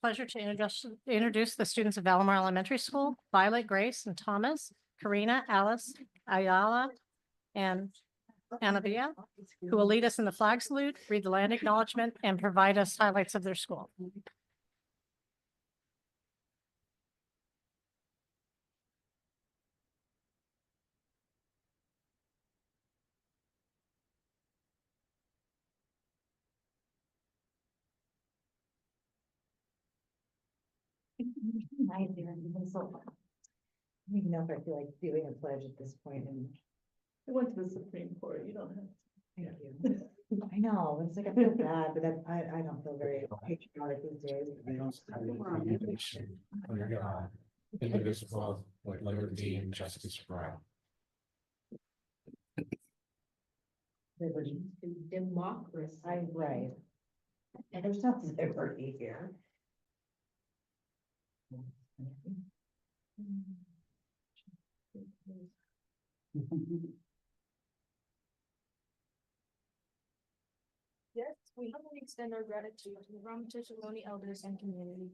pleasure to introduce the students of Valamar Elementary School, Violet, Grace, and Thomas, Karina, Alice, Ayala, and Anavia, who will lead us in the flag salute, read the land acknowledgement, and provide us highlights of their school. I don't even know if I feel like doing a pledge at this point. And I went to the Supreme Court, you don't have to. thank you. I know, it's like I feel bad, but I don't feel very patriotic these days. Under God, indivisible, with liberty and justice for all. Liberty. Democracy. Right. And there's no liberty here. Yes, we humbly extend our gratitude to the Ramaytush elders and community.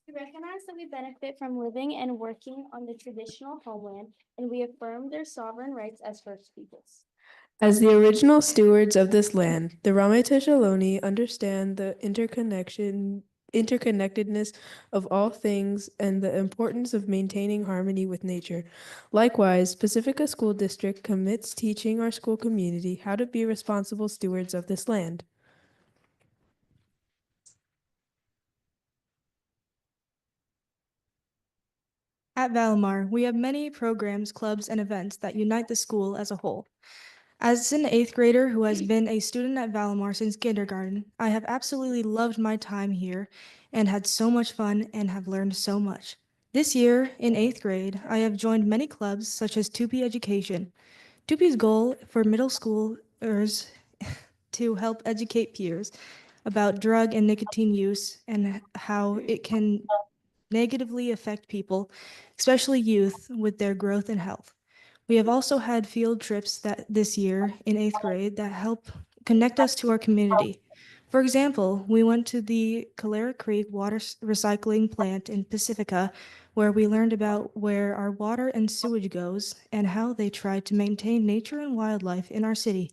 We recognize that we benefit from living and working on the traditional homeland, and we affirm their sovereign rights as First Peoples. As the original stewards of this land, the Ramaytush Ohlone understand the interconnectedness of all things and the importance of maintaining harmony with nature. Likewise, Pacifica School District commits teaching our school community how to be responsible stewards of this land. At Valamar, we have many programs, clubs, and events that unite the school as a whole. As an 8th grader who has been a student at Valamar since kindergarten, I have absolutely loved my time here and had so much fun and have learned so much. This year, in 8th grade, I have joined many clubs such as Tupi Education. Tupi's goal for middle schoolers to help educate peers about drug and nicotine use and how it can negatively affect people, especially youth, with their growth and health. We have also had field trips this year in 8th grade that help connect us to our community. For example, we went to the Calera Creek water recycling plant in Pacifica, where we learned about where our water and sewage goes and how they try to maintain nature and wildlife in our city.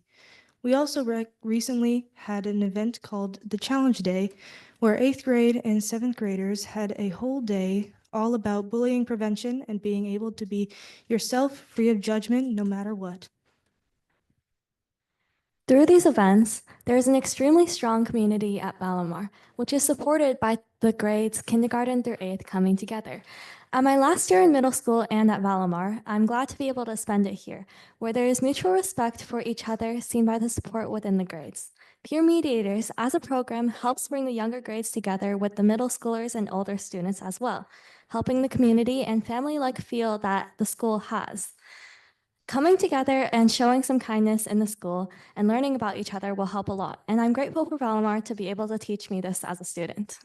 We also recently had an event called the Challenge Day, where 8th grade and 7th graders had a whole day all about bullying prevention and being able to be yourself, free of judgment, no matter what. Through these events, there is an extremely strong community at Valamar, which is supported by the grades kindergarten through 8th coming together. At my last year in middle school and at Valamar, I'm glad to be able to spend it here, where there is mutual respect for each other seen by the support within the grades. Peer Mediators, as a program, helps bring the younger grades together with the middle schoolers and older students as well, helping the community and family-like feel that the school has. Coming together and showing some kindness in the school and learning about each other will help a lot, and I'm grateful for Valamar to be able to teach me this as a student.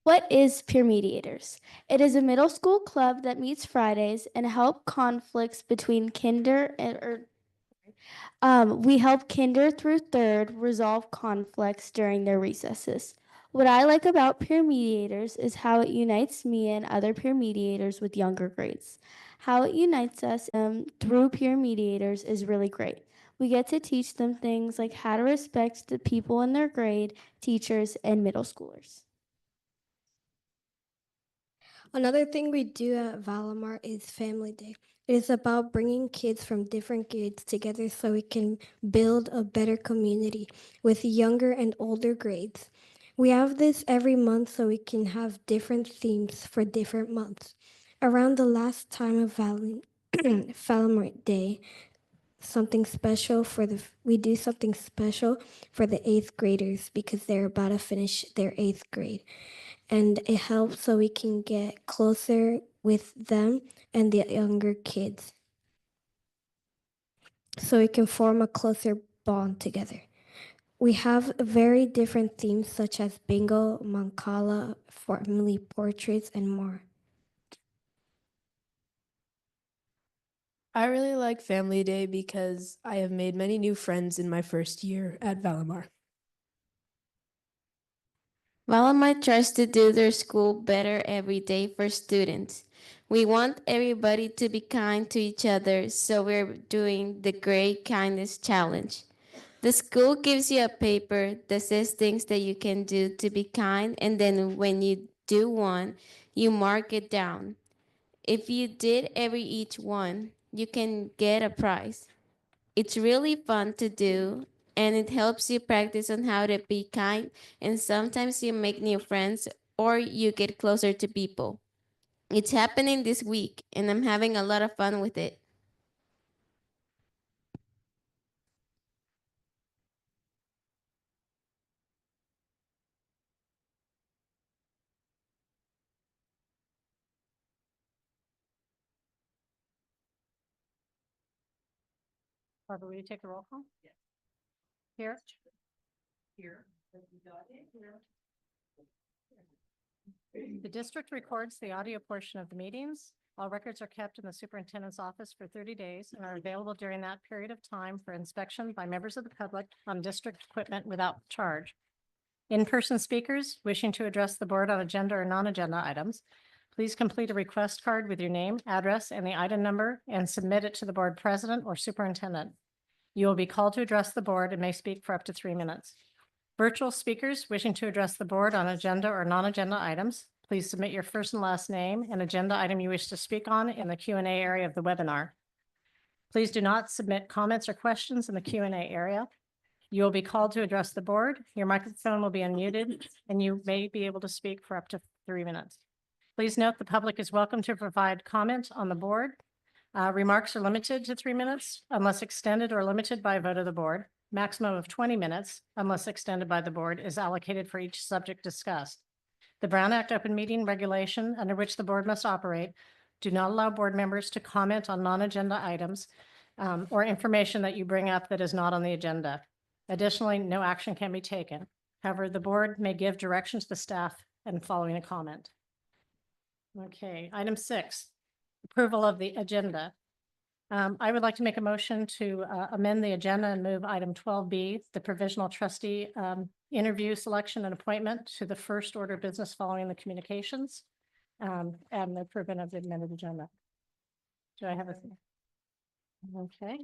What is Peer Mediators? It is a middle school club that meets Fridays and help conflicts between kinder and we help kinder through 3rd resolve conflicts during their recesses. What I like about peer mediators is how it unites me and other peer mediators with younger grades. How it unites us through peer mediators is really great. We get to teach them things like how to respect the people in their grade, teachers, and middle schoolers. Another thing we do at Valamar is Family Day. It is about bringing kids from different grades together so we can build a better community with younger and older grades. We have this every month so we can have different themes for different months. Around the last time of Valamar Day, we do something special for the 8th graders because they're about to finish their 8th grade. And it helps so we can get closer with them and the younger kids, so we can form a closer bond together. We have very different themes such as bingo, mancala, family portraits, and more. I really like Family Day because I have made many new friends in my first year at Valamar. Valamar tries to do their school better every day for students. We want everybody to be kind to each other, so we're doing the Great Kindness Challenge. The school gives you a paper that says things that you can do to be kind, and then when you do one, you mark it down. If you did each one, you can get a prize. It's really fun to do, and it helps you practice on how to be kind, and sometimes you make new friends or you get closer to people. It's happening this week, and I'm having a lot of fun with it. Barbara, will you take a roll call? Yes. Here? Here. The district records the audio portion of the meetings. All records are kept in the superintendent's office for 30 days and are available during that period of time for inspection by members of the public on district equipment without charge. In-person speakers wishing to address the board on agenda or non-agenda items, please complete a request card with your name, address, and the item number and submit it to the board president or superintendent. You will be called to address the board and may speak for up to 3 minutes. Virtual speakers wishing to address the board on agenda or non-agenda items, please submit your first and last name and agenda item you wish to speak on in the Q&A area of the webinar. Please do not submit comments or questions in the Q&A area. You will be called to address the board. Your microphone will be unmuted and you may be able to speak for up to 3 minutes. Please note the public is welcome to provide comment on the board. Remarks are limited to 3 minutes unless extended or limited by a vote of the board. Maximum of 20 minutes, unless extended by the board, is allocated for each subject discussed. The Brown Act open meeting regulation under which the board must operate do not allow board members to comment on non-agenda items or information that you bring up that is not on the agenda. Additionally, no action can be taken. However, the board may give direction to the staff and following a comment. Okay, item 6, approval of the agenda. I would like to make a motion to amend the agenda and move item 12B, the provisional trustee interview, selection, and appointment to the first order of business following the communications and the approval of the amended agenda. Do I have a? Okay.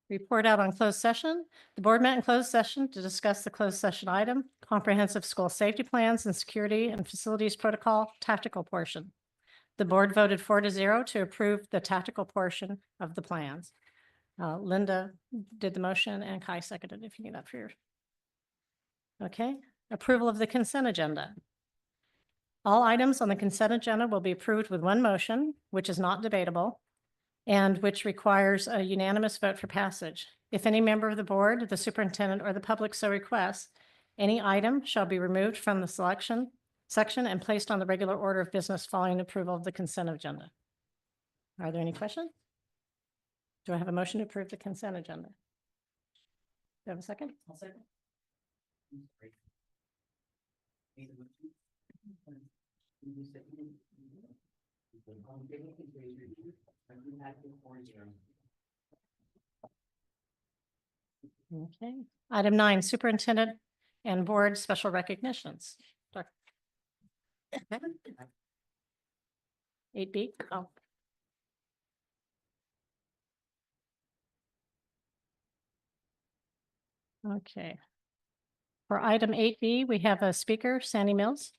Report out on closed session. The board met in closed session to discuss the closed session item, comprehensive school safety plans and security and facilities protocol tactical portion. The board voted 4-0 to approve the tactical portion of the plans. Linda did the motion and Kai seconded if you need that for your. Okay, approval of the consent agenda. All items on the consent agenda will be approved with one motion, which is not debatable, and which requires a unanimous vote for passage. If any member of the board, the superintendent, or the public so requests, any item shall be removed from the selection section and placed on the regular order of business following approval of the consent agenda. Are there any questions? Do I have a motion to approve the consent agenda? Do you have a second? I'll second. Okay. Item 9, superintendent and board special recognitions. Dr. 8B. Oh. Okay. For item 8B, we have a speaker, Sandy Mills.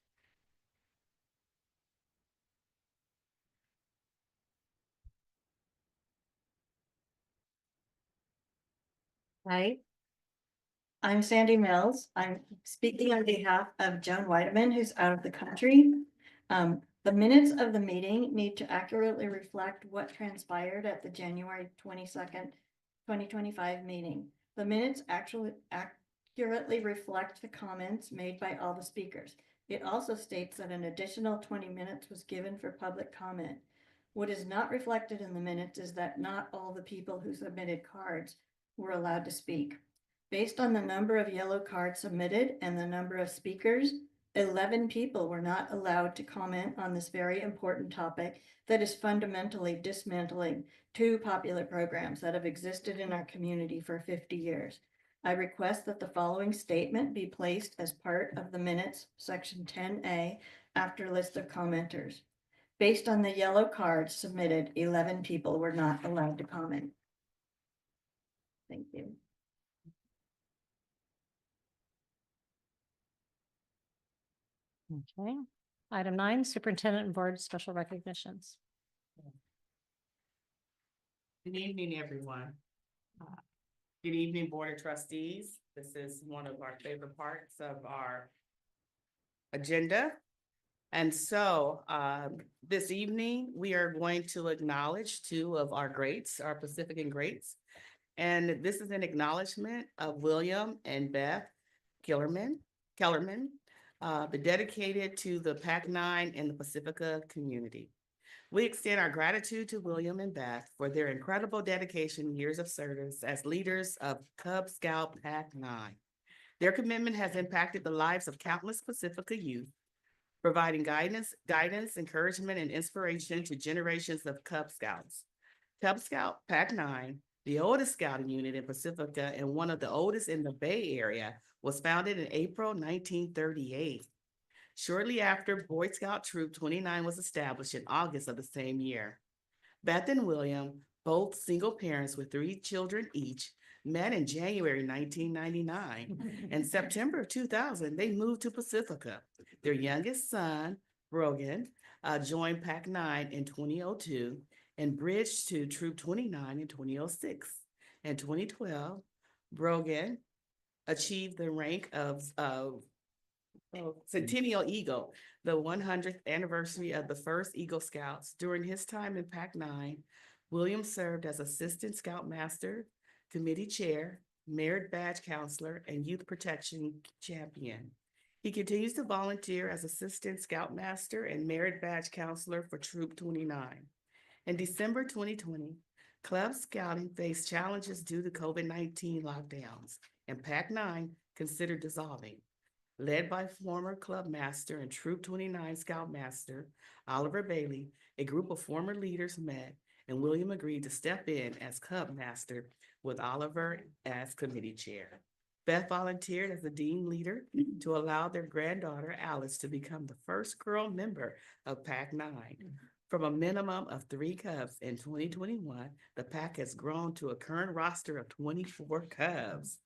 Hi, I'm Sandy Mills. I'm speaking on behalf of Joan Whiteman, who's out of the country. The minutes of the meeting need to accurately reflect what transpired at the January 22nd, 2025 meeting. The minutes actually accurately reflect the comments made by all the speakers. It also states that an additional 20 minutes was given for public comment. What is not reflected in the minutes is that not all the people who submitted cards were allowed to speak. Based on the number of yellow cards submitted and the number of speakers, 11 people were not allowed to comment on this very important topic that is fundamentally dismantling two popular programs that have existed in our community for 50 years. I request that the following statement be placed as part of the minutes, section 10A, after list of commenters. Based on the yellow cards submitted, 11 people were not allowed to comment. Thank you. Okay. Item 9, Superintendent and Board Special Recognitions. Good evening, everyone. Good evening, Board of Trustees. This is one of our favorite parts of our agenda. And so this evening, we are going to acknowledge two of our greats, our Pacifican greats. And this is an acknowledgement of William and Beth Kellerman, the dedicated to the PAC-9 and the Pacifica community. We extend our gratitude to William and Beth for their incredible dedication, years of service as leaders of Cub Scout PAC-9. Their commitment has impacted the lives of countless Pacifica youth, providing guidance, encouragement, and inspiration to generations of Cub Scouts. Cub Scout PAC-9, the oldest scouting unit in Pacifica and one of the oldest in the Bay Area, was founded in April 1938. Shortly after, Boy Scout Troop 29 was established in August of the same year. Beth and William, both single parents with 3 children each, met in January 1999. In September of 2000, they moved to Pacifica. Their youngest son, Brogan, joined PAC-9 in 2002 and bridged to Troop 29 in 2006. In 2012, Brogan achieved the rank of Centennial Eagle, the 100th anniversary of the first Eagle Scouts. During his time in PAC-9, William served as Assistant Scoutmaster, Committee Chair, Merit Badge Counselor, and Youth Protection Champion. He continues to volunteer as Assistant Scoutmaster and Merit Badge Counselor for Troop 29. In December 2020, Club Scouting faced challenges due to COVID-19 lockdowns, and PAC-9 considered dissolving. Led by former Club Master and Troop 29 Scoutmaster Oliver Bailey, a group of former leaders met, and William agreed to step in as Cub Master with Oliver as Committee Chair. Beth volunteered as the Dean Leader to allow their granddaughter Alice to become the first girl member of PAC-9. From a minimum of 3 Cubs in 2021, the PAC has grown to a current roster of 24 Cubs.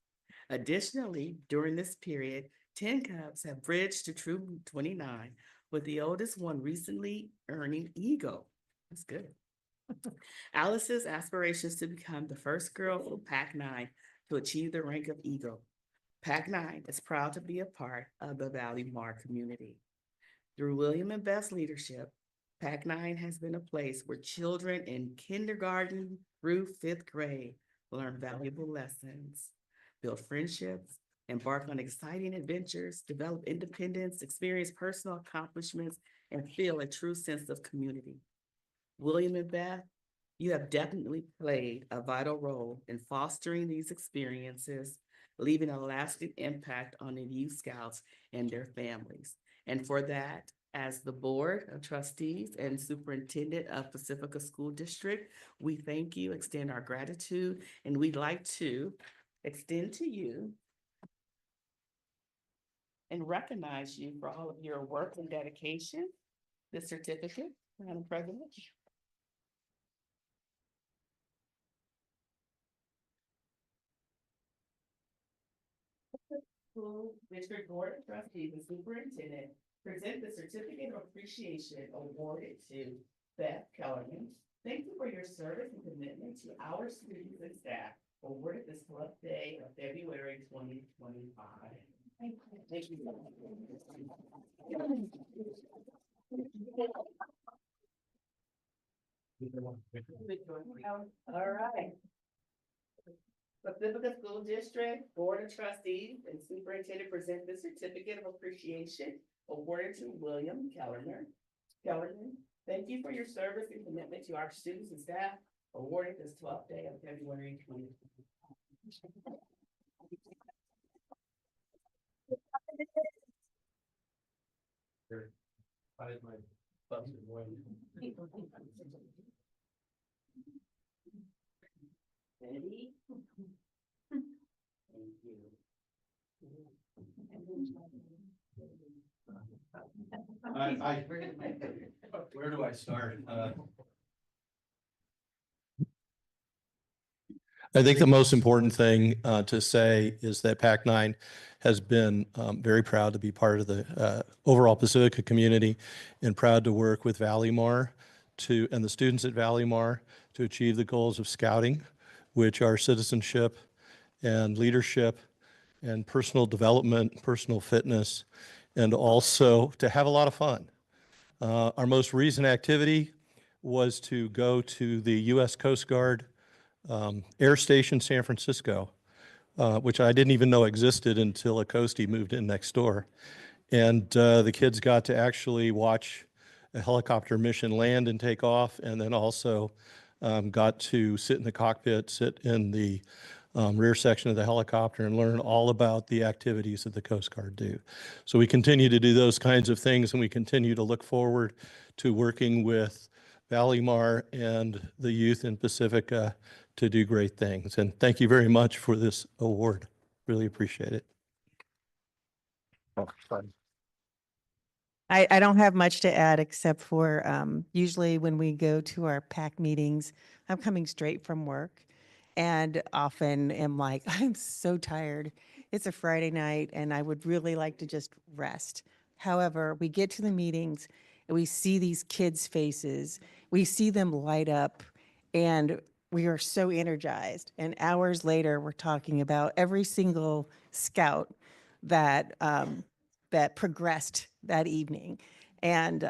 Additionally, during this period, 10 Cubs have bridged to Troop 29, with the oldest one recently earning Eagle. That's good. Alice's aspirations to become the first girl from PAC-9 to achieve the rank of Eagle. PAC-9 is proud to be a part of the Valley Mar community. Through William and Beth's leadership, PAC-9 has been a place where children in kindergarten through 5th grade learn valuable lessons, build friendships, embark on exciting adventures, develop independence, experience personal accomplishments, and feel a true sense of community. William and Beth, you have definitely played a vital role in fostering these experiences, leaving a lasting impact on the youth scouts and their families. And for that, as the Board of Trustees and Superintendent of Pacifica School District, we thank you, extend our gratitude, and we'd like to extend to you and recognize you for all of your work and dedication. This certificate, Madam President. School District Board of Trustees and Superintendent present the Certificate of Appreciation awarded to Beth Kellerman. Thank you for your service and commitment to our students and staff, awarded this 12th day of February 2025. Thank you. All right. Pacifica School District Board of Trustees and Superintendent present the Certificate of Appreciation awarded to William Kellerman. Thank you for your service and commitment to our students and staff, awarded this 12th day of February 2020. I had my button away. Ready? Thank you. Where do I start? I think the most important thing to say is that PAC-9 has been very proud to be part of the overall Pacifica community and proud to work with Valleymar and the students at Valleymar to achieve the goals of scouting, which are citizenship and leadership and personal development, personal fitness, and also to have a lot of fun. Our most recent activity was to go to the U.S. Coast Guard Air Station San Francisco, which I didn't even know existed until a Coastie moved in next door. And the kids got to actually watch a helicopter mission land and take off, and then also got to sit in the cockpit, sit in the rear section of the helicopter and learn all about the activities that the Coast Guard do. So we continue to do those kinds of things, and we continue to look forward to working with Valleymar and the youth in Pacifica to do great things. And thank you very much for this award. Really appreciate it. Oh, fun. I don't have much to add except for usually when we go to our PAC meetings, I'm coming straight from work and often am like, I'm so tired. It's a Friday night and I would really like to just rest. However, we get to the meetings and we see these kids' faces, we see them light up, and we are so energized. And hours later, we're talking about every single scout that that progressed that evening. And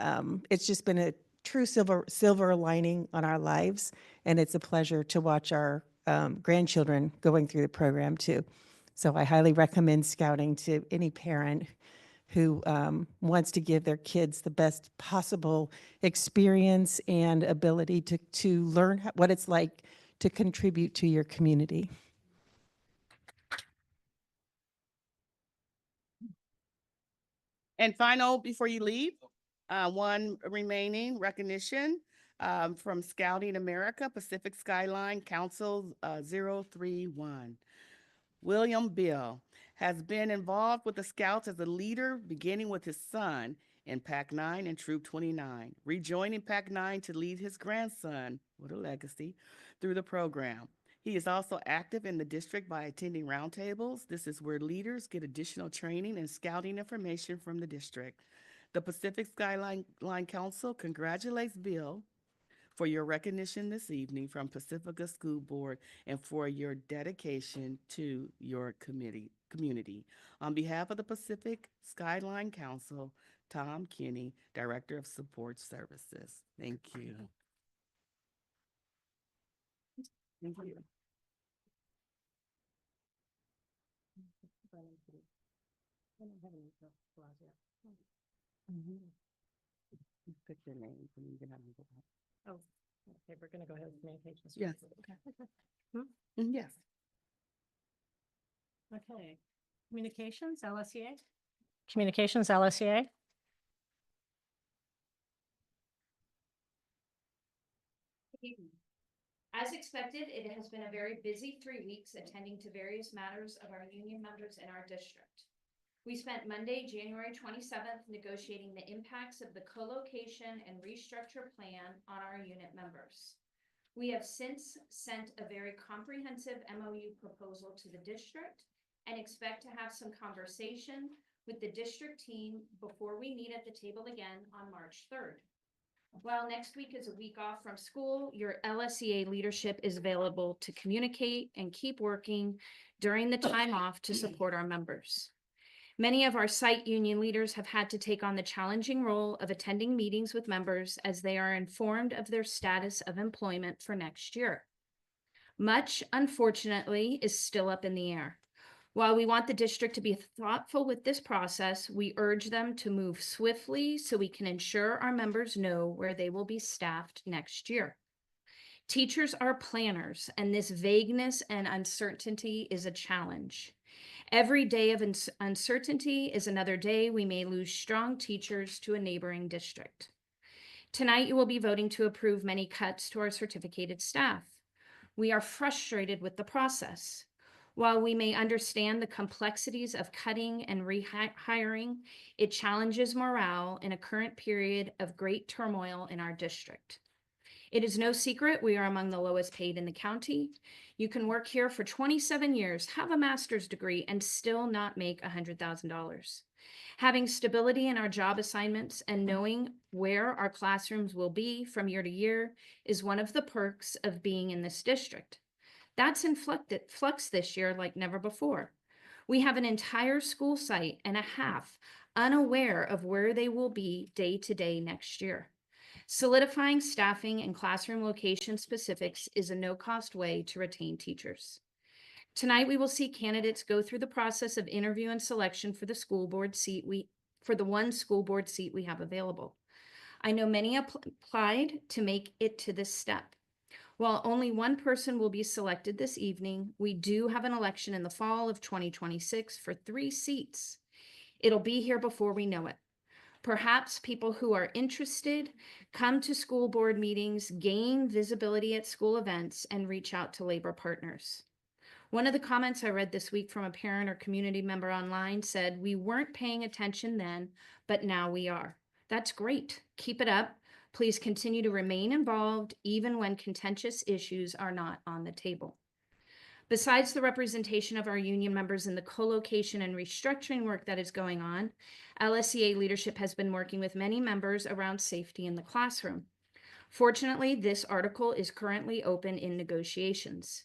it's just been a true silver lining on our lives. And it's a pleasure to watch our grandchildren going through the program too. So I highly recommend scouting to any parent who wants to give their kids the best possible experience and ability to learn what it's like to contribute to your community. And final, before you leave, one remaining recognition from Scouting America, Pacific Skyline Council 031. William Bill has been involved with the Scouts as a leader, beginning with his son in PAC-9 and Troop 29, rejoining PAC-9 to lead his grandson, what a legacy, through the program. He is also active in the district by attending roundtables. This is where leaders get additional training and scouting information from the district. The Pacific Skyline Council congratulates Bill for your recognition this evening from Pacifica School Board and for your dedication to your community. On behalf of the Pacific Skyline Council, Tom Kinney, Director of Support Services. Thank you. Thank you. Pick your name and you can have them go back. Oh, okay, we're gonna go ahead with communications. Yes. Okay. Yes. Okay. Communications, LSEA? Communications, LSEA? As expected, it has been a very busy 3 weeks attending to various matters of our union members in our district. We spent Monday, January 27th, negotiating the impacts of the co-location and restructure plan on our unit members. We have since sent a very comprehensive MOU proposal to the district and expect to have some conversation with the district team before we meet at the table again on March 3rd. While next week is a week off from school, your LSEA leadership is available to communicate and keep working during the time off to support our members. Many of our site union leaders have had to take on the challenging role of attending meetings with members as they are informed of their status of employment for next year. Much, unfortunately, is still up in the air. While we want the district to be thoughtful with this process, we urge them to move swiftly so we can ensure our members know where they will be staffed next year. Teachers are planners, and this vagueness and uncertainty is a challenge. Every day of uncertainty is another day we may lose strong teachers to a neighboring district. Tonight, you will be voting to approve many cuts to our certificated staff. We are frustrated with the process. While we may understand the complexities of cutting and rehiring, it challenges morale in a current period of great turmoil in our district. It is no secret we are among the lowest paid in the county. You can work here for 27 years, have a master's degree, and still not make $100,000. Having stability in our job assignments and knowing where our classrooms will be from year to year is one of the perks of being in this district. That's in flux this year like never before. We have an entire school site and a half unaware of where they will be day to day next year. Solidifying staffing and classroom location specifics is a no-cost way to retain teachers. Tonight, we will see candidates go through the process of interview and selection for the school board seat for the one school board seat we have available. I know many applied to make it to this step. While only one person will be selected this evening, we do have an election in the fall of 2026 for 3 seats. It'll be here before we know it. Perhaps people who are interested come to school board meetings, gain visibility at school events, and reach out to labor partners. One of the comments I read this week from a parent or community member online said, "We weren't paying attention then, but now we are." That's great. Keep it up. Please continue to remain involved even when contentious issues are not on the table. Besides the representation of our union members in the co-location and restructuring work that is going on, LSEA leadership has been working with many members around safety in the classroom. Fortunately, this article is currently open in negotiations.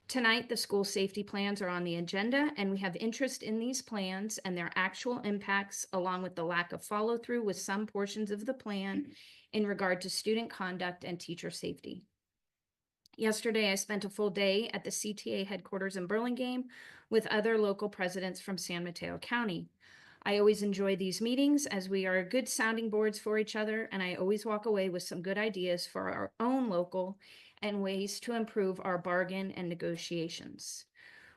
Tonight, the school safety plans are on the agenda, and we have interest in these plans and their actual impacts, along with the lack of follow-through with some portions of the plan in regard to student conduct and teacher safety. Yesterday, I spent a full day at the CTA headquarters in Burlingame with other local presidents from San Mateo County. I always enjoy these meetings as we are good sounding boards for each other, and I always walk away with some good ideas for our own local and ways to improve our bargain and negotiations.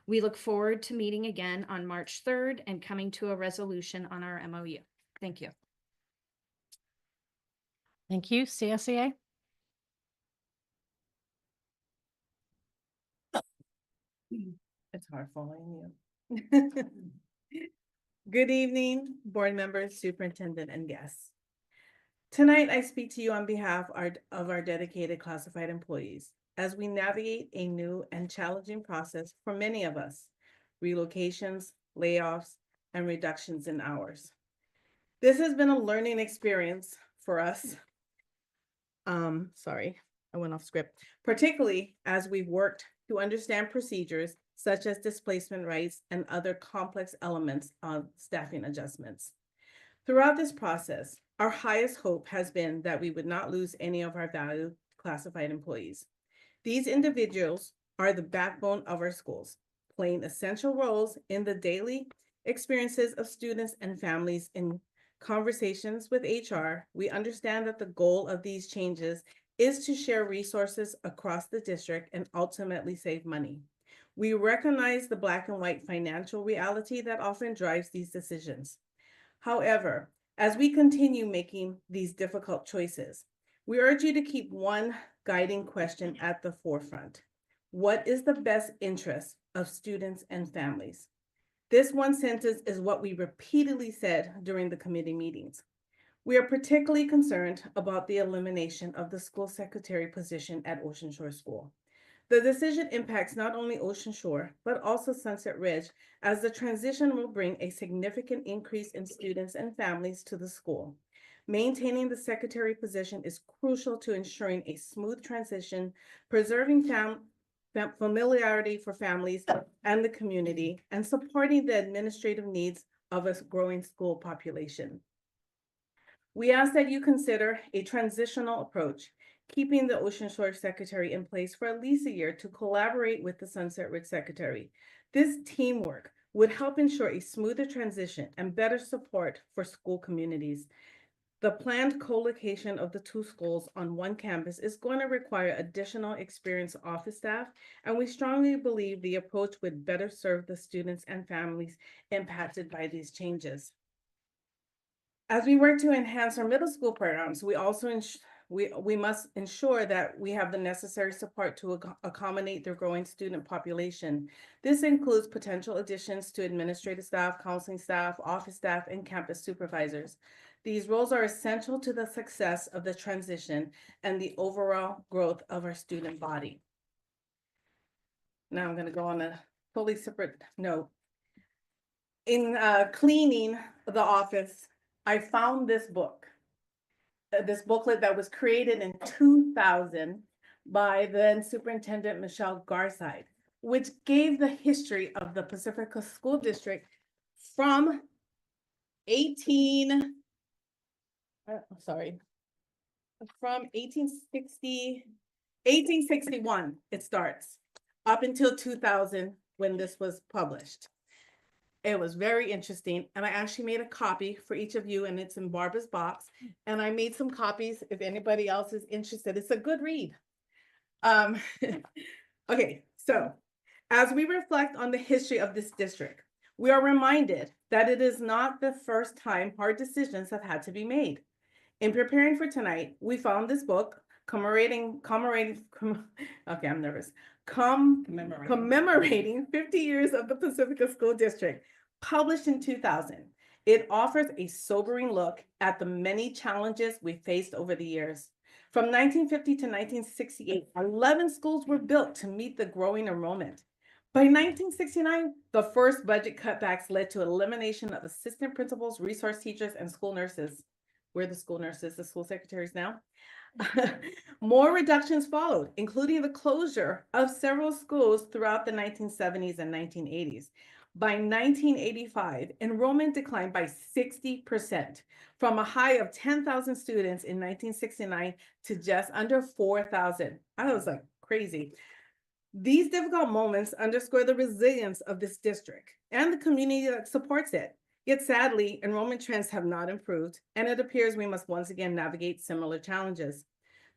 We look forward to meeting again on March 3rd and coming to a resolution on our MOU. Thank you. Thank you, CSEA. It's hard following you. Good evening, board members, superintendent, and guests. Tonight, I speak to you on behalf of our dedicated classified employees as we navigate a new and challenging process for many of us: relocations, layoffs, and reductions in hours. This has been a learning experience for us. Sorry, I went off script. Particularly as we've worked to understand procedures such as displacement rights and other complex elements of staffing adjustments. Throughout this process, our highest hope has been that we would not lose any of our valued classified employees. These individuals are the backbone of our schools, playing essential roles in the daily experiences of students and families. In conversations with HR, we understand that the goal of these changes is to share resources across the district and ultimately save money. We recognize the black and white financial reality that often drives these decisions. However, as we continue making these difficult choices, we urge you to keep one guiding question at the forefront. What is the best interest of students and families? This one sentence is what we repeatedly said during the committee meetings. We are particularly concerned about the elimination of the school secretary position at Ocean Shore School. The decision impacts not only Ocean Shore, but also Sunset Ridge, as the transition will bring a significant increase in students and families to the school. Maintaining the secretary position is crucial to ensuring a smooth transition, preserving familiarity for families and the community, and supporting the administrative needs of a growing school population. We ask that you consider a transitional approach, keeping the Ocean Shore secretary in place for at least a year to collaborate with the Sunset Ridge secretary. This teamwork would help ensure a smoother transition and better support for school communities. The planned co-location of the two schools on one campus is going to require additional experienced office staff, and we strongly believe the approach would better serve the students and families impacted by these changes. As we work to enhance our middle school programs, we also we must ensure that we have the necessary support to accommodate their growing student population. This includes potential additions to administrative staff, counseling staff, office staff, and campus supervisors. These roles are essential to the success of the transition and the overall growth of our student body. Now I'm going to go on a totally separate note. In cleaning the office, I found this book. This booklet that was created in 2000 by then Superintendent Michelle Garside, which gave the history of the Pacifica School District from 1861, it starts, up until 2000 when this was published. It was very interesting, and I actually made a copy for each of you, and it's in Barbara's box. And I made some copies if anybody else is interested. It's a good read. Okay, so as we reflect on the history of this district, we are reminded that it is not the first time hard decisions have had to be made. In preparing for tonight, we found this book commemorating 50 years of the Pacifica School District, published in 2000. It offers a sobering look at the many challenges we faced over the years. From 1950 to 1968, 11 schools were built to meet the growing enrollment. By 1969, the first budget cutbacks led to elimination of assistant principals, resource teachers, and school nurses. We're the school nurses, the school secretaries now. More reductions followed, including the closure of several schools throughout the 1970s and 1980s. By 1985, enrollment declined by 60%, from a high of 10,000 students in 1969 to just under 4,000. I was like crazy. These difficult moments underscore the resilience of this district and the community that supports it. Yet sadly, enrollment trends have not improved, and it appears we must once again navigate similar challenges.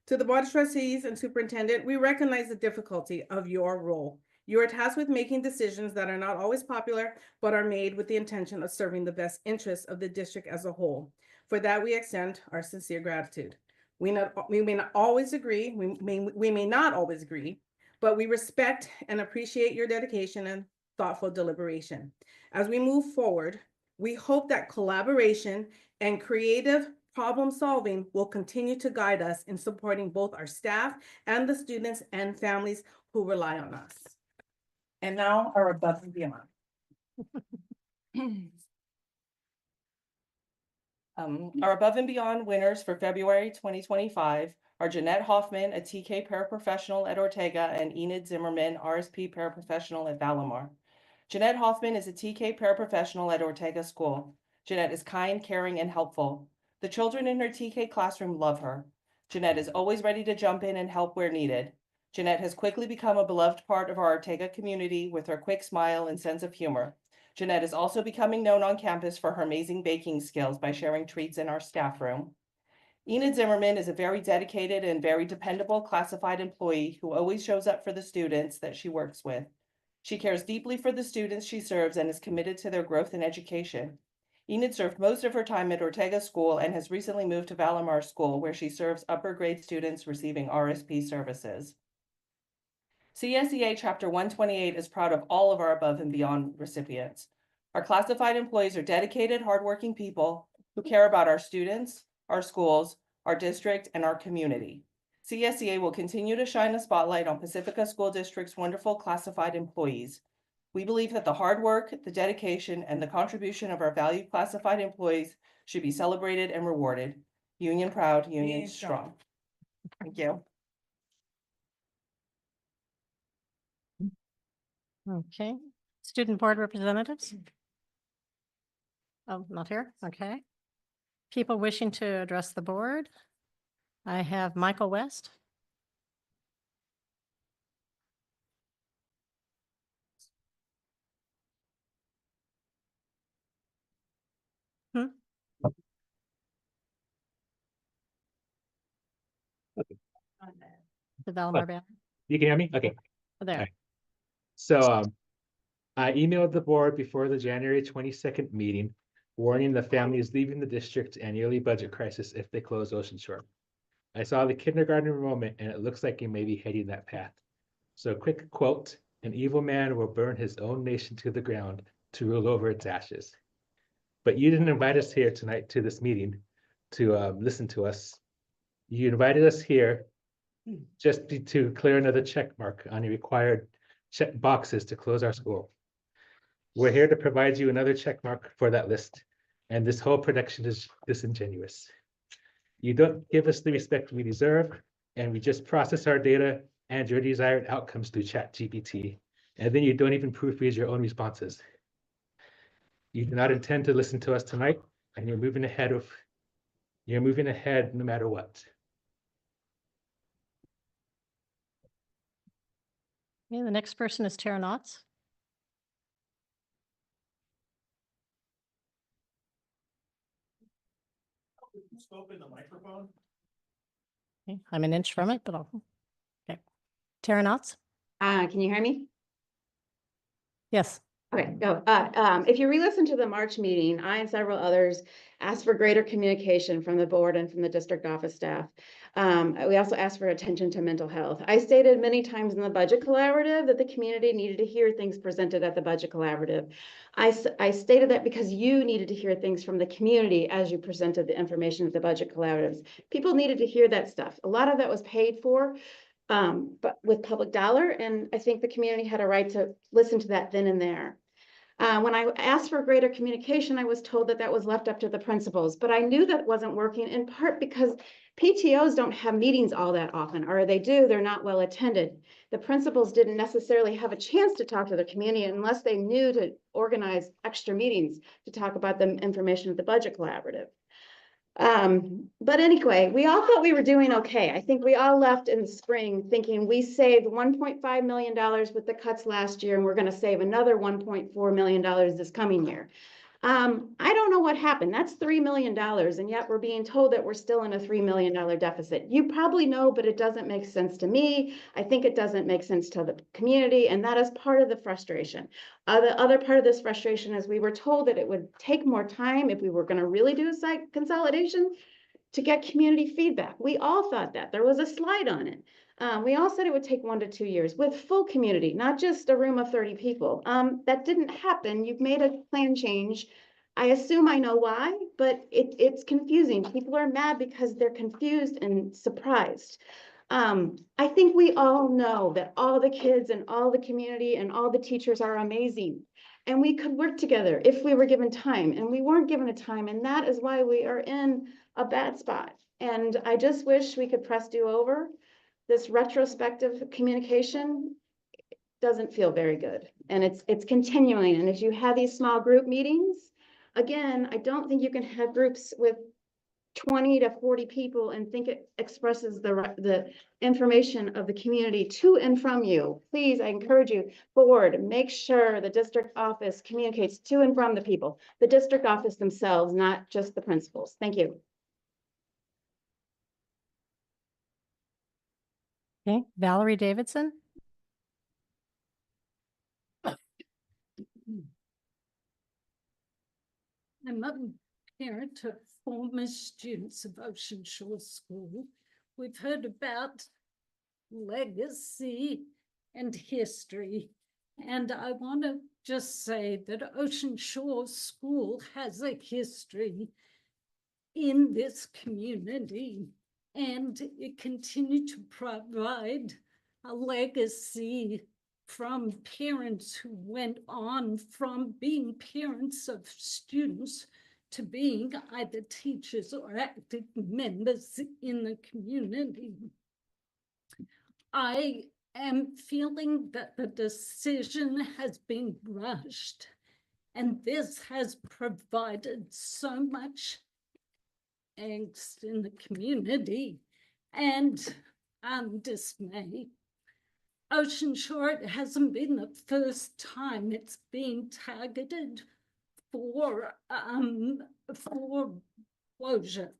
To the Board of Trustees and Superintendent, we recognize the difficulty of your role. You are tasked with making decisions that are not always popular, but are made with the intention of serving the best interests of the district as a whole. For that, we extend our sincere gratitude. We may not always agree, we may not always agree, but we respect and appreciate your dedication and thoughtful deliberation. As we move forward, we hope that collaboration and creative problem solving will continue to guide us in supporting both our staff and the students and families who rely on us. And now our above and beyond. Our above and beyond winners for February 2025 are Jeanette Hoffman, a TK paraprofessional at Ortega, and Enid Zimmerman, RSP paraprofessional at Valimar. Jeanette Hoffman is a TK paraprofessional at Ortega School. Jeanette is kind, caring, and helpful. The children in her TK classroom love her. Jeanette is always ready to jump in and help where needed. Jeanette has quickly become a beloved part of our Ortega community with her quick smile and sense of humor. Jeanette is also becoming known on campus for her amazing baking skills by sharing treats in our staff room. Enid Zimmerman is a very dedicated and very dependable classified employee who always shows up for the students that she works with. She cares deeply for the students she serves and is committed to their growth and education. Enid served most of her time at Ortega School and has recently moved to Valimar School, where she serves upper grade students receiving RSP services. CSEA Chapter 128 is proud of all of our above and beyond recipients. Our classified employees are dedicated, hardworking people who care about our students, our schools, our district, and our community. CSEA will continue to shine a spotlight on Pacifica School District's wonderful classified employees. We believe that the hard work, the dedication, and the contribution of our valued classified employees should be celebrated and rewarded. Union proud, union strong. Thank you. Okay, student board representatives? Oh, not here, okay. People wishing to address the board? I have Michael West. the Valimar banner. You can hear me? Okay. There. Alright. So, I emailed the board before the January 22nd meeting, warning the families leaving the district and yearly budget crisis if they close Ocean Shore. I saw the kindergarten enrollment and it looks like you may be heading that path. So quick quote, an evil man will burn his own nation to the ground to rule over its ashes. But you didn't invite us here tonight to this meeting to listen to us. You invited us here just to clear another check mark on your required check boxes to close our school. We're here to provide you another check mark for that list, and this whole production is disingenuous. You don't give us the respect we deserve, and we just process our data and your desired outcomes through ChatGPT, and then you don't even proofread your own responses. You do not intend to listen to us tonight, and you're moving ahead no matter what. Okay, the next person is Tara Knotts. Open the microphone. Okay, I'm an inch from it, but I'll, okay. Tara Knotts? Can you hear me? Yes. Okay, go. If you re-listen to the March meeting, I and several others asked for greater communication from the board and from the district office staff. We also asked for attention to mental health. I stated many times in the budget collaborative that the community needed to hear things presented at the budget collaborative. I stated that because you needed to hear things from the community as you presented the information at the budget collaboratives. People needed to hear that stuff. A lot of that was paid for, but with public dollar, and I think the community had a right to listen to that then and there. When I asked for greater communication, I was told that that was left up to the principals, but I knew that wasn't working in part because PTOs don't have meetings all that often, or they do, they're not well attended. The principals didn't necessarily have a chance to talk to the community unless they knew to organize extra meetings to talk about the information at the budget collaborative. But anyway, we all thought we were doing okay. I think we all left in the spring thinking we saved $1.5 million with the cuts last year, and we're going to save another $1.4 million this coming year. I don't know what happened. That's $3 million, and yet we're being told that we're still in a $3 million deficit. You probably know, but it doesn't make sense to me. I think it doesn't make sense to the community, and that is part of the frustration. The other part of this frustration is we were told that it would take more time if we were going to really do a site consolidation to get community feedback. We all thought that. There was a slide on it. We all said it would take 1 to 2 years with full community, not just a room of 30 people. That didn't happen. You've made a plan change. I assume I know why, but it's confusing. People are mad because they're confused and surprised. I think we all know that all the kids and all the community and all the teachers are amazing. And we could work together if we were given time, and we weren't given a time. And that is why we are in a bad spot. And I just wish we could press do over. This retrospective communication doesn't feel very good, and it's continuing. And as you have these small group meetings, again, I don't think you can have groups with 20 to 40 people and think it expresses the information of the community to and from you. Please, I encourage you, board, make sure the district office communicates to and from the people, the district office themselves, not just the principals. Thank you. Okay, Valerie Davidson. I'm a parent of former students of Ocean Shore School. We've heard about legacy and history, and I want to just say that Ocean Shore School has a history in this community, and it continued to provide a legacy from parents who went on from being parents of students to being either teachers or active members in the community. I am feeling that the decision has been rushed, and this has provided so much angst in the community and dismay. Ocean Shore, it hasn't been the first time it's been targeted for closure.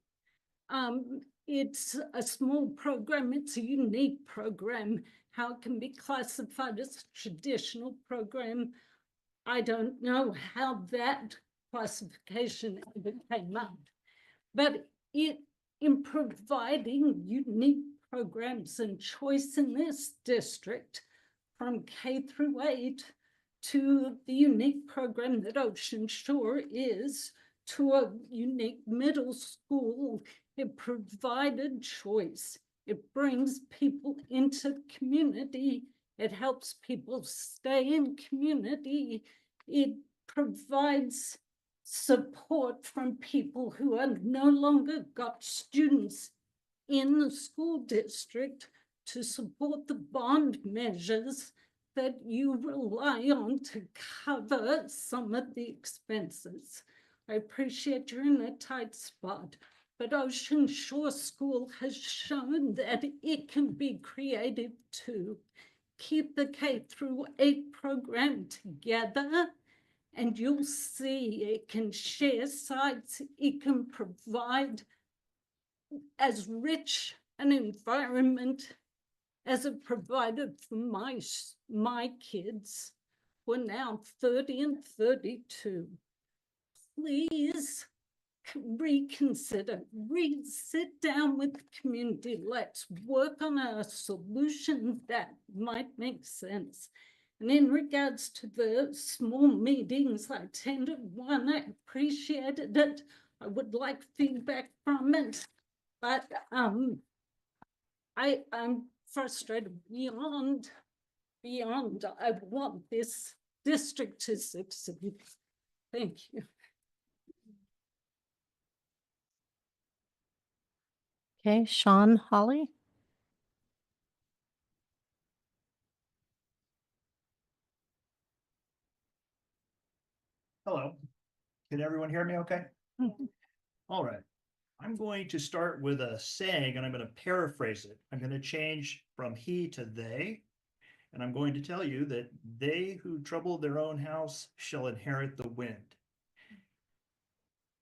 it's a small program, it's a unique program. How it can be classified as a traditional program, I don't know how that classification ever came up. But in providing unique programs and choice in this district, from K through 8 to the unique program that Ocean Shore is, to a unique middle school, it provided choice. It brings people into the community. It helps people stay in community. It provides support from people who are no longer got students in the school district to support the bond measures that you rely on to cover some of the expenses. I appreciate you're in a tight spot, but Ocean Shore School has shown that it can be creative too. Keep the K through 8 program together, and you'll see it can share sites, it can provide as rich an environment as it provided for my kids, who are now 30 and 32. Please reconsider, sit down with the community. Let's work on a solution that might make sense. And in regards to the small meetings, I attended one, I appreciated it. I would like feedback from it, but I'm frustrated beyond. I want this district to succeed. Thank you. Okay, Sean Holly. Hello, can everyone hear me okay? All right, I'm going to start with a saying and I'm going to paraphrase it. I'm going to change from he to they. And I'm going to tell you that they who trouble their own house shall inherit the wind.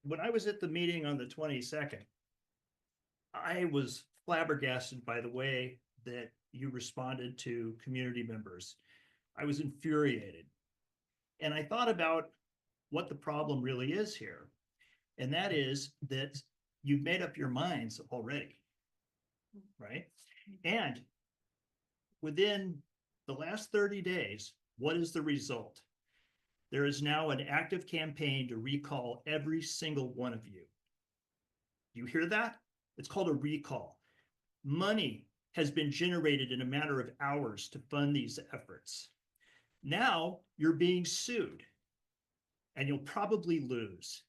When I was at the meeting on the 22nd, I was flabbergasted by the way that you responded to community members. I was infuriated. And I thought about what the problem really is here. And that is that you've made up your minds already, right? And within the last 30 days, what is the result? There is now an active campaign to recall every single one of you. You hear that? It's called a recall. Money has been generated in a matter of hours to fund these efforts. Now you're being sued and you'll probably lose.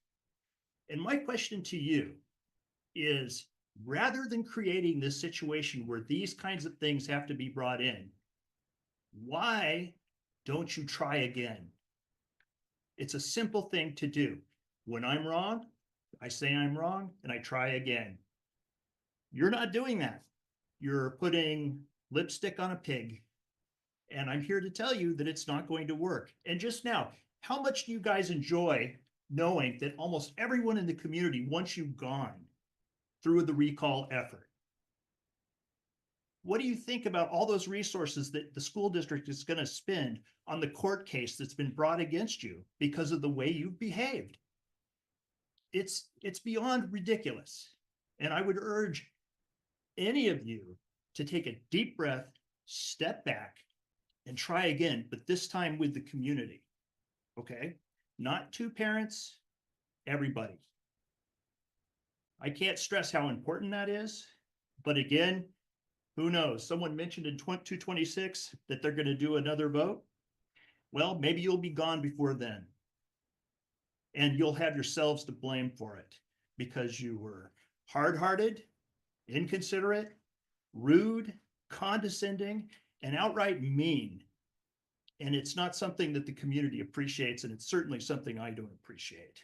And my question to you is, rather than creating this situation where these kinds of things have to be brought in, why don't you try again? It's a simple thing to do. When I'm wrong, I say I'm wrong and I try again. You're not doing that. You're putting lipstick on a pig. And I'm here to tell you that it's not going to work. And just now, how much do you guys enjoy knowing that almost everyone in the community wants you gone through the recall effort? What do you think about all those resources that the school district is going to spend on the court case that's been brought against you because of the way you've behaved? It's beyond ridiculous. And I would urge any of you to take a deep breath, step back, and try again, but this time with the community. Okay? Not two parents, everybody. I can't stress how important that is, but again, who knows? Someone mentioned in 226 that they're going to do another vote. Well, maybe you'll be gone before then. And you'll have yourselves to blame for it because you were hard-hearted, inconsiderate, rude, condescending, and outright mean. And it's not something that the community appreciates, and it's certainly something I don't appreciate.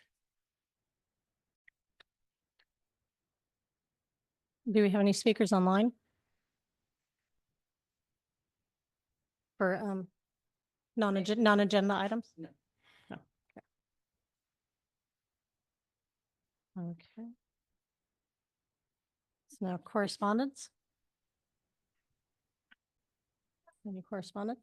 Do we have any speakers online? For non-agenda items? No. No. Okay. Now correspondence. Any correspondence?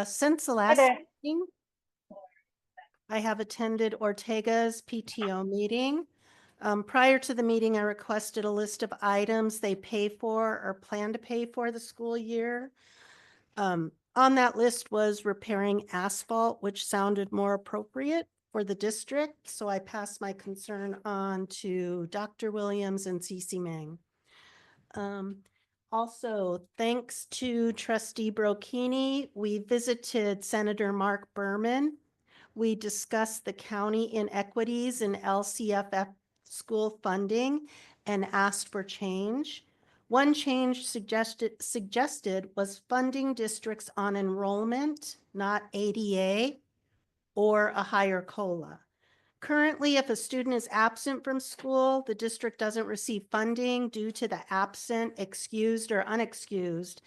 Since the last meeting, I have attended Ortega's PTO meeting. Prior to the meeting, I requested a list of items they pay for or plan to pay for the school year. On that list was repairing asphalt, which sounded more appropriate for the district. So I passed my concern on to Dr. Williams and CC Meng. Also, thanks to Trustee Brocchini, we visited Senator Mark Berman. We discussed the county inequities in LCFF school funding and asked for change. One change suggested was funding districts on enrollment, not ADA, or a higher COLA. Currently, if a student is absent from school, the district doesn't receive funding due to the absent, excused, or unexcused.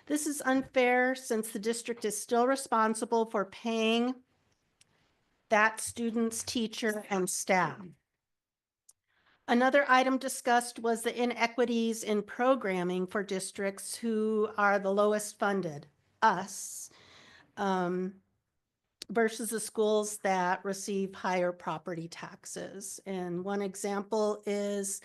This is unfair since the district is still responsible for paying that student's teacher and staff. Another item discussed was the inequities in programming for districts who are the lowest funded, us, versus the schools that receive higher property taxes. And one example is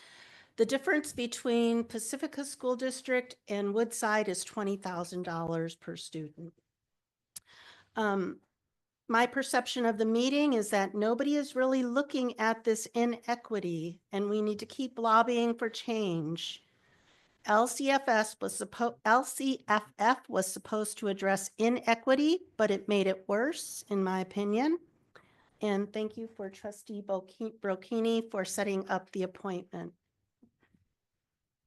the difference between Pacifica School District and Woodside is $20,000 per student. My perception of the meeting is that nobody is really looking at this inequity, and we need to keep lobbying for change. LCFF was supposed to address inequity, but it made it worse, in my opinion. And thank you for Trustee Brocchini for setting up the appointment.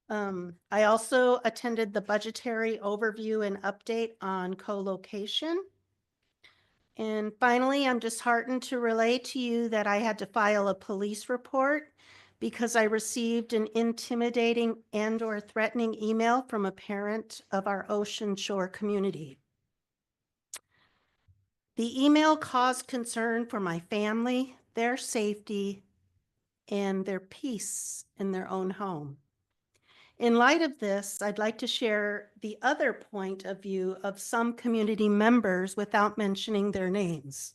I also attended the budgetary overview and update on co-location. And finally, I'm disheartened to relay to you that I had to file a police report because I received an intimidating and/or threatening email from a parent of our Ocean Shore community. The email caused concern for my family, their safety, and their peace in their own home. In light of this, I'd like to share the other point of view of some community members without mentioning their names.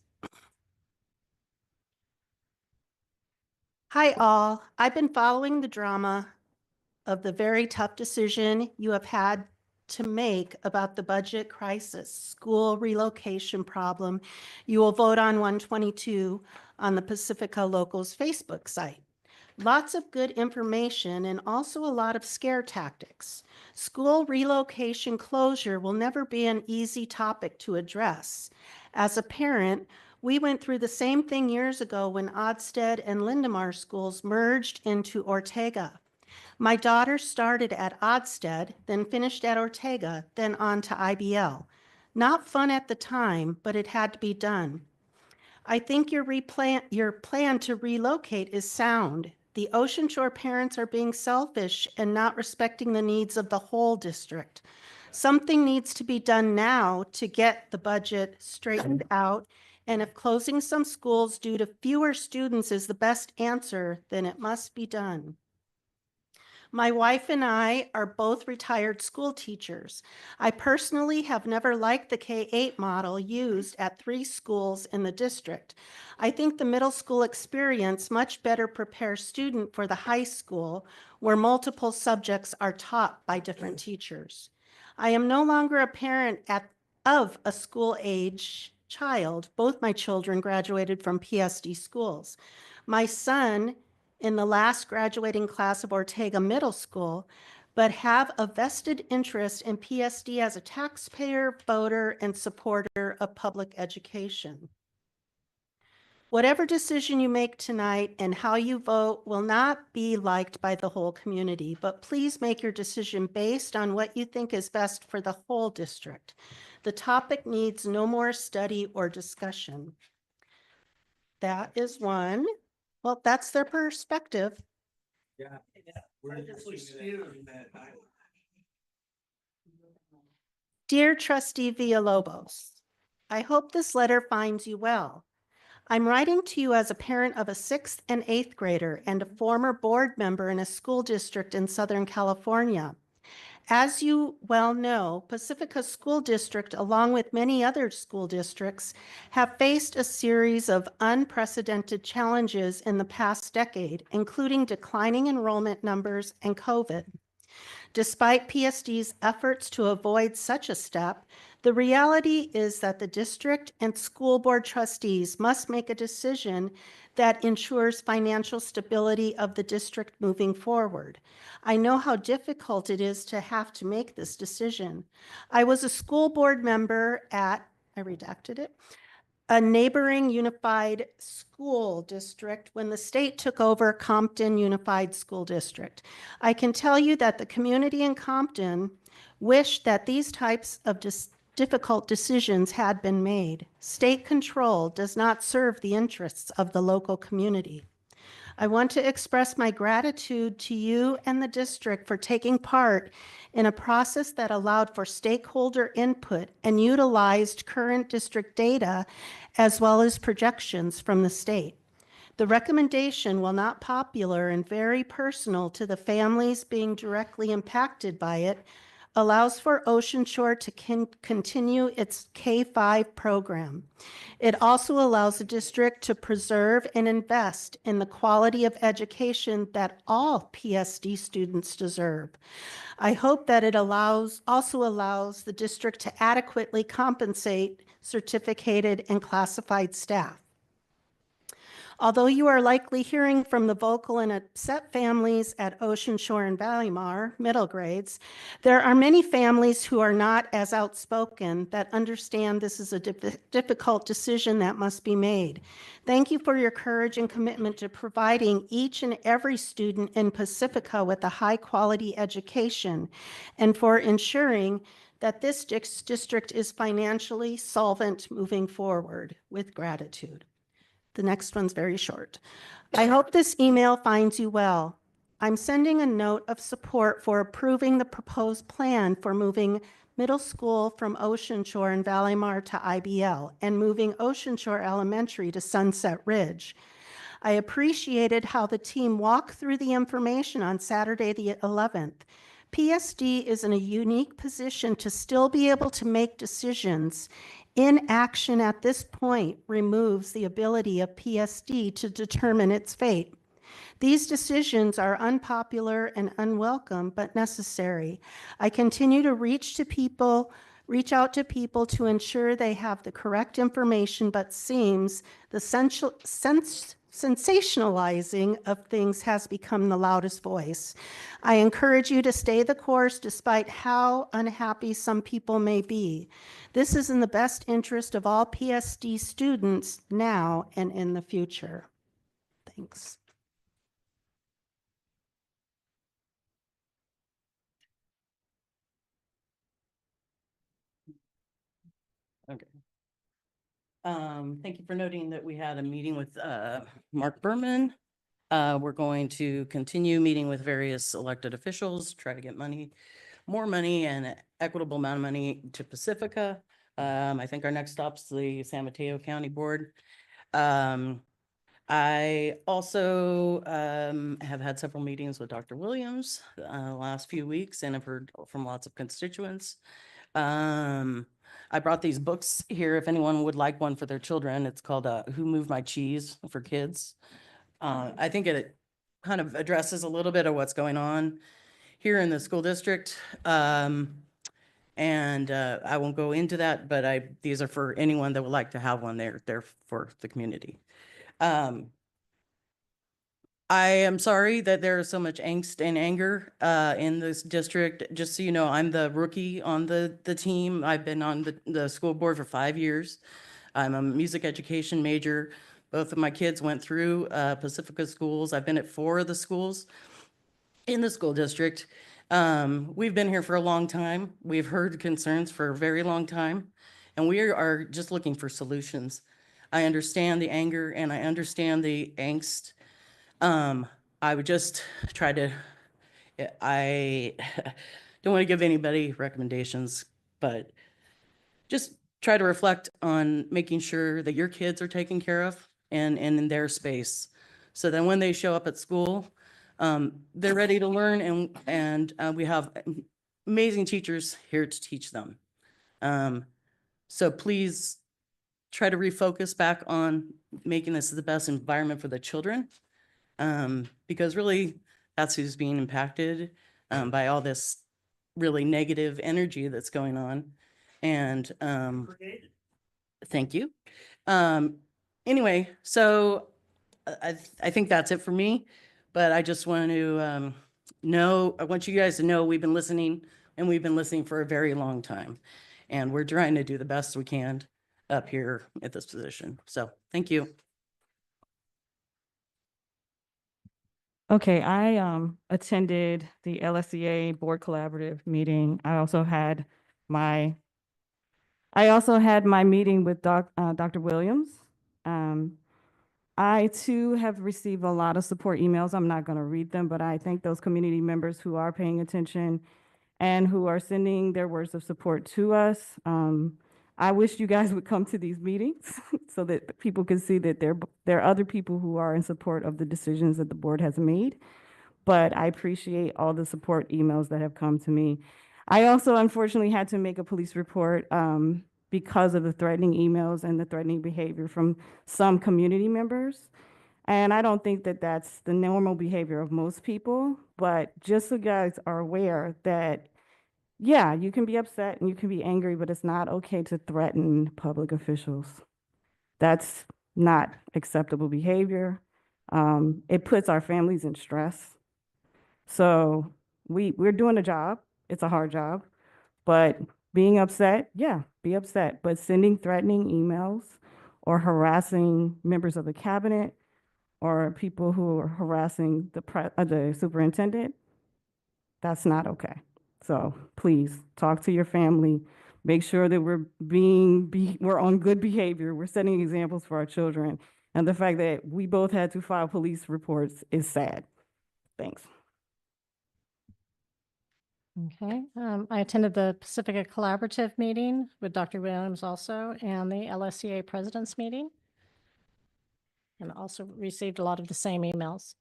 Hi all, I've been following the drama of the very tough decision you have had to make about the budget crisis, school relocation problem you will vote on 122 on the Pacifica Locals Facebook site. Lots of good information and also a lot of scare tactics. School relocation closure will never be an easy topic to address. As a parent, we went through the same thing years ago when Odsted and Lindemar schools merged into Ortega. My daughter started at Odsted, then finished at Ortega, then on to IBL. Not fun at the time, but it had to be done. I think your plan to relocate is sound. The Ocean Shore parents are being selfish and not respecting the needs of the whole district. Something needs to be done now to get the budget straightened out. And if closing some schools due to fewer students is the best answer, then it must be done. My wife and I are both retired school teachers. I personally have never liked the K-8 model used at 3 schools in the district. I think the middle school experience much better prepares students for the high school where multiple subjects are taught by different teachers. I am no longer a parent of a school-age child. Both my children graduated from PSD schools. My son in the last graduating class of Ortega Middle School, but have a vested interest in PSD as a taxpayer, voter, and supporter of public education. Whatever decision you make tonight and how you vote will not be liked by the whole community, but please make your decision based on what you think is best for the whole district. The topic needs no more study or discussion. That is one. Well, that's their perspective. Yeah. We're skewed. Dear Trustee Villalobos, I hope this letter finds you well. I'm writing to you as a parent of a 6th and 8th grader and a former board member in a school district in Southern California. As you well know, Pacifica School District, along with many other school districts, have faced a series of unprecedented challenges in the past decade, including declining enrollment numbers and COVID. Despite PSD's efforts to avoid such a step, the reality is that the district and school board trustees must make a decision that ensures financial stability of the district moving forward. I know how difficult it is to have to make this decision. I was a school board member at, I redacted it, a neighboring unified school district when the state took over Compton Unified School District. I can tell you that the community in Compton wished that these types of difficult decisions had been made. State control does not serve the interests of the local community. I want to express my gratitude to you and the district for taking part in a process that allowed for stakeholder input and utilized current district data as well as projections from the state. The recommendation, while not popular and very personal to the families being directly impacted by it, allows for Ocean Shore to continue its K-5 program. It also allows the district to preserve and invest in the quality of education that all PSD students deserve. I hope that it also allows the district to adequately compensate certificated and classified staff. Although you are likely hearing from the vocal and upset families at Ocean Shore and Valleymar, middle grades, there are many families who are not as outspoken that understand this is a difficult decision that must be made. Thank you for your courage and commitment to providing each and every student in Pacifica with a high-quality education and for ensuring that this district is financially solvent moving forward. With gratitude. The next one's very short. I hope this email finds you well. I'm sending a note of support for approving the proposed plan for moving middle school from Ocean Shore and Valleymar to IBL and moving Ocean Shore Elementary to Sunset Ridge. I appreciated how the team walked through the information on Saturday the 11th. PSD is in a unique position to still be able to make decisions. Inaction at this point removes the ability of PSD to determine its fate. These decisions are unpopular and unwelcome, but necessary. I continue to reach out to people to ensure they have the correct information, but seems the sensationalizing of things has become the loudest voice. I encourage you to stay the course despite how unhappy some people may be. This is in the best interest of all PSD students now and in the future. Thanks. Okay. Thank you for noting that we had a meeting with Mark Berman. We're going to continue meeting with various elected officials, try to get more money and equitable amount of money to Pacifica. I think our next stop's the San Mateo County Board. I also have had several meetings with Dr. Williams the last few weeks and have heard from lots of constituents. I brought these books here if anyone would like one for their children. It's called Who Moved My Cheese for kids. I think it kind of addresses a little bit of what's going on here in the school district. And I won't go into that, but these are for anyone that would like to have one. They're for the community. I am sorry that there is so much angst and anger in this district. Just so you know, I'm the rookie on the team. I've been on the school board for 5 years. I'm a music education major. Both of my kids went through Pacifica schools. I've been at 4 of the schools in the school district. We've been here for a long time. We've heard concerns for a very long time, and we are just looking for solutions. I understand the anger and I understand the angst. I would just try to, I don't want to give anybody recommendations but just try to reflect on making sure that your kids are taken care of and in their space. So then when they show up at school, they're ready to learn and we have amazing teachers here to teach them. So please try to refocus back on making this the best environment for the children. Because really that's who's being impacted by all this really negative energy that's going on. And thank you. Anyway, so I think that's it for me, but I just want to I want you guys to know we've been listening and we've been listening for a very long time. And we're trying to do the best we can up here at this position. So thank you. Okay, I attended the LSEA Board Collaborative meeting. I also had my meeting with Dr. Williams. I too have received a lot of support emails. I'm not going to read them, but I thank those community members who are paying attention and who are sending their words of support to us. I wish you guys would come to these meetings so that people can see that there are other people who are in support of the decisions that the board has made. But I appreciate all the support emails that have come to me. I also unfortunately had to make a police report because of the threatening emails and the threatening behavior from some community members. And I don't think that that's the normal behavior of most people, but just so you guys are aware that, yeah, you can be upset and you can be angry, but it's not okay to threaten public officials. That's not acceptable behavior. It puts our families in stress. So we're doing a job. It's a hard job, but being upset, yeah, be upset. But sending threatening emails or harassing members of the cabinet or people who are harassing the superintendent, that's not okay. So please talk to your family. Make sure that we're on good behavior. We're setting examples for our children. And the fact that we both had to file police reports is sad. Thanks. Okay, I attended the Pacifica Collaborative meeting with Dr. Williams also, and the LSCA President's meeting. And also received a lot of the same emails.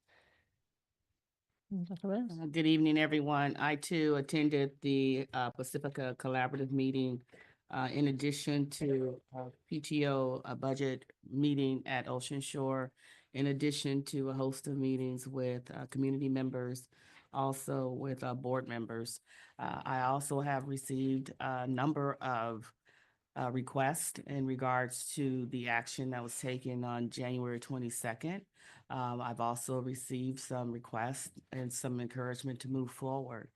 Dr. Williams? Good evening, everyone. I too attended the Pacifica Collaborative meeting. In addition to PTO budget meeting at Ocean Shore, in addition to a host of meetings with community members, also with board members. I also have received a number of requests in regards to the action that was taken on January 22nd. I've also received some requests and some encouragement to move forward.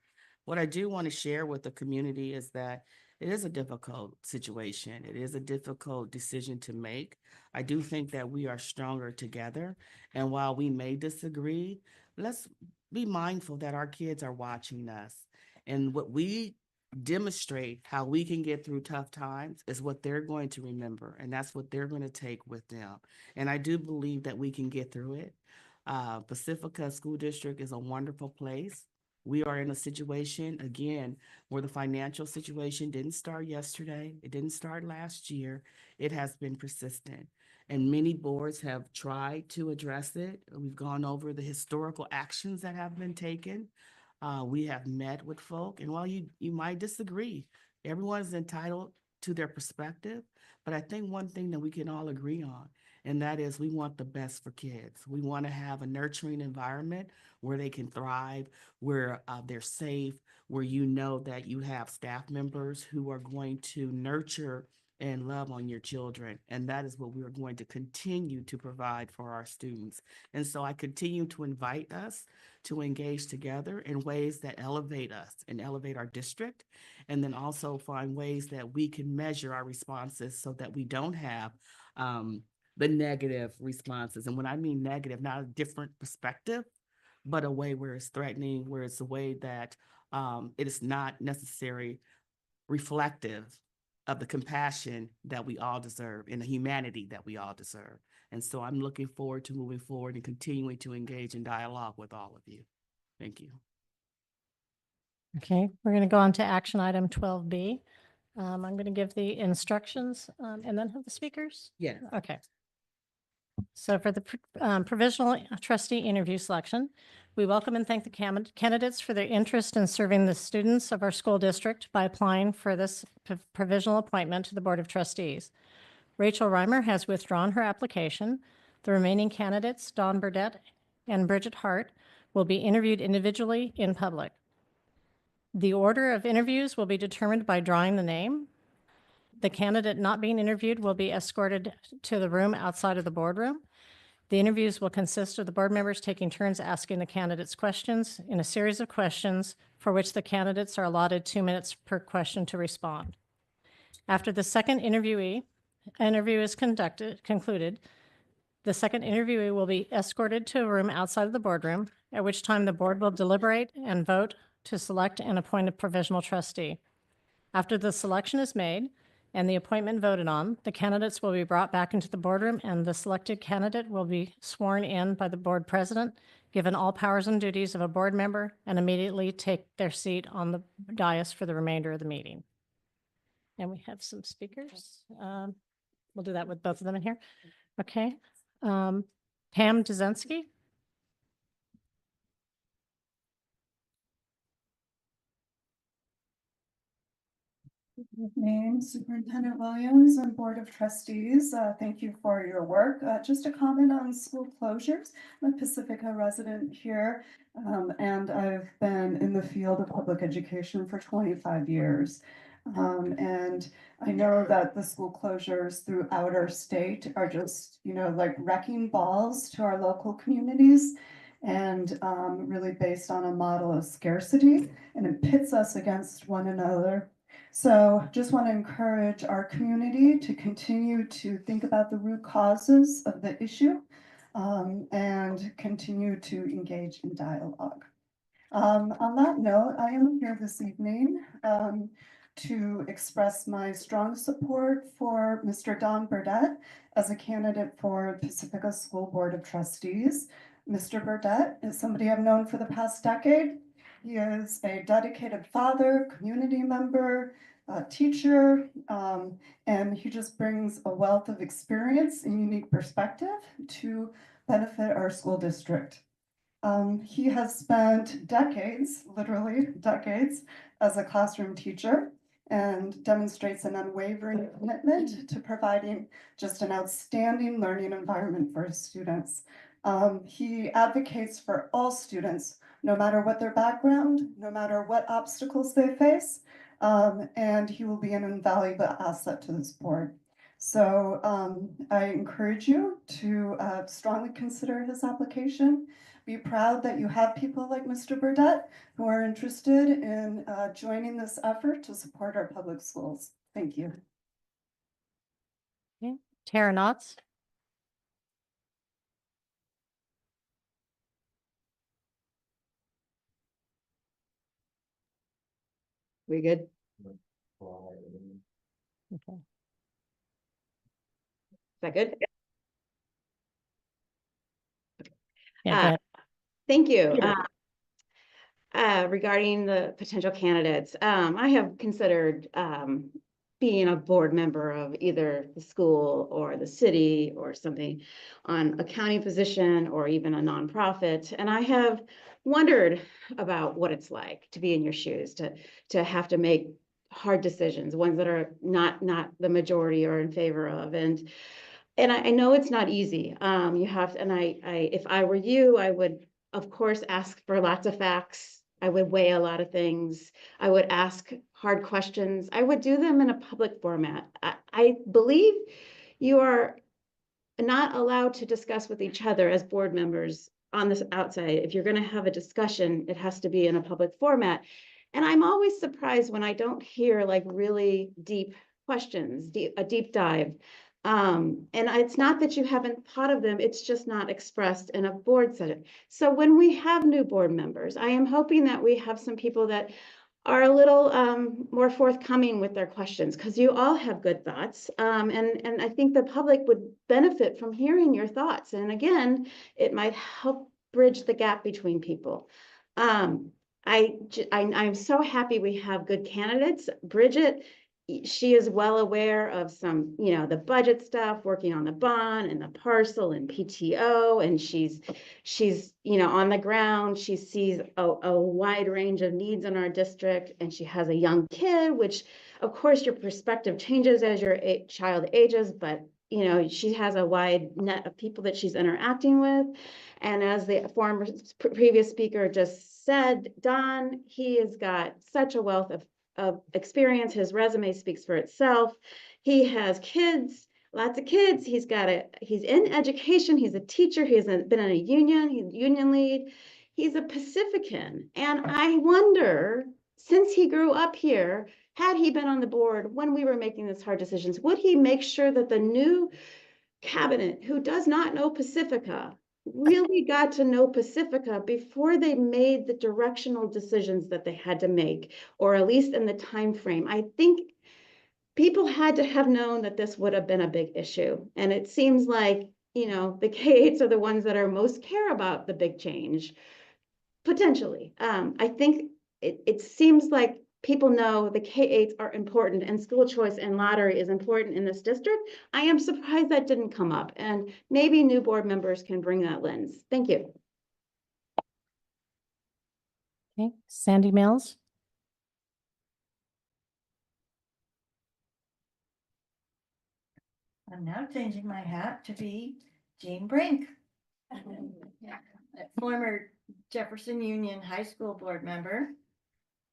What I do want to share with the community is that it is a difficult situation. It is a difficult decision to make. I do think that we are stronger together. And while we may disagree, let's be mindful that our kids are watching us. And what we demonstrate how we can get through tough times is what they're going to remember. And that's what they're going to take with them. And I do believe that we can get through it. Pacifica School District is a wonderful place. We are in a situation, again, where the financial situation didn't start yesterday. It didn't start last year. It has been persistent. And many boards have tried to address it. We've gone over the historical actions that have been taken. We have met with folk, and while you might disagree, everyone's entitled to their perspective. But I think one thing that we can all agree on, and that is we want the best for kids. We want to have a nurturing environment where they can thrive, where they're safe, where you know that you have staff members who are going to nurture and love on your children. And that is what we're going to continue to provide for our students. And so I continue to invite us to engage together in ways that elevate us and elevate our district, and then also find ways that we can measure our responses so that we don't have the negative responses. And when I mean negative, not a different perspective, but a way where it's threatening, where it's a way that it is not necessarily reflective of the compassion that we all deserve and the humanity that we all deserve. And so I'm looking forward to moving forward and continuing to engage in dialogue with all of you. Thank you. Okay, we're going to go on to action item 12B. I'm going to give the instructions and then have the speakers. Yeah. Okay. So for the provisional trustee interview selection, we welcome and thank the candidates for their interest in serving the students of our school district by applying for this provisional appointment to the Board of Trustees. Rachel Reimer has withdrawn her application. The remaining candidates, Dawn Burdette and Bridget Hart, will be interviewed individually in public. The order of interviews will be determined by drawing the name. The candidate not being interviewed will be escorted to the room outside of the boardroom. The interviews will consist of the board members taking turns asking the candidates questions in a series of questions for which the candidates are allotted 2 minutes per question to respond. After the second interview is concluded, the second interviewee will be escorted to a room outside of the boardroom, at which time the board will deliberate and vote to select and appoint a provisional trustee. After the selection is made and the appointment voted on, the candidates will be brought back into the boardroom and the selected candidate will be sworn in by the board president, given all powers and duties of a board member, and immediately take their seat on the dais for the remainder of the meeting. And we have some speakers. We'll do that with both of them in here. Okay. Pam Dzenski. Good evening, Superintendent Williams and Board of Trustees. Thank you for your work. Just a comment on school closures. I'm a Pacifica resident here, and I've been in the field of public education for 25 years. And I know that the school closures throughout our state are just, like wrecking balls to our local communities, and really based on a model of scarcity, and it pits us against one another. So just want to encourage our community to continue to think about the root causes of the issue, and continue to engage in dialogue. On that note, I am here this evening to express my strong support for Mr. Don Burdette as a candidate for Pacifica School Board of Trustees. Mr. Burdette is somebody I've known for the past decade. He is a dedicated father, community member, teacher, and he just brings a wealth of experience and unique perspective to benefit our school district. He has spent decades, literally decades, as a classroom teacher and demonstrates an unwavering commitment to providing just an outstanding learning environment for his students. He advocates for all students, no matter what their background, no matter what obstacles they face, and he will be an invaluable asset to this board. So I encourage you to strongly consider his application. Be proud that you have people like Mr. Burdette who are interested in joining this effort to support our public schools. Thank you. Okay. Tara Knotts. We good? Okay. Is that good? Yeah, go ahead. Thank you. Regarding the potential candidates, I have considered being a board member of either the school or the city or something on a county position or even a nonprofit. And I have wondered about what it's like to be in your shoes, to have to make hard decisions, ones that are not the majority are in favor of. And I know it's not easy. You have to, and I if I were you, I would of course ask for lots of facts. I would weigh a lot of things. I would ask hard questions. I would do them in a public format. I believe you are not allowed to discuss with each other as board members on this outside. If you're going to have a discussion, it has to be in a public format. And I'm always surprised when I don't hear like really deep questions, a deep dive. And it's not that you haven't thought of them, it's just not expressed in a board setting. So when we have new board members, I am hoping that we have some people that are a little more forthcoming with their questions, because you all have good thoughts. And I think the public would benefit from hearing your thoughts. And again, it might help bridge the gap between people. I'm so happy we have good candidates. Bridget she is well aware of some, the budget stuff, working on the bond and the parcel and PTO, and she's, on the ground. She sees a wide range of needs in our district, and she has a young kid, which of course your perspective changes as your child ages, but she has a wide net of people that she's interacting with. And as the previous speaker just said, Don, he has got such a wealth of experience. His resume speaks for itself. He has kids, lots of kids. He's in education. He's a teacher. He's been in a union. He's union lead. He's a Pacifican. And I wonder, since he grew up here, had he been on the board when we were making these hard decisions, would he make sure that the new cabinet, who does not know Pacifica, really got to know Pacifica before they made the directional decisions that they had to make, or at least in the time frame? I think people had to have known that this would have been a big issue. And it seems like, the K-8s are the ones that are most care about the big change, potentially. I think it seems like people know the K-8s are important and school choice and lottery is important in this district. I am surprised that didn't come up, and maybe new board members can bring that lens. Thank you. Okay, Sandy Mills. I'm now changing my hat to be Jean Brink. Former Jefferson Union High School board member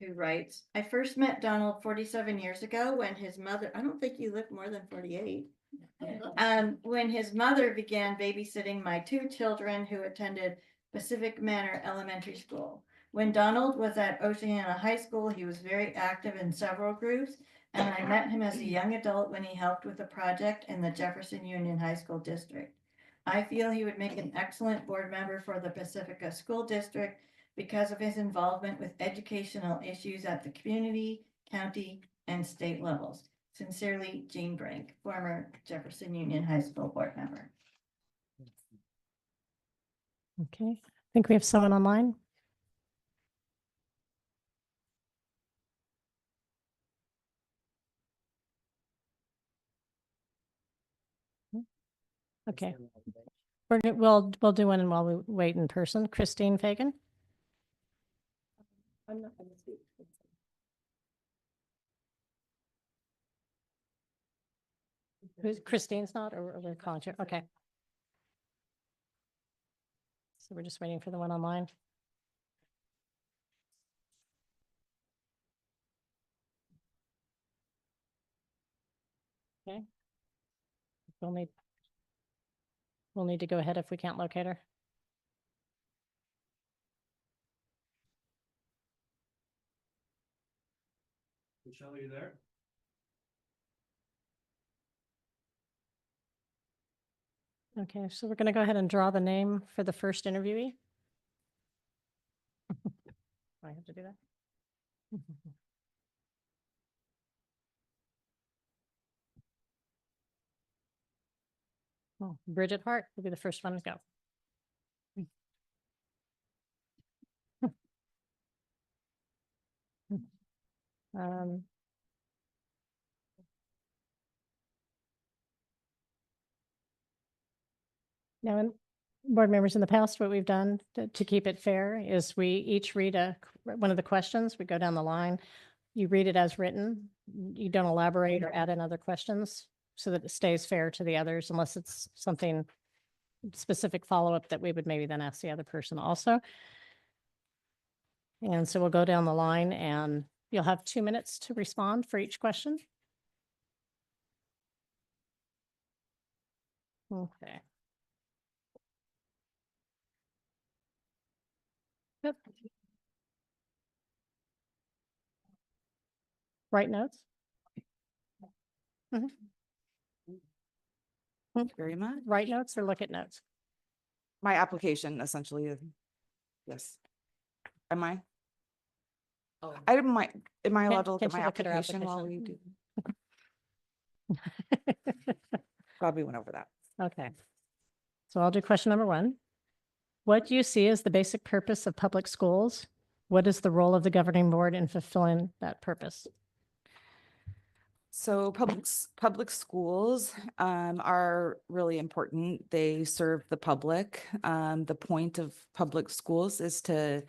who writes, I first met Donald 47 years ago when his mother, I don't think you lived more than 48, when his mother began babysitting my two children who attended Pacific Manor Elementary School. When Donald was at Oceana High School, he was very active in several groups, and I met him as a young adult when he helped with a project in the Jefferson Union High School District. I feel he would make an excellent board member for the Pacifica School District because of his involvement with educational issues at the community, county, and state levels. Sincerely, Jean Brink, former Jefferson Union High School board member. Okay, I think we have someone online. Okay, we'll do one while we wait in person. Christine Fagan. I'm not going to speak. Christine's not, or we're calling you? Okay. So we're just waiting for the one online. Okay. We'll need to go ahead if we can't locate her. Michelle, are you there? Okay, so we're going to go ahead and draw the name for the first interviewee. I have to do that. Oh, Bridget Hart will be the first one to go. Um, Now, board members, in the past, what we've done to keep it fair is we each read one of the questions. We go down the line. You read it as written. You don't elaborate or add in other questions so that it stays fair to the others, unless it's something specific follow-up that we would maybe then ask the other person also. And so we'll go down the line and you'll have 2 minutes to respond for each question. Okay. Yep. Write notes. Thank you very much. Write notes or look at notes? My application essentially. Yes. Am I? Oh. Am I allowed to look Can't at my you look at her application while we do? application? Glad we went over that. Okay. So I'll do question number 1. What do you see as the basic purpose of public schools? What is the role of the governing board in fulfilling that purpose? So public schools are really important. They serve the public. The point of public schools is to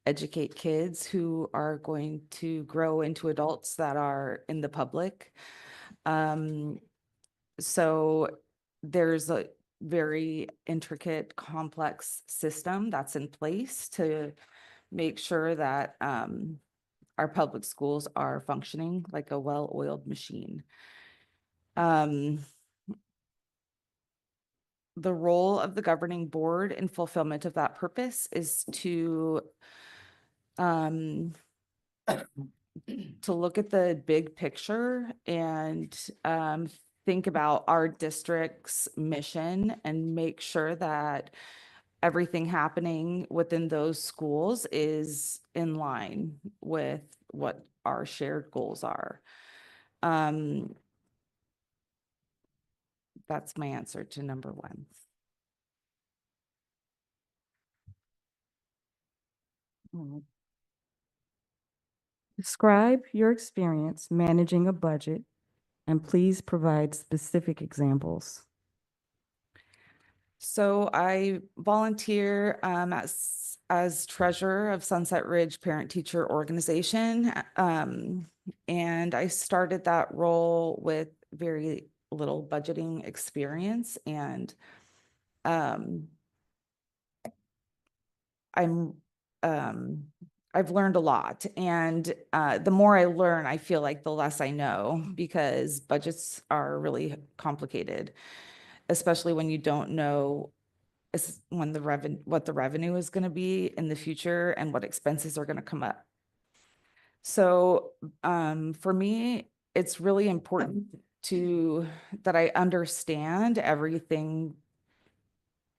educate kids who are going to grow into adults that are in the public. So there's a very intricate, complex system that's in place to make sure that our public schools are functioning like a well-oiled machine. The role of the governing board in fulfillment of that purpose is to look at the big picture and think about our district's mission and make sure that everything happening within those schools is in line with what our shared goals are. That's my answer to number one. Describe your experience managing a budget and please provide specific examples. So I volunteer as treasurer of Sunset Ridge Parent Teacher Organization. And I started that role with very little budgeting experience, and I've learned a lot, and the more I learn, I feel like the less I know, because budgets are really complicated, especially when you don't know what the revenue is going to be in the future and what expenses are going to come up. So for me, it's really important that I understand everything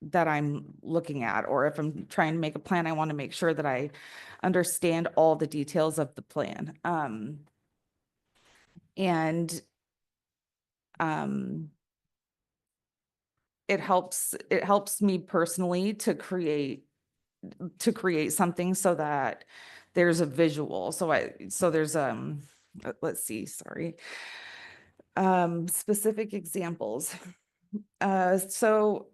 that I'm looking at, or if I'm trying to make a plan, I want to make sure that I understand all the details of the plan. It helps me personally to create something so that there's a visual. So there's let's see, sorry. Specific examples. So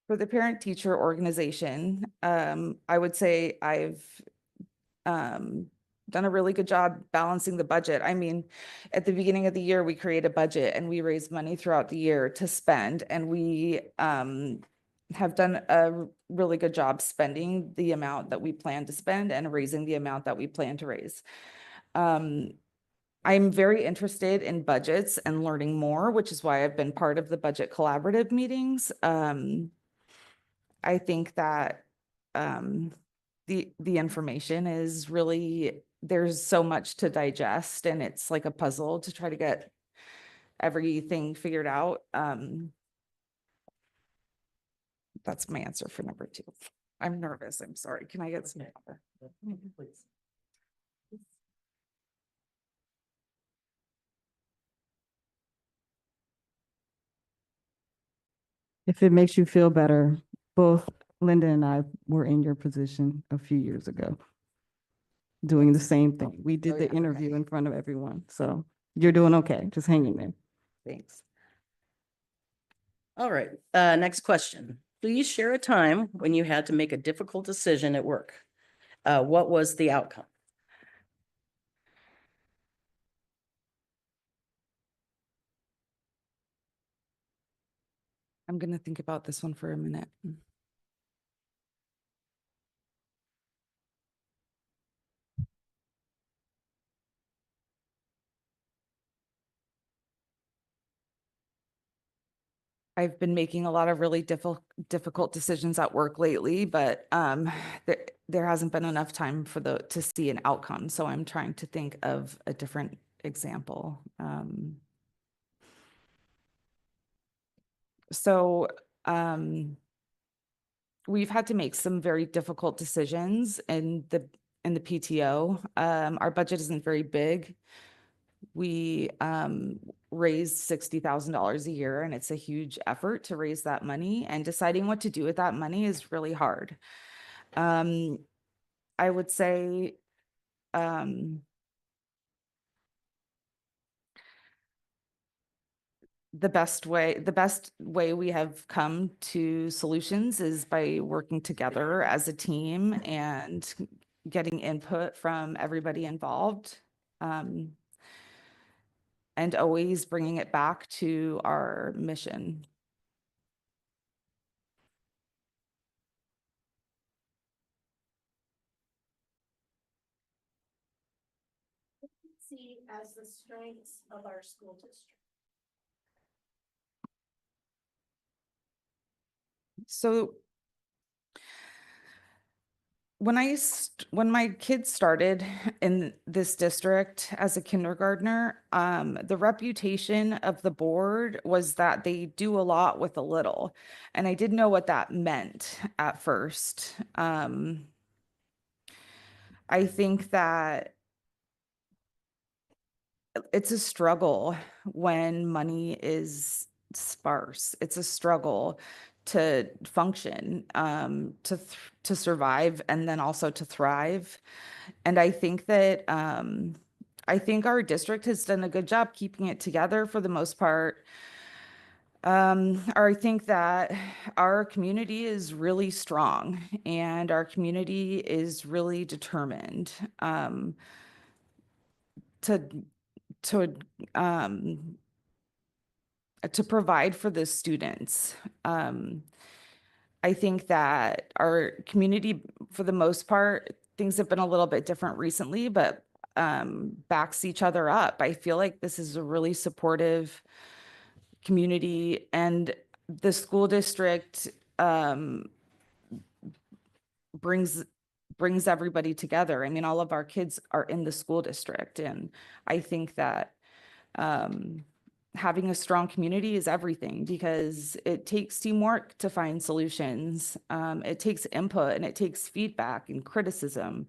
for the parent teacher organization, I would say I've done a really good job balancing the budget. I mean, at the beginning of the year, we create a budget and we raise money throughout the year to spend, and we have done a really good job spending the amount that we plan to spend and raising the amount that we plan to raise. I'm very interested in budgets and learning more, which is why I've been part of the budget collaborative meetings. I think that the information is really, there's so much to digest, and it's like a puzzle to try to get everything figured out. That's my answer for number two. I'm nervous. I'm sorry. Can I get some water? Please. If it makes you feel better, both Linda and I were in your position a few years ago, doing the same thing. We did the interview in front of everyone. So you're doing okay. Just hang in there. Thanks. All right, next question. Please share a time when you had to make a difficult decision at work. What was the outcome? I'm going to think about this one for a minute. I've been making a lot of really difficult decisions at work lately, but there hasn't been enough time to see an outcome. So I'm trying to think of a different example. We've had to make some very difficult decisions in the PTO. Our budget isn't very big. We raised $60,000 a year, and it's a huge effort to raise that money, and deciding what to do with that money is really hard. I would say, the best way we have come to solutions is by working together as a team and getting input from everybody involved. And always bringing it back to our mission. See as the strengths of our school district. So when my kids started in this district as a kindergartner, the reputation of the board was that they do a lot with a little, and I didn't know what that meant at first. I think that it's a struggle when money is sparse. It's a struggle to function, to survive, and then also to thrive. And I think that I think our district has done a good job keeping it together for the most part. I think that our community is really strong and our community is really determined to to um, to provide for the students. I think that our community, for the most part, things have been a little bit different recently, but backs each other up. I feel like this is a really supportive community, and the school district brings everybody together. I mean, all of our kids are in the school district, and I think that having a strong community is everything, because it takes teamwork to find solutions. It takes input and it takes feedback and criticism,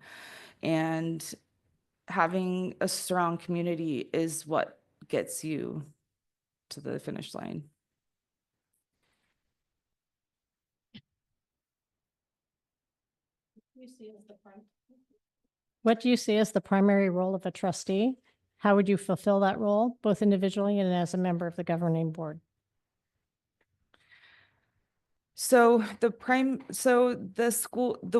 and having a strong community is what gets you to the finish line. What do you see as the primary role of a trustee? How would you fulfill that role, both individually and as a member of the governing board? So the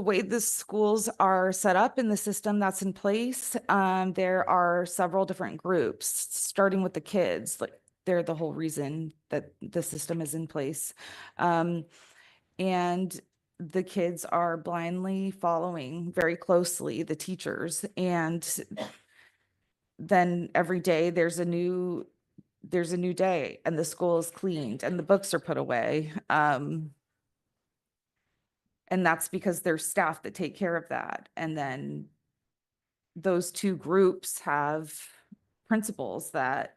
way the schools are set up in the system that's in place, there are several different groups, starting with the kids. Like, they're the whole reason that the system is in place. And the kids are blindly following very closely the teachers, and then every day there's a new day, and the school is cleaned and the books are put away. And that's because there's staff that take care of that. And then those two groups have principals that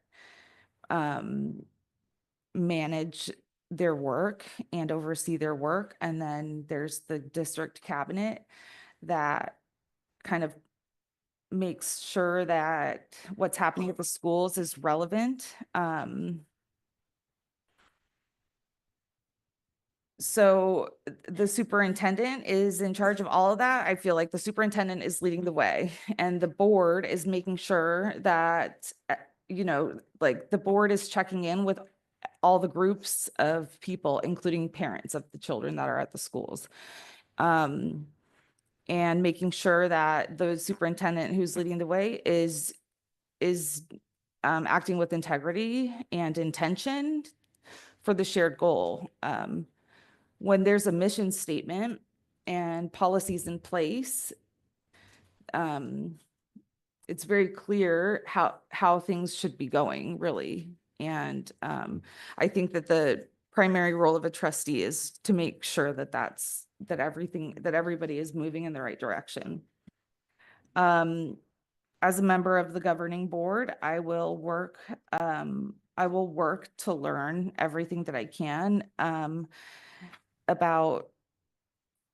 manage their work and oversee their work. And then there's the district cabinet that kind of makes sure that what's happening at the schools is relevant. So the superintendent is in charge of all of that. I feel like the superintendent is leading the way, and the board is making sure that, like, the board is checking in with all the groups of people, including parents of the children that are at the schools. And making sure that the superintendent who's leading the way is acting with integrity and intention for the shared goal. When there's a mission statement and policies in place, it's very clear how things should be going, really. And I think that the primary role of a trustee is to make sure that that everybody is moving in the right direction. As a member of the governing board, I will work to learn everything that I can about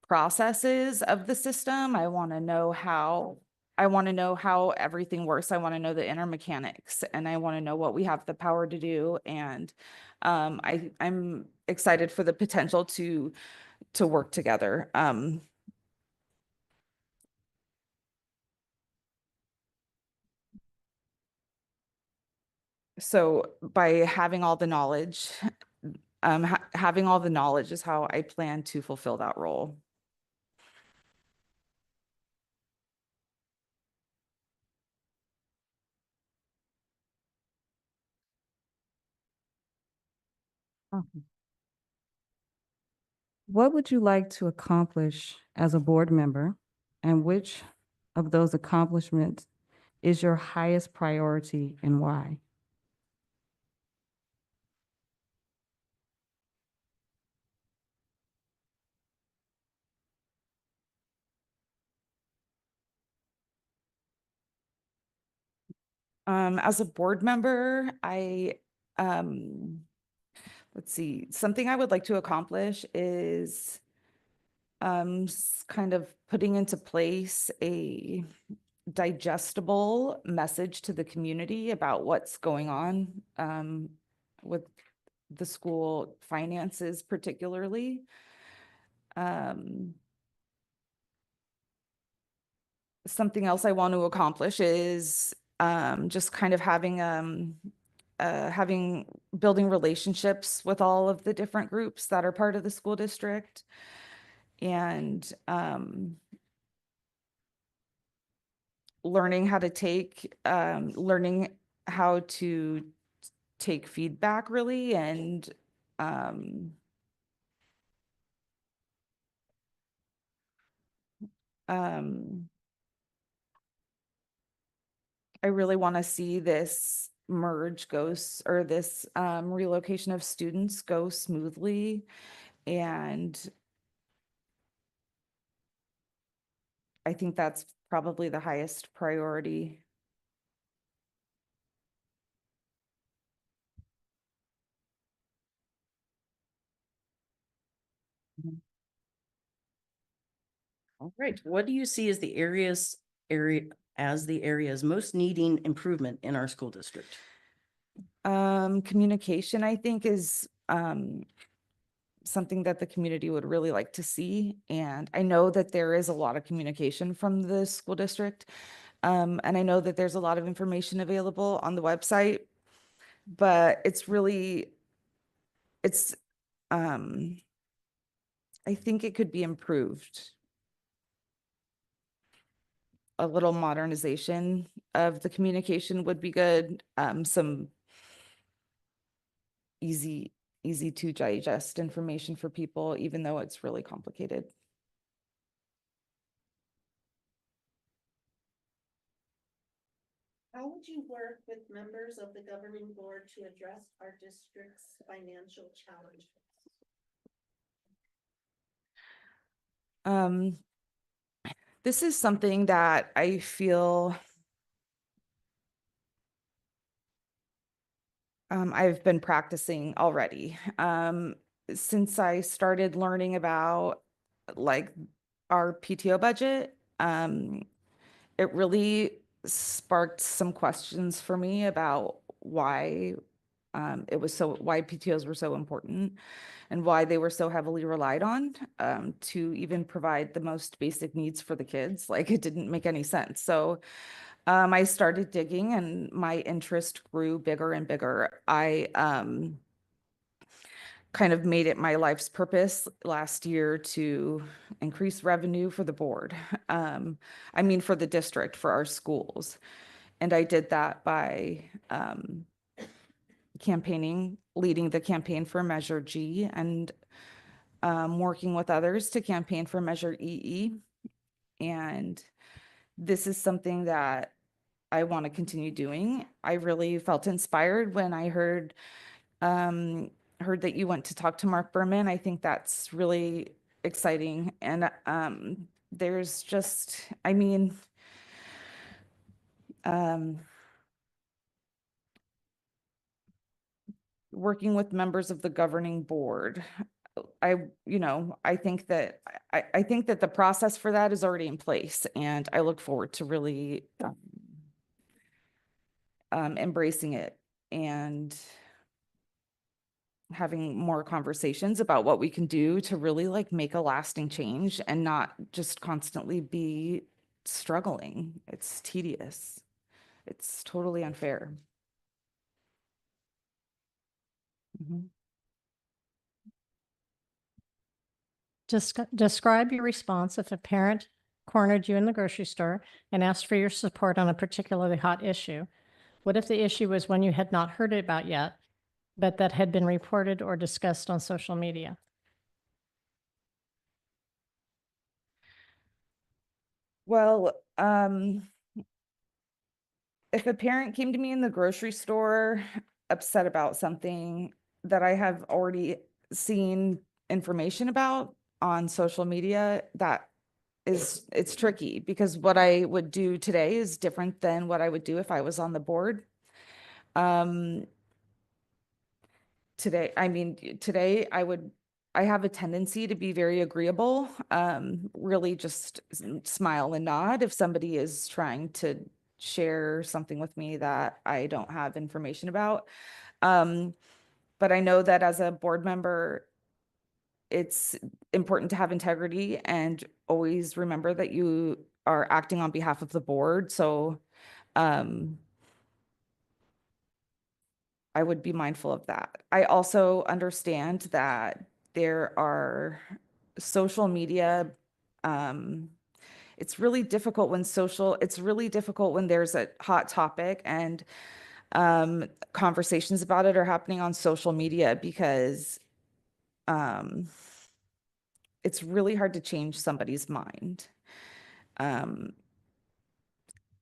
processes of the system. I want to know how everything works. I want to know the inner mechanics, and I want to know what we have the power to do. And I'm excited for the potential to work together. So by having all the knowledge, having all the knowledge is how I plan to fulfill that role. What would you like to accomplish as a board member, and which of those accomplishments is your highest priority and why? As a board member, let's see, something I would like to accomplish is kind of putting into place a digestible message to the community about what's going on with the school finances particularly. Something else I want to accomplish is just kind of having building relationships with all of the different groups that are part of the school district, and learning how to take feedback really, and I really want to see this relocation of students go smoothly, and I think that's probably the highest priority. All right, what do you see as the areas most needing improvement in our school district? Communication, I think, is something that the community would really like to see. And I know that there is a lot of communication from the school district. And I know that there's a lot of information available on the website, but I think it could be improved. A little modernization of the communication would be good. Some easy to digest information for people, even though it's really complicated. How would you work with members of the governing board to address our district's financial challenges? This is something that I feel I've been practicing already. Since I started learning about like our PTO budget, it really sparked some questions for me about why why PTOs were so important and why they were so heavily relied on to even provide the most basic needs for the kids. Like, it didn't make any sense. So I started digging, and my interest grew bigger and bigger. I kind of made it my life's purpose last year to increase revenue for the board. For the district, for our schools. And I did that by campaigning, leading the campaign for Measure G, and working with others to campaign for Measure EE. And this is something that I want to continue doing. I really felt inspired when I heard that you went to talk to Mark Berman. I think that's really exciting. And there's just, working with members of the governing board, I think that the process for that is already in place, and I look forward to really embracing it and having more conversations about what we can do to really make a lasting change and not just constantly be struggling. It's tedious. It's totally unfair. Just describe your response if a parent cornered you in the grocery store and asked for your support on a particularly hot issue. What if the issue was one you had not heard about yet, but that had been reported or discussed on social media? Well, if a parent came to me in the grocery store upset about something that I have already seen information about on social media, it's tricky because what I would do today is different than what I would do if I was on the board. Today I have a tendency to be very agreeable, really just smile and nod if somebody is trying to share something with me that I don't have information about. But I know that as a board member, it's important to have integrity and always remember that you are acting on behalf of the board. So, I would be mindful of that. I also understand that there are social media. It's really difficult when there's a hot topic and conversations about it are happening on social media because it's really hard to change somebody's mind.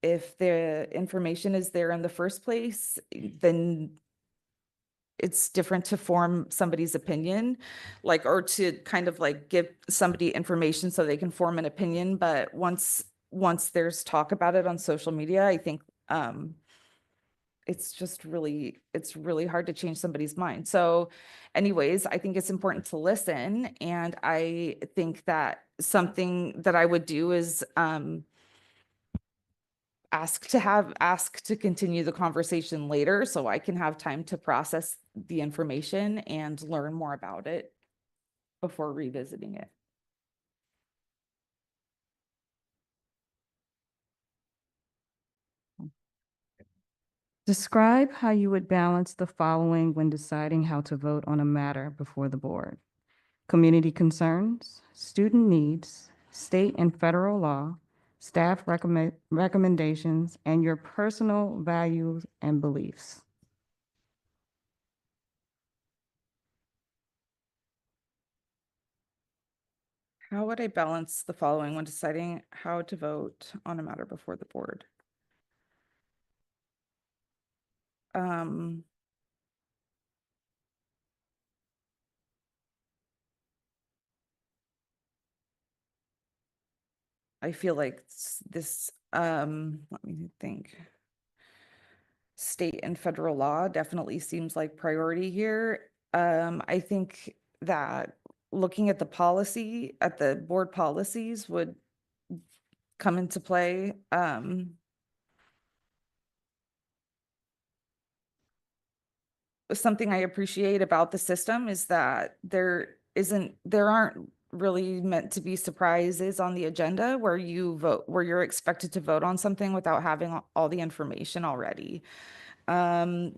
If the information is there in the first place, then it's different to form somebody's opinion, or to kind of give somebody information so they can form an opinion. But once there's talk about it on social media, I think it's really hard to change somebody's mind. So anyways, I think it's important to listen. And I think that something that I would do is ask to continue the conversation later so I can have time to process the information and learn more about it before revisiting it. Describe how you would balance the following when deciding how to vote on a matter before the board: community concerns, student needs, state and federal law, staff recommendations, and your personal values and beliefs. How would I balance the following when deciding how to vote on a matter before the board? I feel like this, let me think. State and federal law definitely seems like priority here. I think that looking at the board policies would come into play. Something I appreciate about the system is that there aren't really meant to be surprises on the agenda where you're expected to vote on something without having all the information already. But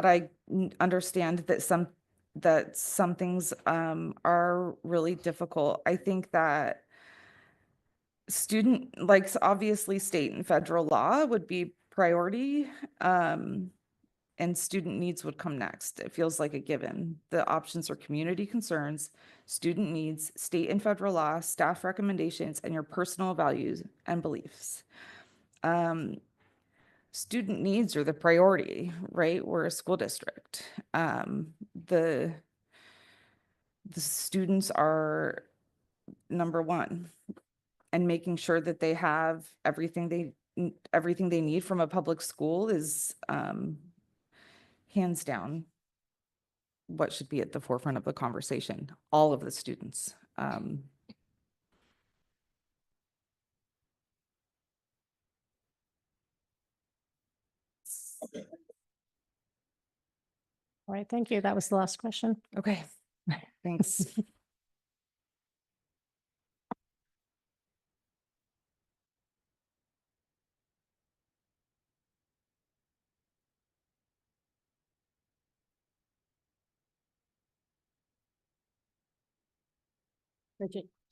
I understand that some things are really difficult. I think that obviously state and federal law would be priority. And student needs would come next. It feels like a given. The options are community concerns, student needs, state and federal law, staff recommendations, and your personal values and beliefs. Student needs are the priority, right? We're a school district. The students are number one, and making sure that they have everything they need from a public school is hands down what should be at the forefront of the conversation. All of the students. All right, thank you. That was the last question. Okay, thanks.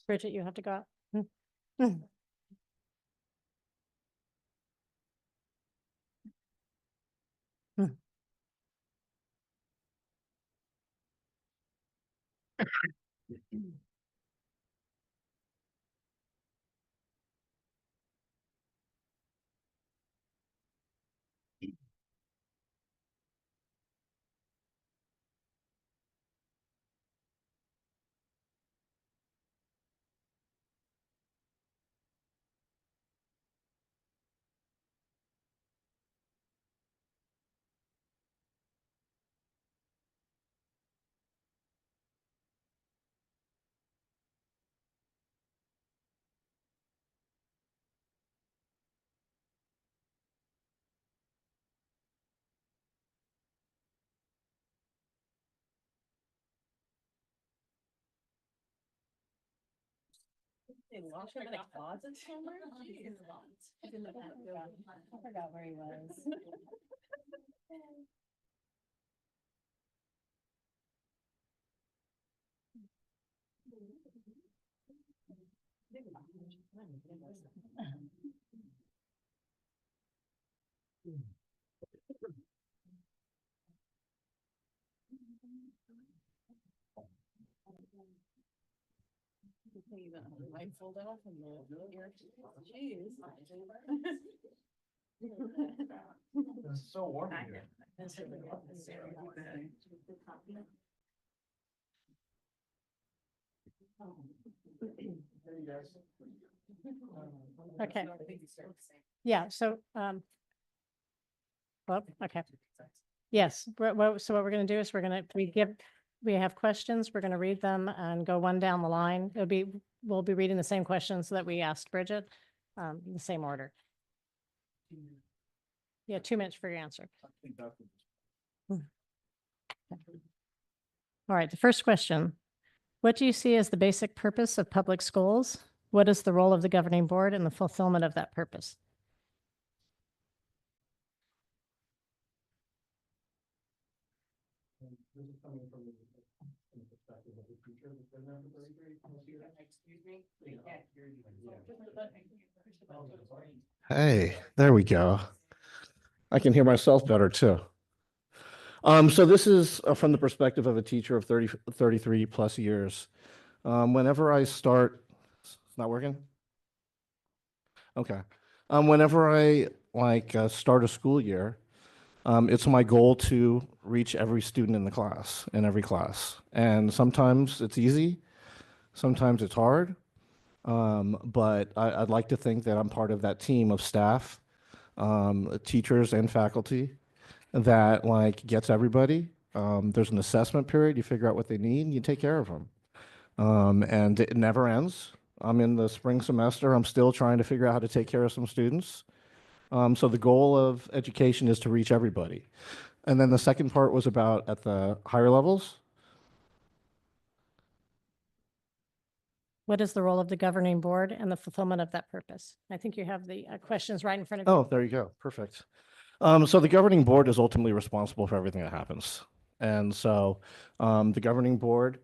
Bridget, you have to go out. Hmm. Hmm. They lost him in a closet somewhere? Jeez. I forgot where he was. Fold off and Jeez. It's so warm in here. Okay. Yeah, so, well, okay. Yes, so what we're gonna do is we have questions, we're gonna read them and go one down the line. We'll be reading the same questions that we asked Bridget, in the same order. Yeah, 2 minutes for your answer. All right, the first question. What do you see as the basic purpose of public schools? What is the role of the governing board in the fulfillment of that purpose? This is coming from the perspective of the teacher that's been there for 33 plus years. Excuse me? We can't hear you. Hey, there we go. I can hear myself better too. So this is from the perspective of a teacher of 33 plus years. Whenever I start, it's not working? Okay. Whenever I start a school year, it's my goal to reach every student in the class, in every class. And sometimes it's easy, sometimes it's hard. But I'd like to think that I'm part of that team of staff, teachers and faculty that gets everybody. There's an assessment period, you figure out what they need and you take care of them. And it never ends. I'm in the spring semester, I'm still trying to figure out how to take care of some students. So the goal of education is to reach everybody. And then the second part was about at the higher levels. What is the role of the governing board and the fulfillment of that purpose? I think you have the questions right in front of you. Oh, there you go. Perfect. So the governing board is ultimately responsible for everything that happens. And so the governing board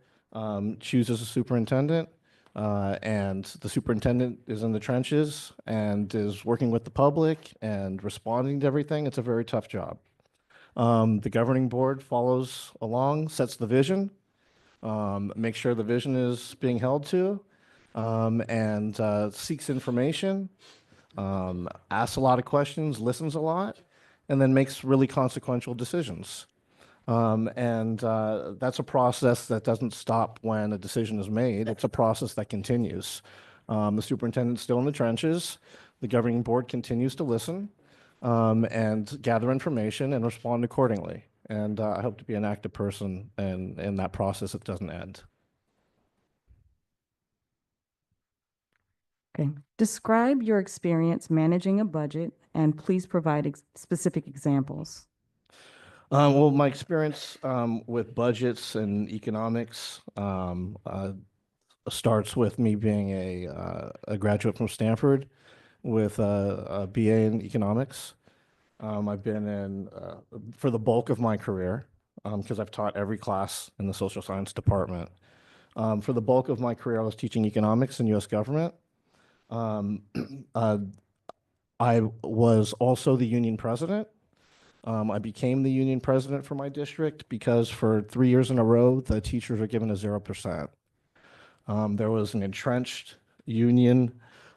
chooses a superintendent, and the superintendent is in the trenches and is working with the public and responding to everything. It's a very tough job. The governing board follows along, sets the vision, makes sure the vision is being held to, and seeks information, asks a lot of questions, listens a lot, and then makes really consequential decisions. And that's a process that doesn't stop when a decision is made. It's a process that continues. The superintendent's still in the trenches. The governing board continues to listen and gather information and respond accordingly. And I hope to be an active person in that process. It doesn't end. Okay. Describe your experience managing a budget and please provide specific examples. Well, my experience with budgets and economics starts with me being a graduate from Stanford with a BA in economics. I've been in for the bulk of my career because I've taught every class in the social science department. For the bulk of my career, I was teaching economics and U.S. government. Um, I was also the union president. I became the union president for my district because for 3 years in a row, the teachers were given a 0%. There was an entrenched union,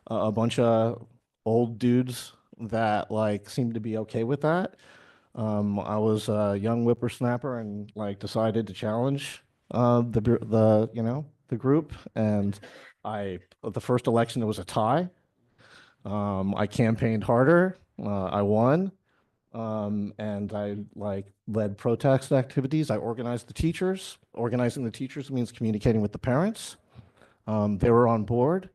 a bunch of old dudes that like seemed to be okay with that. I was a young whippersnapper and like decided to challenge the group. And the first election, it was a tie. I campaigned harder. I won. And I like led protest activities. I organized the teachers. Organizing the teachers means communicating with the parents. They were on board.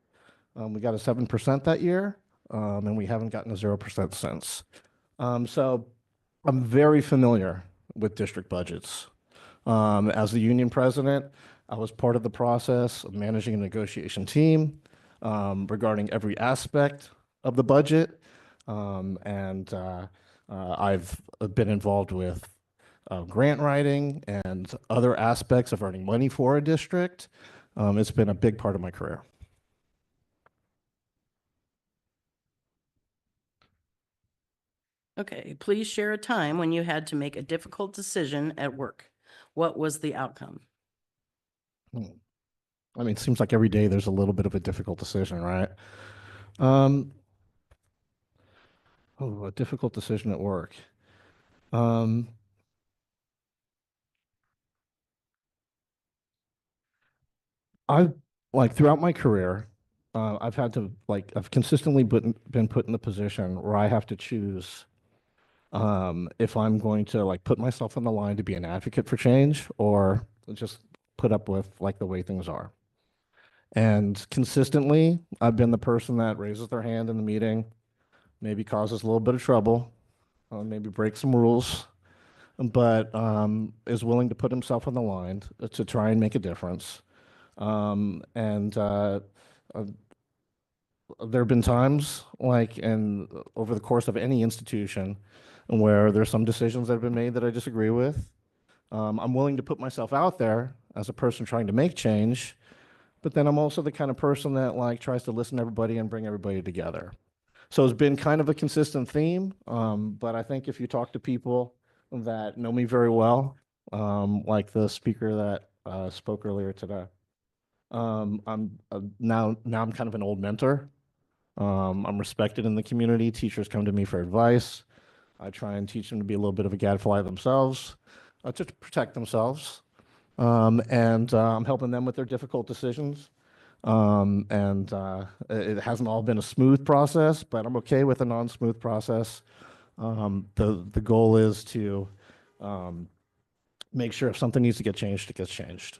We got a 7% that year, and we haven't gotten a 0% since. So I'm very familiar with district budgets. As the union president, I was part of the process of managing a negotiation team regarding every aspect of the budget. I've been involved with grant writing and other aspects of earning money for a district. It's been a big part of my career. Okay, please share a time when you had to make a difficult decision at work. What was the outcome? I mean, it seems like every day there's a little bit of a difficult decision, right? A difficult decision at work. I've like throughout my career, I've consistently been put in the position where I have to choose if I'm going to like put myself on the line to be an advocate for change or just put up with like the way things are. And consistently, I've been the person that raises their hand in the meeting, maybe causes a little bit of trouble, maybe breaks some rules, but is willing to put himself on the line to try and make a difference. There have been times, like over the course of any institution, where there's some decisions that have been made that I disagree with. I'm willing to put myself out there as a person trying to make change, but then I'm also the kind of person that like tries to listen to everybody and bring everybody together. So it's been kind of a consistent theme, but I think if you talk to people that know me very well, like the speaker that spoke earlier today, I'm now I'm kind of an old mentor. I'm respected in the community. Teachers come to me for advice. I try and teach them to be a little bit of a gadfly themselves, to protect themselves. I'm helping them with their difficult decisions. It hasn't all been a smooth process, but I'm okay with a non-smooth process. The goal is to make sure if something needs to get changed, it gets changed.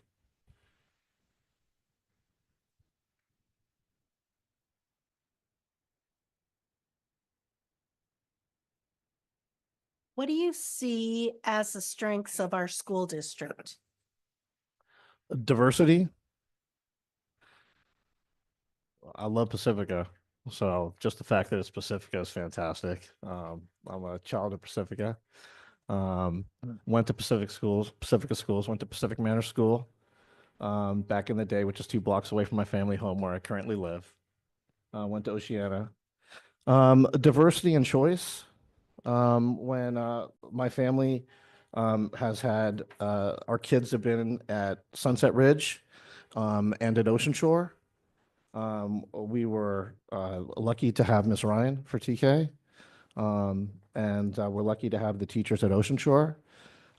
What do you see as the strengths of our school district? Diversity. I love Pacifica. So just the fact that it's Pacifica is fantastic. I'm a child of Pacifica. Went to Pacifica schools, went to Pacific Manor School back in the day, which is 2 blocks away from my family home where I currently live. Went to Oceana. Diversity and choice. When my family has had, our kids have been at Sunset Ridge and at Ocean Shore. We were lucky to have Miss Ryan for TK. We're lucky to have the teachers at Ocean Shore.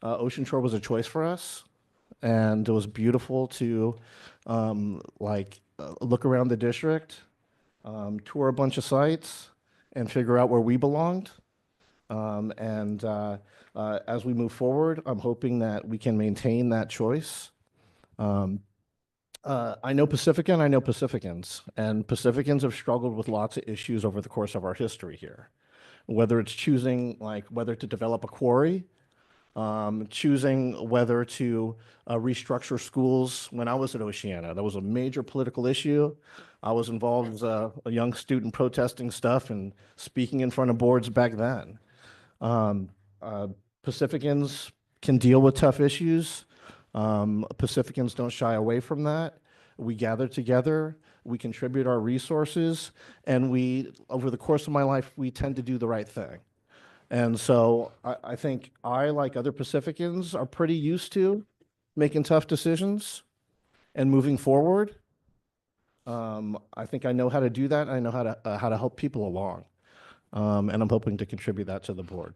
Ocean Shore was a choice for us, and it was beautiful to look around the district, tour a bunch of sites, and figure out where we belonged. As we move forward, I'm hoping that we can maintain that choice. I know Pacifica and I know Pacificans, and Pacificans have struggled with lots of issues over the course of our history here. Whether it's choosing whether to develop a quarry, choosing whether to restructure schools. When I was at Oceana, that was a major political issue. I was involved as a young student protesting stuff and speaking in front of boards back then. Pacificans can deal with tough issues. Pacificans don't shy away from that. We gather together, we contribute our resources, and we, over the course of my life, we tend to do the right thing. And so I think I, like other Pacificans, are pretty used to making tough decisions and moving forward. I think I know how to do that. I know how to help people along. And I'm hoping to contribute that to the board.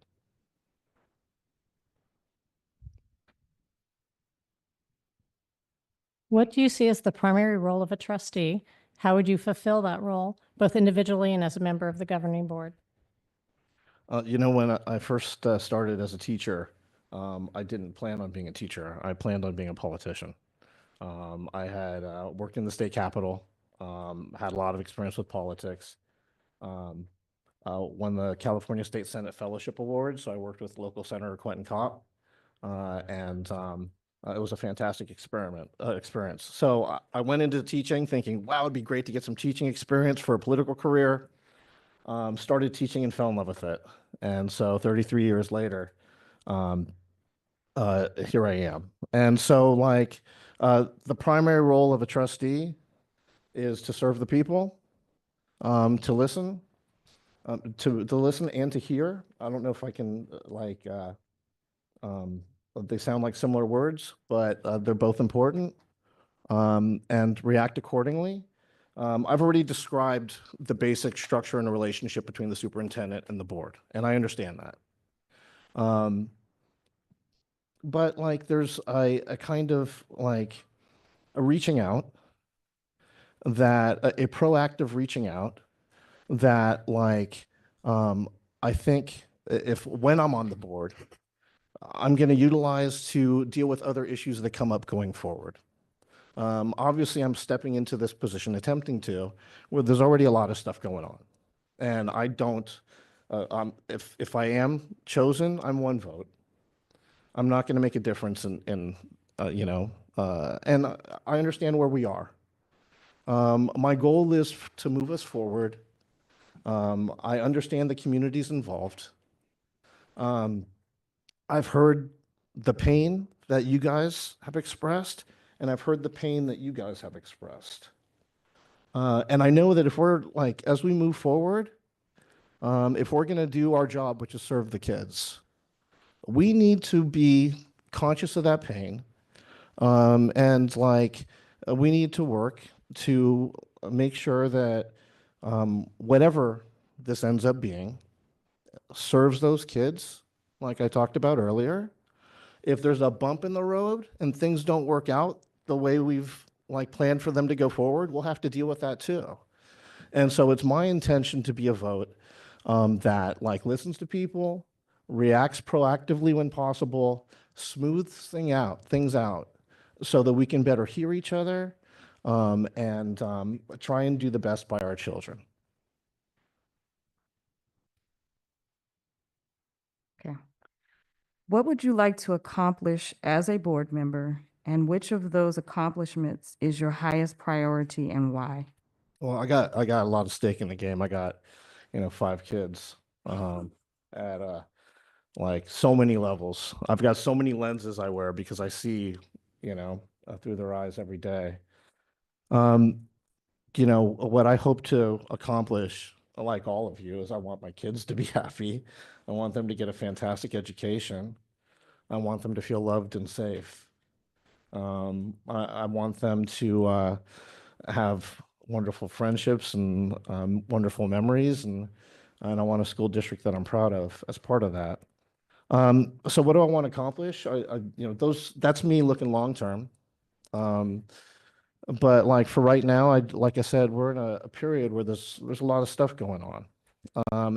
What do you see as the primary role of a trustee? How would you fulfill that role, both individually and as a member of the governing board? You know, when I first started as a teacher, I didn't plan on being a teacher. I planned on being a politician. I had worked in the state capitol, had a lot of experience with politics, won the California State Senate Fellowship Award, so I worked with local Senator Quentin Kopp, and it was a fantastic experience. So I went into teaching thinking, wow, it'd be great to get some teaching experience for a political career. Started teaching and fell in love with it. And so 33 years later, here I am. And so like the primary role of a trustee is to serve the people, to listen, to listen and to hear. I don't know if I can they sound like similar words, but they're both important, and react accordingly. I've already described the basic structure and the relationship between the superintendent and the board, and I understand that. But like there's a kind of like a reaching out that a proactive reaching out that like I think if when I'm on the board, I'm going to utilize to deal with other issues that come up going forward. Obviously, I'm stepping into this position, attempting to, where there's already a lot of stuff going on. And I don't, if I am chosen, I'm one vote. I'm not going to make a difference in you know, and I understand where we are. My goal is to move us forward. I understand the communities involved. I've heard the pain that you guys have expressed, and I've heard the pain that you guys have expressed. And I know that if we're like, as we move forward, if we're going to do our job, which is serve the kids, we need to be conscious of that pain. And like, we need to work to make sure that whatever this ends up being serves those kids, like I talked about earlier. If there's a bump in the road and things don't work out the way we've like planned for them to go forward, we'll have to deal with that too. And so it's my intention to be a vote that like listens to people, reacts proactively when possible, smooths things out so that we can better hear each other and try and do the best by our children. Okay. What would you like to accomplish as a board member, and which of those accomplishments is your highest priority and why? Well, I got a lot of stake in the game. I got, you know, 5 kids at like so many levels. I've got so many lenses I wear because I see, you know, through their eyes every day. You know, what I hope to accomplish, like all of you, is I want my kids to be happy. I want them to get a fantastic education. I want them to feel loved and safe. I want them to have wonderful friendships and wonderful memories, and I want a school district that I'm proud of as part of that. So what do I want to accomplish? You know, that's me looking long term. But like for right now, like I said, we're in a period where there's a lot of stuff going on.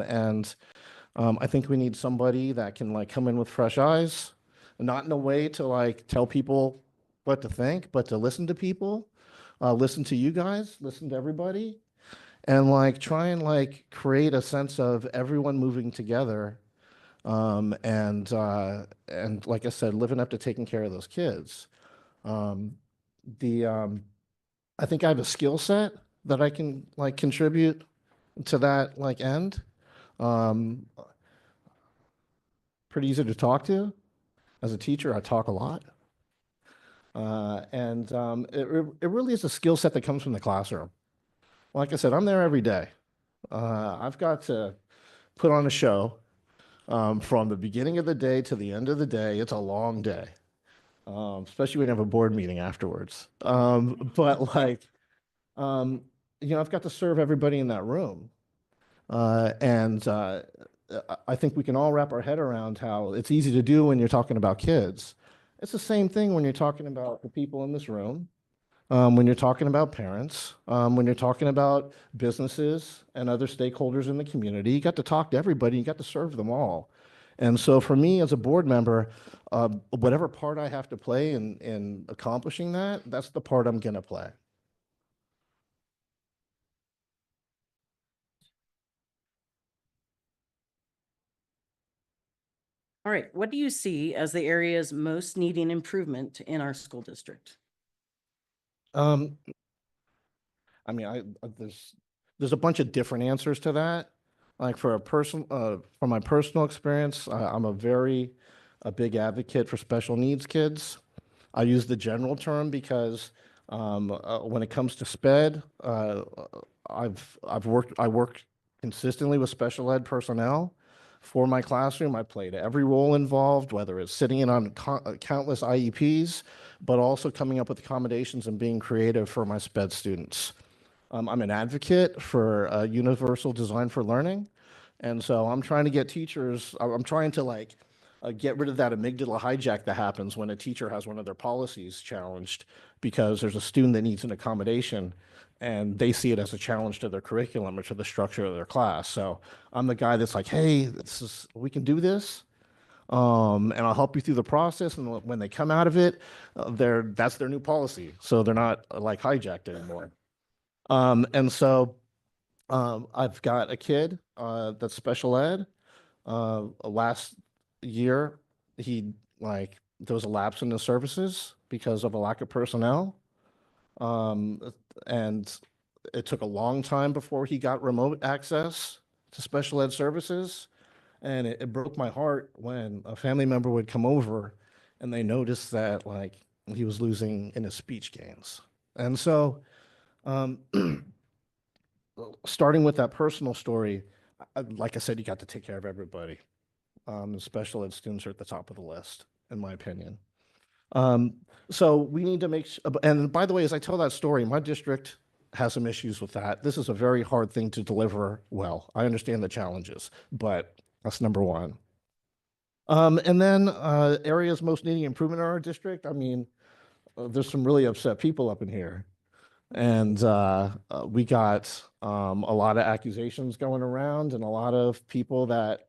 And I think we need somebody that can like come in with fresh eyes, not in a way to like tell people what to think, but to listen to people, listen to you guys, listen to everybody, and like try and like create a sense of everyone moving together. And like I said, living up to taking care of those kids. Um, I think I have a skill set that I can like contribute to that like end. Um, Pretty easy to talk to. As a teacher, I talk a lot. It really is a skill set that comes from the classroom. Like I said, I'm there every day. I've got to put on a show from the beginning of the day to the end of the day. It's a long day, especially when you have a board meeting afterwards. But like, I've got to serve everybody in that room. I think we can all wrap our head around how it's easy to do when you're talking about kids. It's the same thing when you're talking about the people in this room, when you're talking about parents, when you're talking about businesses and other stakeholders in the community. You got to talk to everybody, you got to serve them all. And so for me as a board member, whatever part I have to play in accomplishing that, that's the part I'm going to play. All right, what do you see as the areas most needing improvement in our school district? I mean, there's a bunch of different answers to that. Like for from my personal experience, I'm a big advocate for special needs kids. I use the general term because when it comes to SPED, I worked consistently with special ed personnel. For my classroom, I played every role involved, whether it's sitting in on countless IEPs, but also coming up with accommodations and being creative for my SPED students. I'm an advocate for universal design for learning. And so I'm trying to get teachers, I'm trying to get rid of that amygdala hijack that happens when a teacher has one of their policies challenged because there's a student that needs an accommodation and they see it as a challenge to their curriculum or to the structure of their class. So I'm the guy that's like, hey, we can do this. And I'll help you through the process. And when they come out of it, that's their new policy. So they're not like hijacked anymore. I've got a kid that's special ed. Last year, there was a lapse in the services because of a lack of personnel. And it took a long time before he got remote access to special ed services. And it broke my heart when a family member would come over and they noticed that he was losing in his speech gains. And so, starting with that personal story, like I said, you got to take care of everybody. Special ed students are at the top of the list, in my opinion. So we need to make, and by the way, as I tell that story, my district has some issues with that. This is a very hard thing to deliver well. I understand the challenges, but that's number one. And then areas most needing improvement in our district. I mean, there's some really upset people up in here. And we got a lot of accusations going around and a lot of people that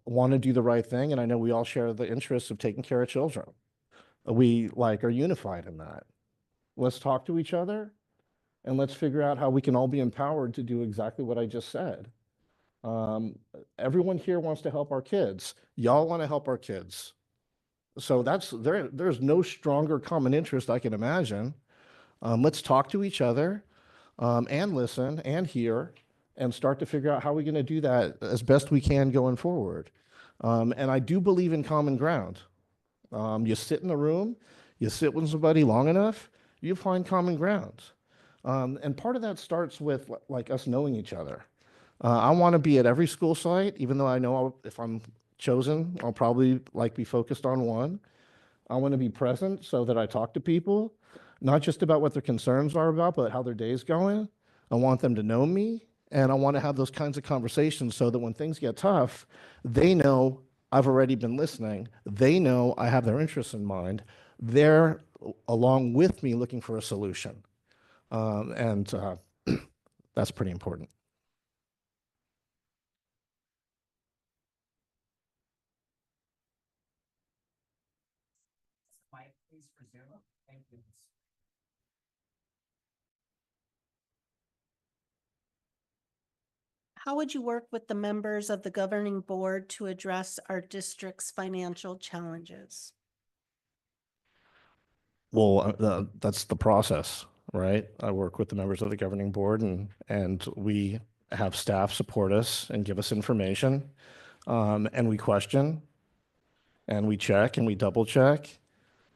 want to do the right thing. And I know we all share the interests of taking care of children. We are unified in that. Let's talk to each other and let's figure out how we can all be empowered to do exactly what I just said. Everyone here wants to help our kids. Y'all want to help our kids. So there's no stronger common interest I can imagine. Let's talk to each other and listen and hear and start to figure out how we're going to do that as best we can going forward. And I do believe in common ground. You sit in a room, you sit with somebody long enough, you find common ground. And part of that starts with us knowing each other. I want to be at every school site, even though I know if I'm chosen, I'll probably be focused on one. I want to be present so that I talk to people, not just about what their concerns are about, but how their day's going. I want them to know me, and I want to have those kinds of conversations so that when things get tough, they know I've already been listening. They know I have their interests in mind. They're along with me looking for a solution. That's pretty important. Please resume. Thank you. How would you work with the members of the governing board to address our district's financial challenges? Well, that's the process, right? I work with the members of the governing board and we have staff support us and give us information. And we question and we check and we double check.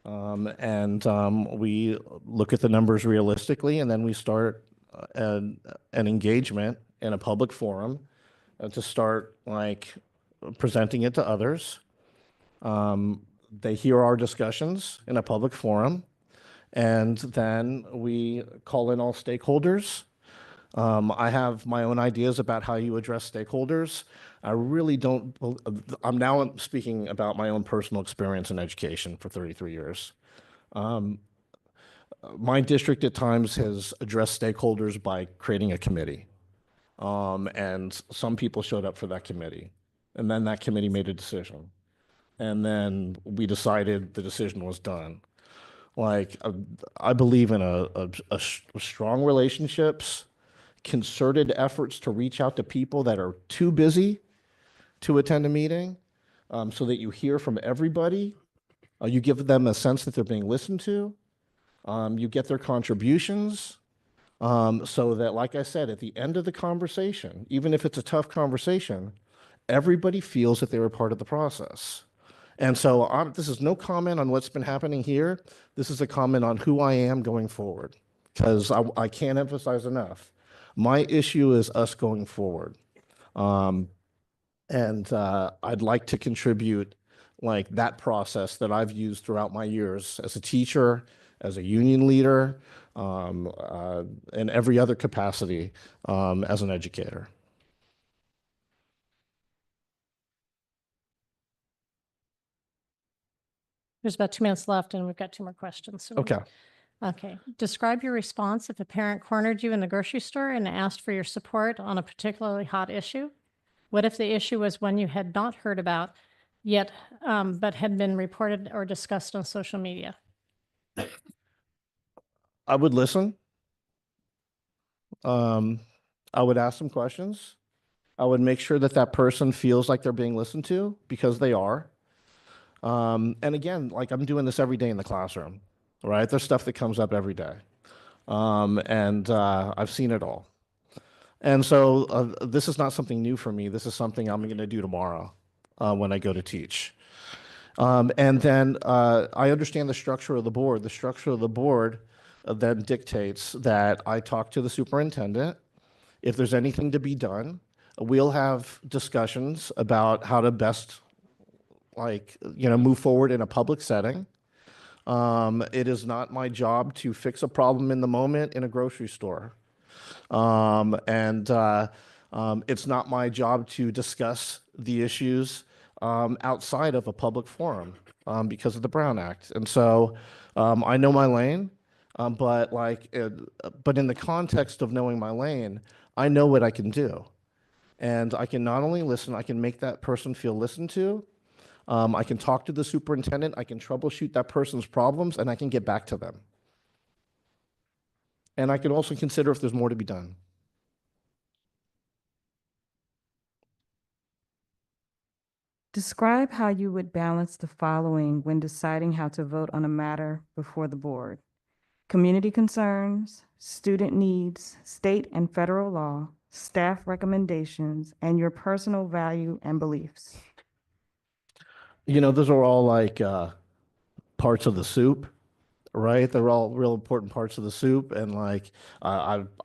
We look at the numbers realistically, and then we start an engagement in a public forum to start like presenting it to others. They hear our discussions in a public forum, and then we call in all stakeholders. I have my own ideas about how you address stakeholders. I really don't, I'm now speaking about my own personal experience in education for 33 years. My district at times has addressed stakeholders by creating a committee. And some people showed up for that committee. And then that committee made a decision. And then we decided the decision was done. Like, I believe in strong relationships, concerted efforts to reach out to people that are too busy to attend a meeting, so that you hear from everybody. You give them a sense that they're being listened to. You get their contributions, so that, like I said, at the end of the conversation, even if it's a tough conversation, everybody feels that they were part of the process. And so this is no comment on what's been happening here. This is a comment on who I am going forward, because I can't emphasize enough. My issue is us going forward. I'd like to contribute like that process that I've used throughout my years as a teacher, as a union leader, in every other capacity as an educator. There's about 2 minutes left and we've got 2 more questions. So Okay. Okay. Describe your response if a parent cornered you in the grocery store and asked for your support on a particularly hot issue. What if the issue was one you had not heard about yet, but had been reported or discussed on social media? I would listen. I would ask some questions. I would make sure that that person feels like they're being listened to, because they are. And again, like I'm doing this every day in the classroom, right? There's stuff that comes up every day. I've seen it all. And so this is not something new for me. This is something I'm going to do tomorrow when I go to teach. I understand the structure of the board. The structure of the board then dictates that I talk to the superintendent. If there's anything to be done, we'll have discussions about how to best, move forward in a public setting. It is not my job to fix a problem in the moment in a grocery store. It's not my job to discuss the issues outside of a public forum because of the Brown Act. And so I know my lane, but in the context of knowing my lane, I know what I can do. And I can not only listen, I can make that person feel listened to. I can talk to the superintendent, I can troubleshoot that person's problems, and I can get back to them. And I can also consider if there's more to be done. Describe how you would balance the following when deciding how to vote on a matter before the board: community concerns, student needs, state and federal law, staff recommendations, and your personal value and beliefs. Those are all like parts of the soup, right? They're all real important parts of the soup. And I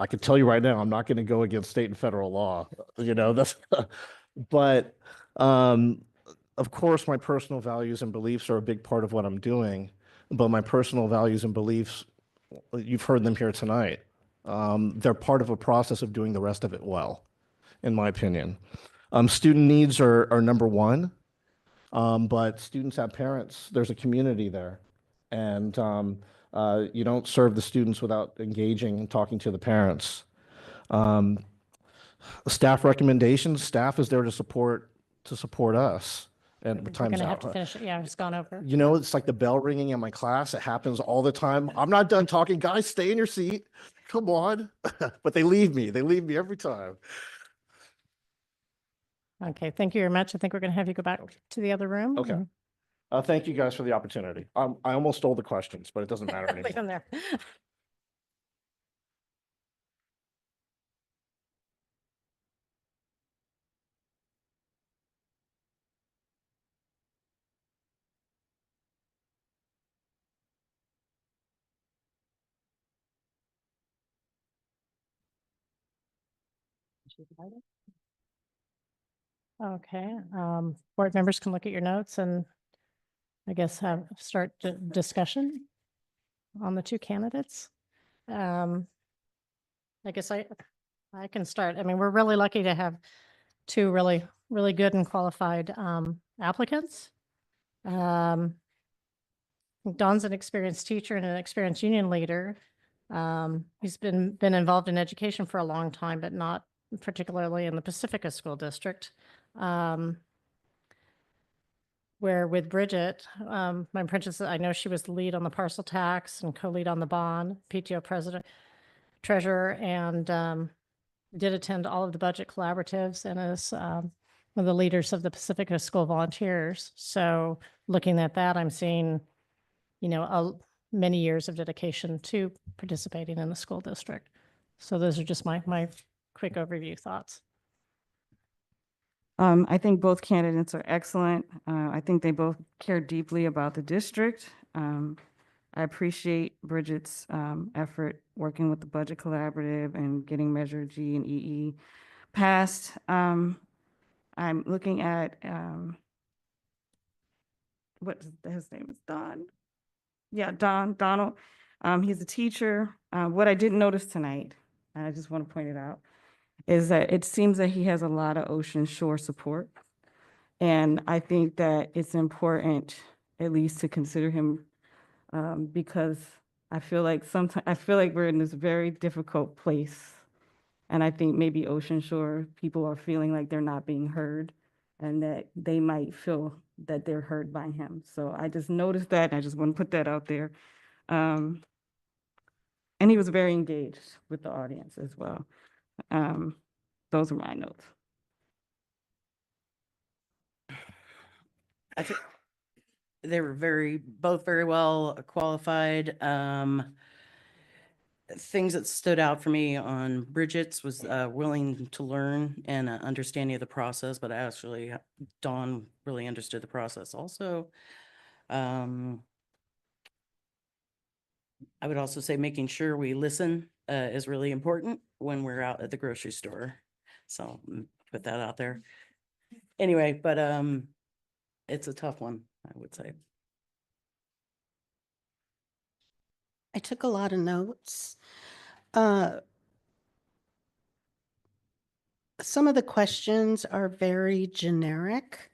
can tell you right now, I'm not going to go against state and federal law, that's, but of course, my personal values and beliefs are a big part of what I'm doing. But my personal values and beliefs, you've heard them here tonight. They're part of a process of doing the rest of it well, in my opinion. Student needs are number one, but students have parents. There's a community there. And you don't serve the students without engaging and talking to the parents. Staff recommendations, staff is there to support us. And We're time's going to have out. to finish it. Yeah, it's gone over. It's like the bell ringing in my class. It happens all the time. I'm not done talking. Guys, stay in your seat. Come on. But they leave me. They leave me every time. Okay, thank you very much. I think we're going to have you go back to the other room. Okay. Thank you guys for the opportunity. I almost stole the questions, but it doesn't matter anymore. Leave them there. Okay, board members can look at your notes and I guess start discussion on the two candidates. I guess I can start. I mean, we're really lucky to have two really, really good and qualified applicants. Don's an experienced teacher and an experienced union leader. He's been involved in education for a long time, but not particularly in the Pacifica School District. Where with Bridget, my apprentice, I know she was the lead on the parcel tax and co-lead on the bond, PTO president, treasurer, and did attend all of the budget collaboratives and is one of the leaders of the Pacifica School Volunteers. So looking at that, I'm seeing, you know, many years of dedication to participating in the school district. So those are just my quick overview thoughts. I think both candidates are excellent. I think they both care deeply about the district. I appreciate Bridget's effort working with the Budget Collaborative and getting Measure G and EE passed. I'm looking at what his name is, Don. Yeah, Donald. He's a teacher. What I didn't notice tonight, and I just want to point it out, is that it seems that he has a lot of Ocean Shore support. And I think that it's important at least to consider him because I feel like we're in this very difficult place. And I think maybe Ocean Shore people are feeling like they're not being heard and that they might feel that they're heard by him. So I just noticed that and I just want to put that out there. And he was very engaged with the audience as well. Those are my notes. I think they were both very well qualified. Things that stood out for me on Bridget's was willing to learn and understanding of the process, but actually Dawn really understood the process also. I would also say making sure we listen is really important when we're out at the grocery store. So put that out there. Anyway, but it's a tough one, I would say. I took a lot of notes. Some of the questions are very generic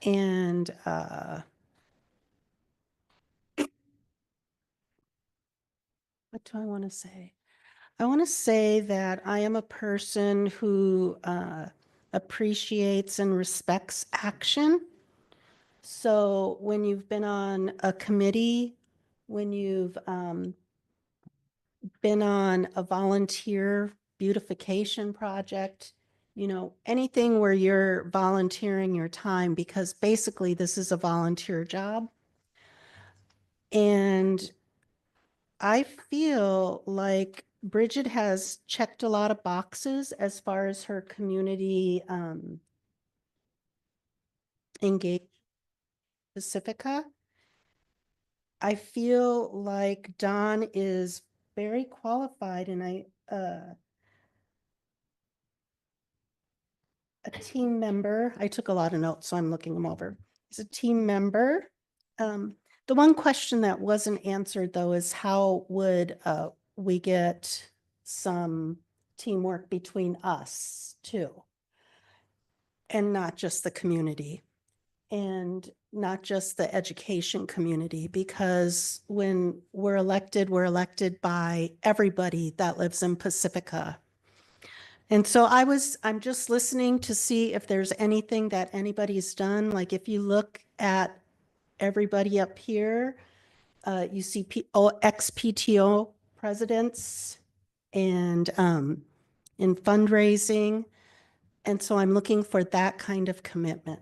and what do I want to say? I want to say that I am a person who appreciates and respects action. So when you've been on a committee, when you've been on a volunteer beautification project, you know, anything where you're volunteering your time, because basically this is a volunteer job. And I feel like Bridget has checked a lot of boxes as far as her community engagement. Pacifica. I feel like Don is very qualified and a team member. I took a lot of notes, so I'm looking them over. He's a team member. The one question that wasn't answered though is how would we get some teamwork between us too? And not just the community and not just the education community, because when we're elected by everybody that lives in Pacifica. And so I'm just listening to see if there's anything that anybody's done. Like if you look at everybody up here, you see ex-PTO presidents and in fundraising. And so I'm looking for that kind of commitment.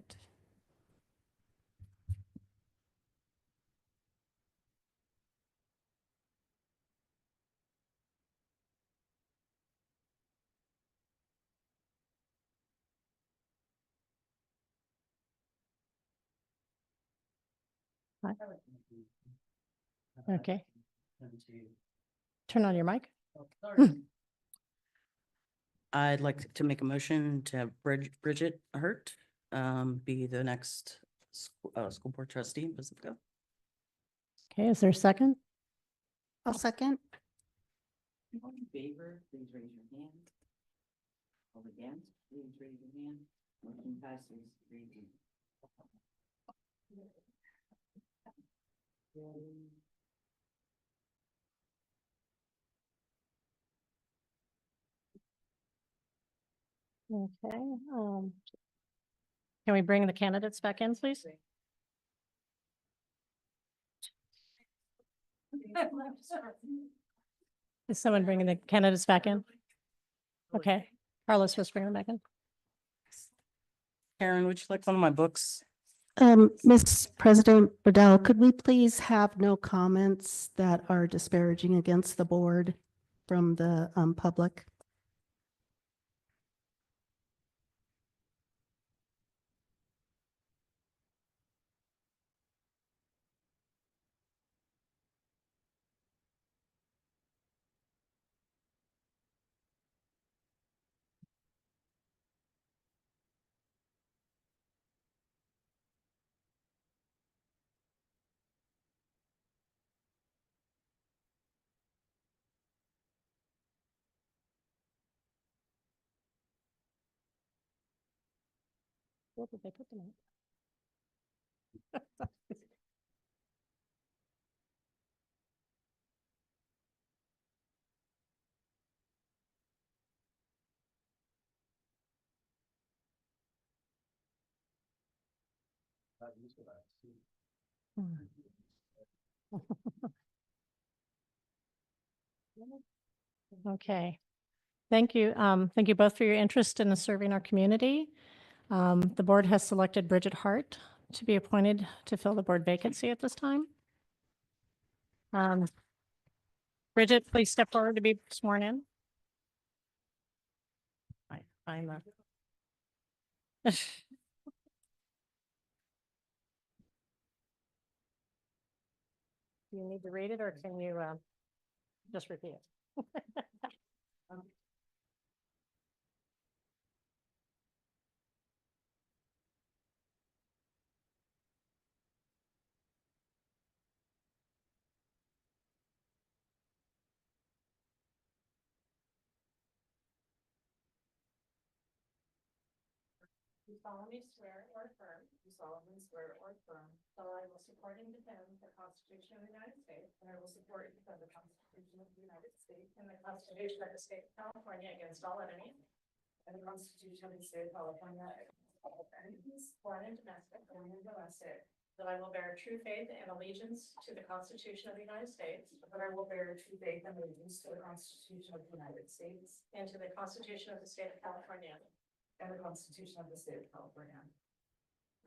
Okay. Turn on your mic. I'd like to make a motion to have Bridget Hurt be the next school board trustee in Pacifica. Okay, is there a second? I'll second. All in favor, please raise your hand. All against, please raise your hand. Motion passes 3-2. Okay, can we bring the candidates back in, please? Is someone bringing the candidates back in? Okay, Carlos, let's bring them back in. Karen, would you like one of my books? Ms. President Bedell, could we please have no comments that are disparaging against the board from the public? Where did they put them at? Okay, thank you. Thank you both for your interest in serving our community. The board has selected Bridget Hart to be appointed to fill the board vacancy at this time. Bridget, please step forward to be sworn in. I'm Do you need to read it, or can you just repeat it? You solemnly swear or affirm. You solemnly swear or affirm. That I will support and defend the Constitution of the United States. And I will support and defend the Constitution of the United States. And the Constitution of the State of California against all enemies. And the Constitution of the State of California against all enemies, foreign and domestic. That I will bear true faith and allegiance to the Constitution of the United States. That I will bear true faith and allegiance to the Constitution of the United States. And to the Constitution of the State of California. And the Constitution of the State of California.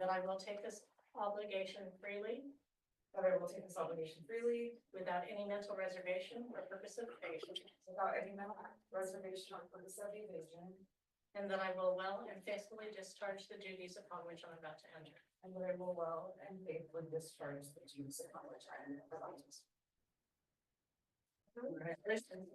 That I will take this obligation freely. That I will take this obligation freely. Without any mental reservation or purpose of evasion. Without any mental reservation or purpose of evasion. And that I will well and faithfully discharge the duties upon which I'm about to enter. And that I will well and faithfully discharge the duties upon which I am about to enter. Congratulations.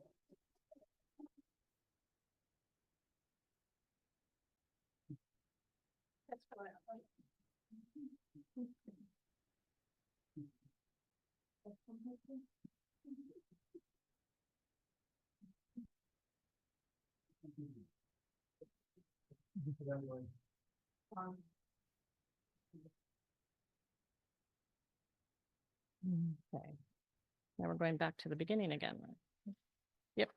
Okay. Now we're going back to the beginning again. Yep.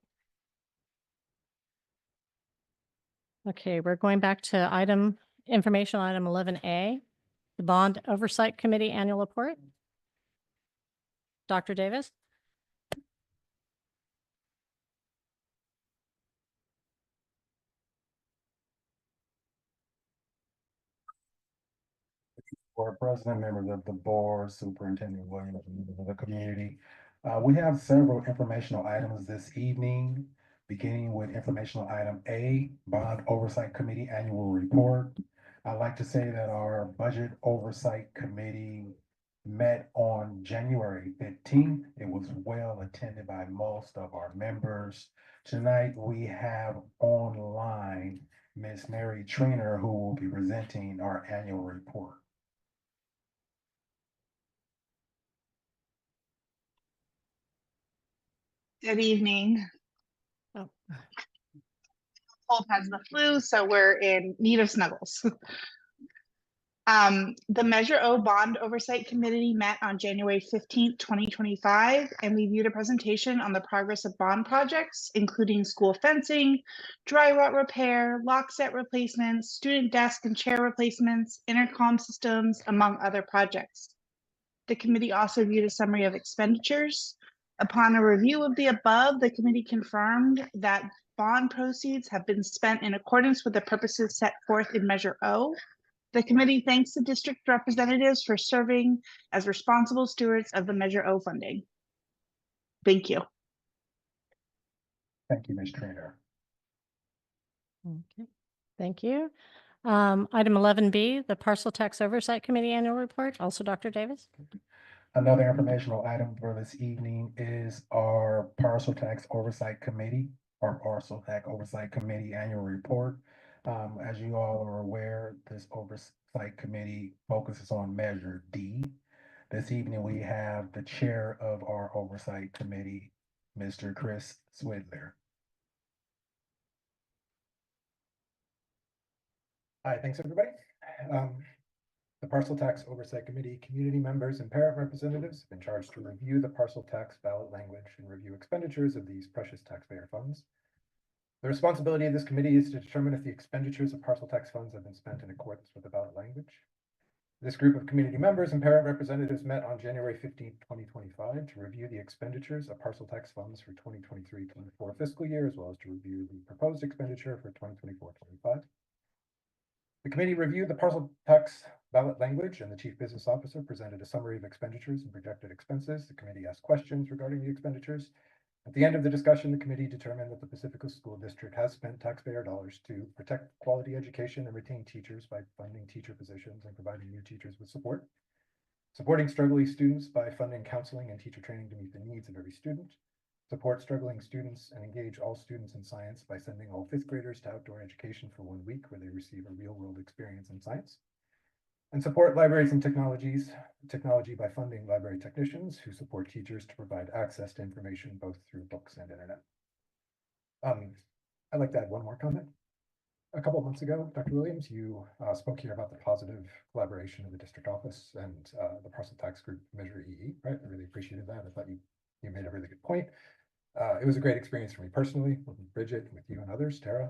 Okay, we're going back to information item 11A, the Bond Oversight Committee Annual Report. Dr. Davis? Board President, members of the board, Superintendent Williams, members of the community. We have several informational items this evening, beginning with informational item A, Bond Oversight Committee Annual Report. I'd like to say that our Budget Oversight Committee met on January 15th. It was well attended by most of our members. Tonight, we have online Miss Mary Trainer, who will be presenting our annual report. Good evening. Oh. Hope has the flu, so we're in need of snuggles. The Measure O Bond Oversight Committee met on January 15th, 2025, and we viewed a presentation on the progress of bond projects, including school fencing, dry rot repair, lock set replacements, student desk and chair replacements, intercom systems, among other projects. The committee also viewed a summary of expenditures. Upon a review of the above, the committee confirmed that bond proceeds have been spent in accordance with the purposes set forth in Measure O. The committee thanks the district representatives for serving as responsible stewards of the Measure O funding. Thank you. Thank you, Ms. Trainer. Okay, thank you. Item 11B, the Parcel Tax Oversight Committee Annual Report, also Dr. Davis. Another informational item for this evening is our Parcel Tax Oversight Committee, or Parcel Tax Oversight Committee Annual Report. As you all are aware, this Oversight Committee focuses on Measure D. This evening, we have the chair of our Oversight Committee, Mr. Chris Swidler. Hi, thanks, everybody. The Parcel Tax Oversight Committee, community members and parent representatives have been charged to review the parcel tax ballot language and review expenditures of these precious taxpayer funds. The responsibility of this committee is to determine if the expenditures of parcel tax funds have been spent in accordance with the ballot language. This group of community members and parent representatives met on January 15th, 2025 to review the expenditures of parcel tax funds for 2023-24 fiscal year, as well as to review the proposed expenditure for 2024-25. The committee reviewed the parcel tax ballot language, and the chief business officer presented a summary of expenditures and projected expenses. The committee asked questions regarding the expenditures. At the end of the discussion, the committee determined that the Pacifica School District has spent taxpayer dollars to protect quality education and retain teachers by funding teacher positions and providing new teachers with support, supporting struggling students by funding counseling and teacher training to meet the needs of every student, support struggling students and engage all students in science by sending all fifth graders to outdoor education for 1 week where they receive a real-world experience in science, and support libraries and technology by funding library technicians who support teachers to provide access to information both through books and internet. I'd like to add one more comment. A couple of months ago, Dr. Williams, you spoke here about the positive collaboration of the district office and the parcel tax group Measure EE, right? I really appreciated that. I thought you made a really good point. It was a great experience for me personally, with Bridget, with you and others, Tara.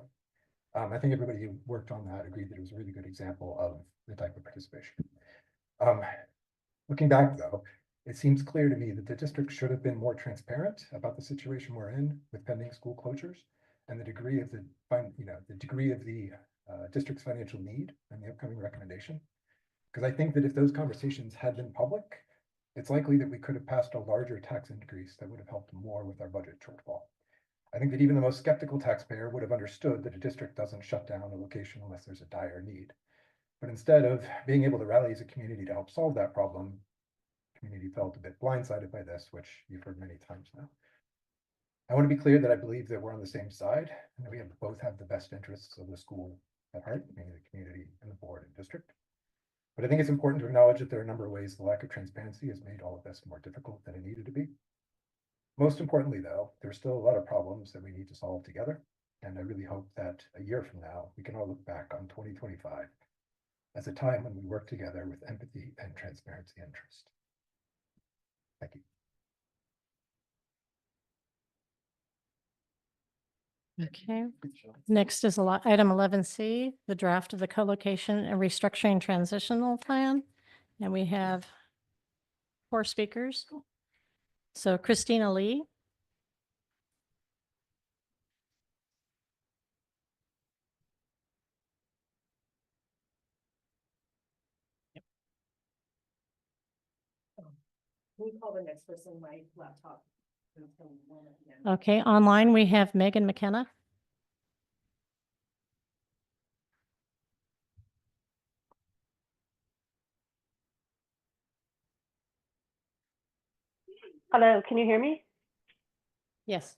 I think everybody who worked on that agreed that it was a really good example of the type of participation. Looking back though, it seems clear to me that the district should have been more transparent about the situation we're in with pending school closures and the degree of the district's financial need and the upcoming recommendation. Because I think that if those conversations had been public, it's likely that we could have passed a larger tax increase that would have helped more with our budget shortfall. I think that even the most skeptical taxpayer would have understood that a district doesn't shut down a location unless there's a dire need. But instead of being able to rally as a community to help solve that problem, the community felt a bit blindsided by this, which you've heard many times now. I want to be clear that I believe that we're on the same side and that we both have the best interests of the school at heart, meaning the community and the board and district. But I think it's important to acknowledge that there are a number of ways the lack of transparency has made all of this more difficult than it needed to be. Most importantly, though, there's still a lot of problems that we need to solve together. And I really hope that a year from now, we can all look back on 2025 as a time when we work together with empathy and transparency and trust. Thank you. Okay, next is item 11C, the draft of the co-location and restructuring transitional plan. And we have 4 speakers. So Christina Lee. Can we call the next person? My laptop. Okay, online we have Megan McKenna. Hello, can you hear me? Yes.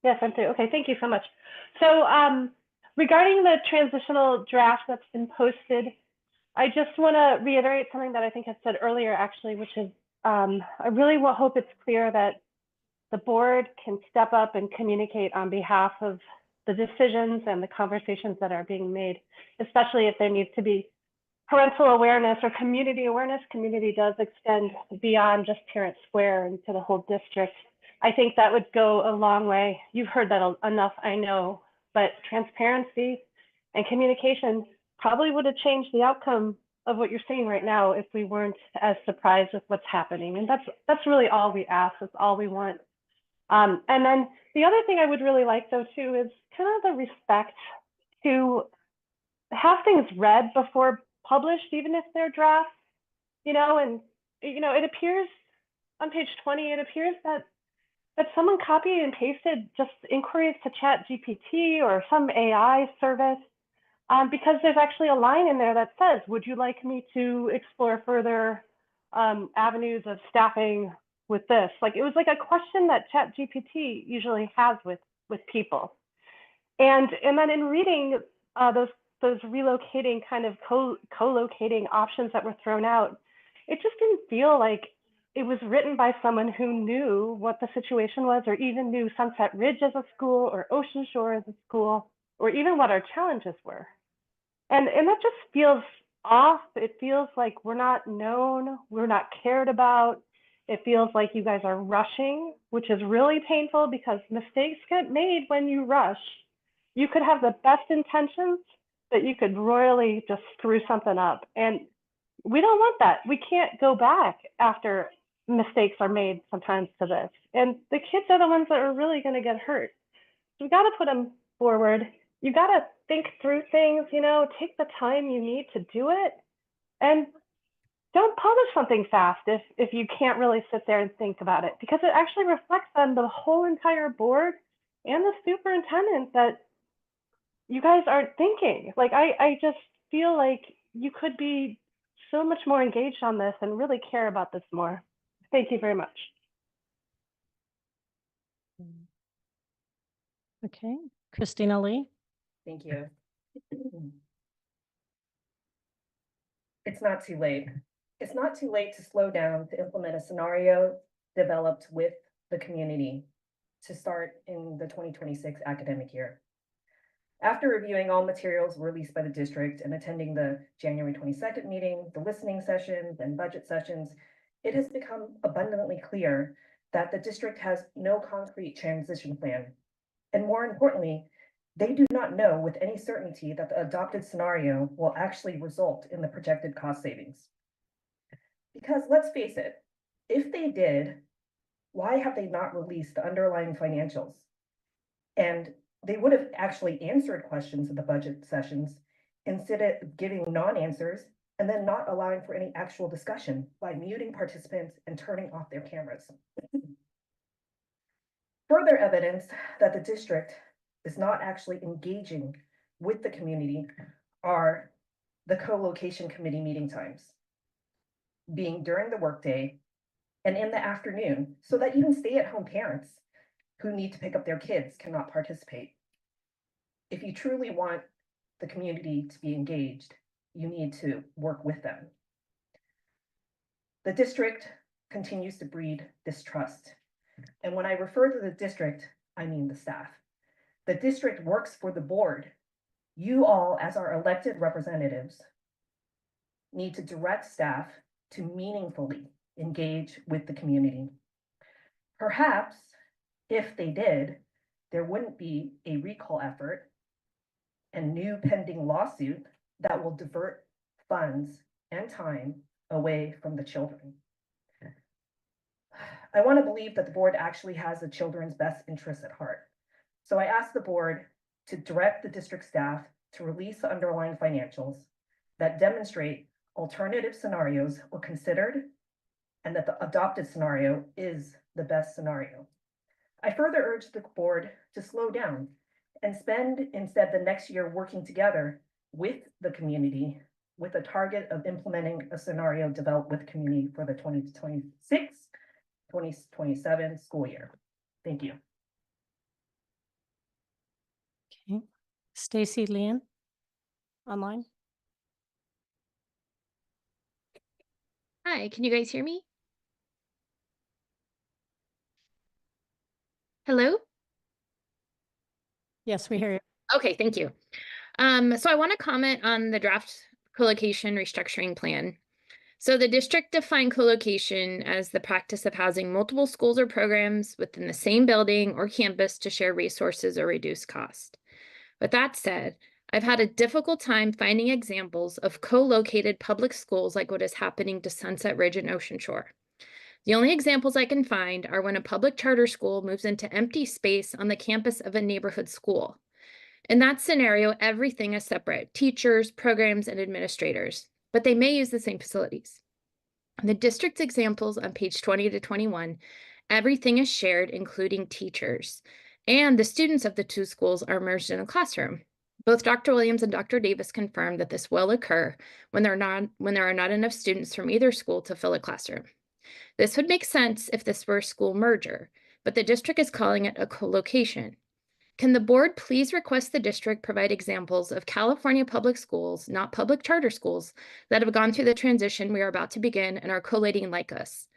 Yes, I'm through. Okay, thank you so much. So regarding the transitional draft that's been posted, I just want to reiterate something that I think I said earlier, actually, which is I really hope it's clear that the board can step up and communicate on behalf of the decisions and the conversations that are being made, especially if there needs to be parental awareness or community awareness. Community does extend beyond just Parent Square and to the whole district. I think that would go a long way. You've heard that enough, I know, but transparency and communication probably would have changed the outcome of what you're seeing right now if we weren't as surprised with what's happening. And that's really all we ask, that's all we want. And then the other thing I would really like though too is kind of the respect to have things read before published, even if they're drafts, and it appears on page 20, it appears that someone copied and pasted just inquiries to ChatGPT or some AI service, because there's actually a line in there that says, would you like me to explore further avenues of staffing with this? Like, it was like a question that ChatGPT usually has with people. And then in reading those relocating kind of co-locating options that were thrown out, it just didn't feel like it was written by someone who knew what the situation was, or even knew Sunset Ridge as a school or Ocean Shore as a school, or even what our challenges were. And that just feels off. It feels like we're not known, we're not cared about. It feels like you guys are rushing, which is really painful because mistakes get made when you rush. You could have the best intentions, but you could royally just screw something up. And we don't want that. We can't go back after mistakes are made sometimes to this. And the kids are the ones that are really going to get hurt. So we got to put them forward. You got to think through things, take the time you need to do it. And don't publish something fast if you can't really sit there and think about it, because it actually reflects on the whole entire board and the superintendent that you guys aren't thinking. Like, I just feel like you could be so much more engaged on this and really care about this more. Thank you very much. Okay, Christina Lee. Thank you. It's not too late. It's not too late to slow down to implement a scenario developed with the community to start in the 2026 academic year. After reviewing all materials released by the district and attending the January 22nd meeting, the listening sessions and budget sessions, it has become abundantly clear that the district has no concrete transition plan. And more importantly, they do not know with any certainty that the adopted scenario will actually result in the projected cost savings. Because let's face it, if they did, why have they not released the underlying financials? And they would have actually answered questions in the budget sessions instead of giving non-answers and then not allowing for any actual discussion by muting participants and turning off their cameras. Further evidence that the district is not actually engaging with the community are the co-location committee meeting times, being during the workday and in the afternoon, so that even stay-at-home parents who need to pick up their kids cannot participate. If you truly want the community to be engaged, you need to work with them. The district continues to breed distrust. And when I refer to the district, I mean the staff. The district works for the board. You all, as our elected representatives, need to direct staff to meaningfully engage with the community. Perhaps if they did, there wouldn't be a recall effort and new pending lawsuit that will divert funds and time away from the children. I want to believe that the board actually has the children's best interests at heart. So I ask the board to direct the district staff to release the underlying financials that demonstrate alternative scenarios were considered and that the adopted scenario is the best scenario. I further urge the board to slow down and spend instead the next year working together with the community with a target of implementing a scenario developed with community for the 2026-2027 school year. Thank you. Stacy Leon, online. Hi, can you guys hear me? Hello? Yes, we hear you. Okay, thank you. So I want to comment on the draft co-location restructuring plan. So the district defined co-location as the practice of housing multiple schools or programs within the same building or campus to share resources or reduce cost. With that said, I've had a difficult time finding examples of co-located public schools like what is happening to Sunset Ridge and Ocean Shore. The only examples I can find are when a public charter school moves into empty space on the campus of a neighborhood school. In that scenario, everything is separate: teachers, programs, and administrators, but they may use the same facilities. In the district's examples on page 20 to 21, everything is shared, including teachers, and the students of the two schools are merged in a classroom. Both Dr. Williams and Dr. Davis confirmed that this will occur when there are not enough students from either school to fill a classroom. This would make sense if this were a school merger, but the district is calling it a co-location. Can the board please request the district provide examples of California public schools, not public charter schools, that have gone through the transition we are about to begin and are collating like us?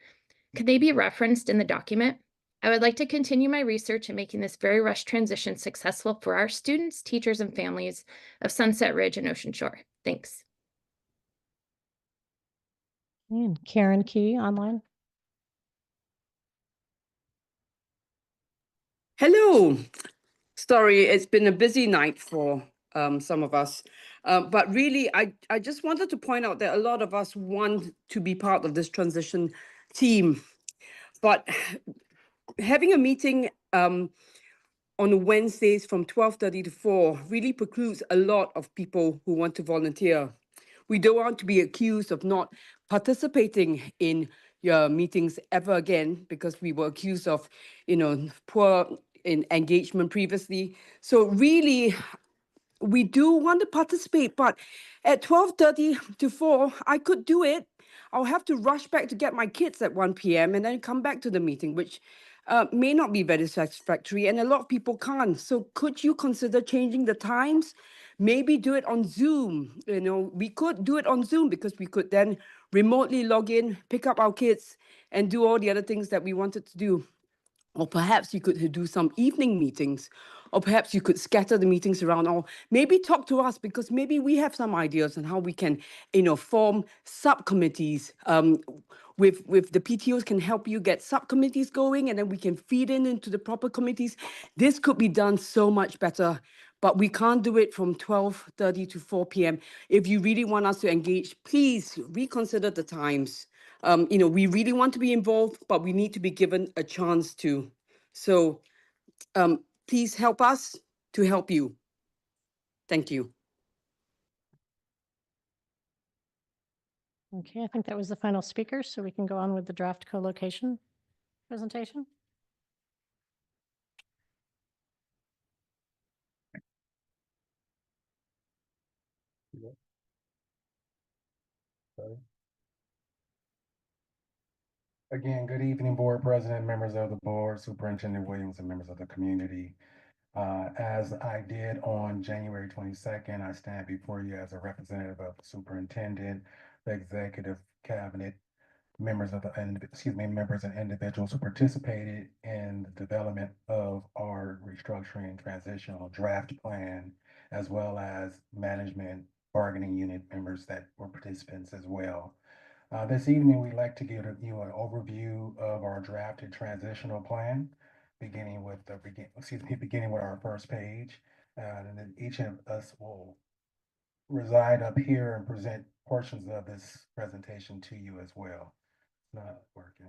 Could they be referenced in the document? I would like to continue my research in making this very rushed transition successful for our students, teachers, and families of Sunset Ridge and Ocean Shore. Thanks. And Karen Key, online. Hello. Sorry, it's been a busy night for some of us. But really, I just wanted to point out that a lot of us want to be part of this transition team. But having a meeting on Wednesdays from 12:30 to 4 really precludes a lot of people who want to volunteer. We don't want to be accused of not participating in your meetings ever again, because we were accused of, poor in engagement previously. So really, we do want to participate, but at 12:30 to 4, I could do it. I'll have to rush back to get my kids at 1 p.m. and then come back to the meeting, which may not be very satisfactory, and a lot of people can't. So could you consider changing the times? Maybe do it on Zoom. We could do it on Zoom because we could then remotely log in, pick up our kids, and do all the other things that we wanted to do. Or perhaps you could do some evening meetings, or perhaps you could scatter the meetings around, or maybe talk to us, because maybe we have some ideas on how we can, form subcommittees. With the PTOs can help you get subcommittees going, and then we can feed into the proper committees. This could be done so much better, but we can't do it from 12:30 to 4 p.m. If you really want us to engage, please reconsider the times. We really want to be involved, but we need to be given a chance to. So please help us to help you. Thank you. Okay, I think that was the final speaker, so we can go on with the draft co-location presentation. Again, good evening, Board President, members of the board, Superintendent Williams, and members of the community. As I did on January 22nd, I stand before you as a representative of the superintendent, the executive cabinet, members and individuals who participated in the development of our restructuring transitional draft plan, as well as management bargaining unit members that were participants as well. This evening, we'd like to give you an overview of our drafted transitional plan, beginning with our first page. And then each of us will reside up here and present portions of this presentation to you as well. It's not working.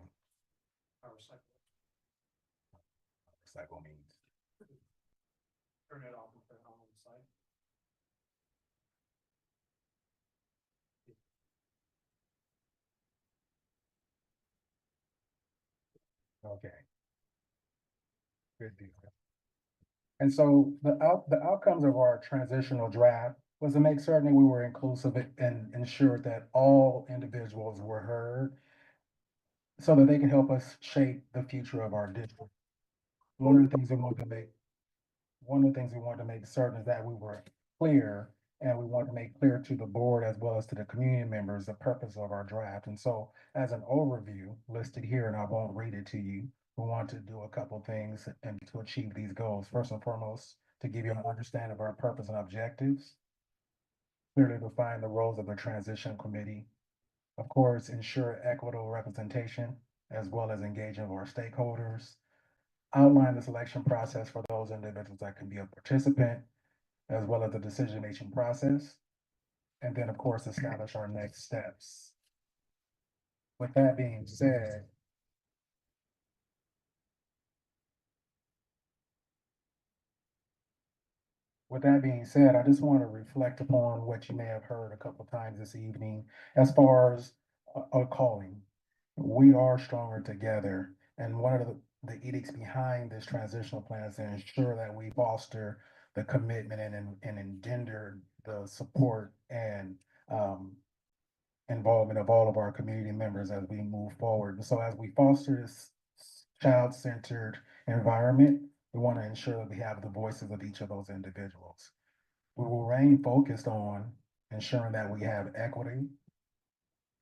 Recycle means. Turn it off and turn it on the side. Okay. Good deal. And so the outcomes of our transitional draft was to make certain we were inclusive and ensure that all individuals were heard so that they can help us shape the future of our district. One of the things we want to make one of the things we wanted to make certain is that we were clear, and we wanted to make clear to the board as well as to the community members the purpose of our draft. And so as an overview listed here, and I won't read it to you, we want to do a couple things and to achieve these goals. First and foremost, to give you an understanding of our purpose and objectives, clearly define the roles of the transition committee, of course, ensure equitable representation as well as engagement of our stakeholders, outline the selection process for those individuals that can be a participant, as well as the decision-making process, and then, of course, establish our next steps. With that being said, I just want to reflect upon what you may have heard a couple of times this evening as far as a calling. We are stronger together. And one of the edicts behind this transitional plan is to ensure that we foster the commitment and engender the support and involvement of all of our community members as we move forward. And so as we foster this child-centered environment, we want to ensure that we have the voices of each of those individuals. We will remain focused on ensuring that we have equity,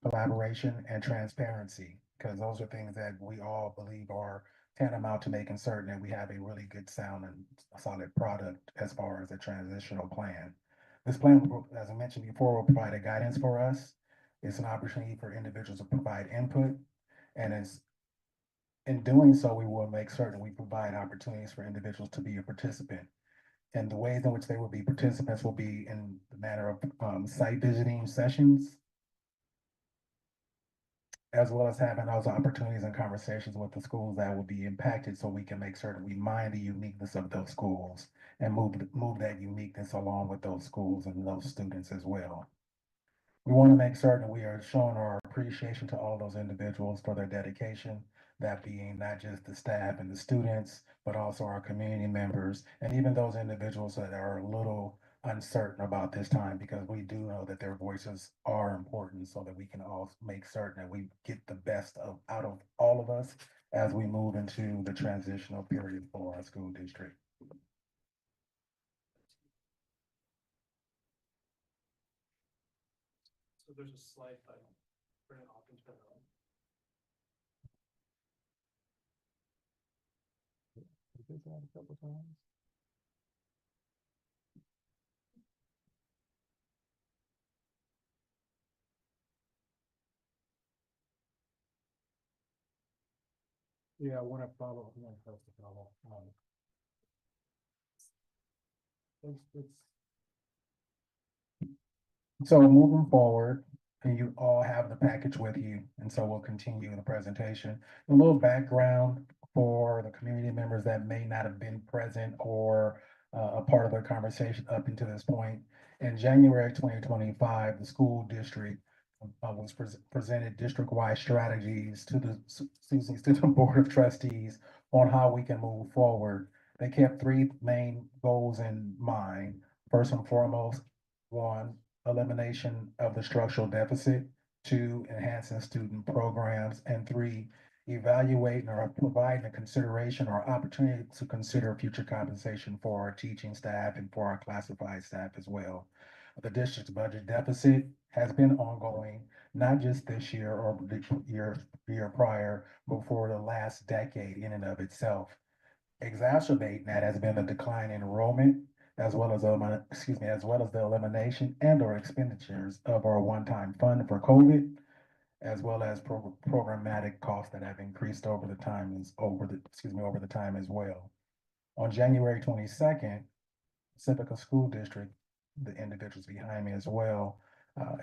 collaboration, and transparency, because those are things that we all believe are tantamount to making certain that we have a really good, sound, and solid product as far as a transitional plan. This plan, as I mentioned before, will provide a guidance for us. It's an opportunity for individuals to provide input, and in doing so, we will make certain we provide opportunities for individuals to be a participant. And the ways in which they will be participants will be in the manner of site visiting sessions, as well as having those opportunities and conversations with the schools that will be impacted, so we can make certain we mind the uniqueness of those schools and move that uniqueness along with those schools and those students as well. We want to make certain we are showing our appreciation to all those individuals for their dedication, that being not just the staff and the students, but also our community members, and even those individuals that are a little uncertain about this time, because we do know that their voices are important, so that we can all make certain that we get the best out of all of us as we move into the transitional period for our school district. So there's a slide I print it off and turn it on. A couple times. Yeah, I want to follow. I want to follow. So moving forward, and you all have the package with you, and so we'll continue the presentation. A little background for the community members that may not have been present or a part of the conversation up until this point. In January 2025, the school district was presented district-wide strategies to the Board of Trustees on how we can move forward. They kept three main goals in mind. First and foremost, one, elimination of the structural deficit, two, enhancing student programs, and three, evaluating or providing a consideration or opportunity to consider future compensation for our teaching staff and for our classified staff as well. The district's budget deficit has been ongoing, not just this year or the year prior, but for the last decade in and of itself. Exacerbating that has been the decline in enrollment, as well as the elimination and or expenditures of our one-time fund for COVID, as well as programmatic costs that have increased over the time as well. On January 22nd, Pacifica School District, the individuals behind me as well,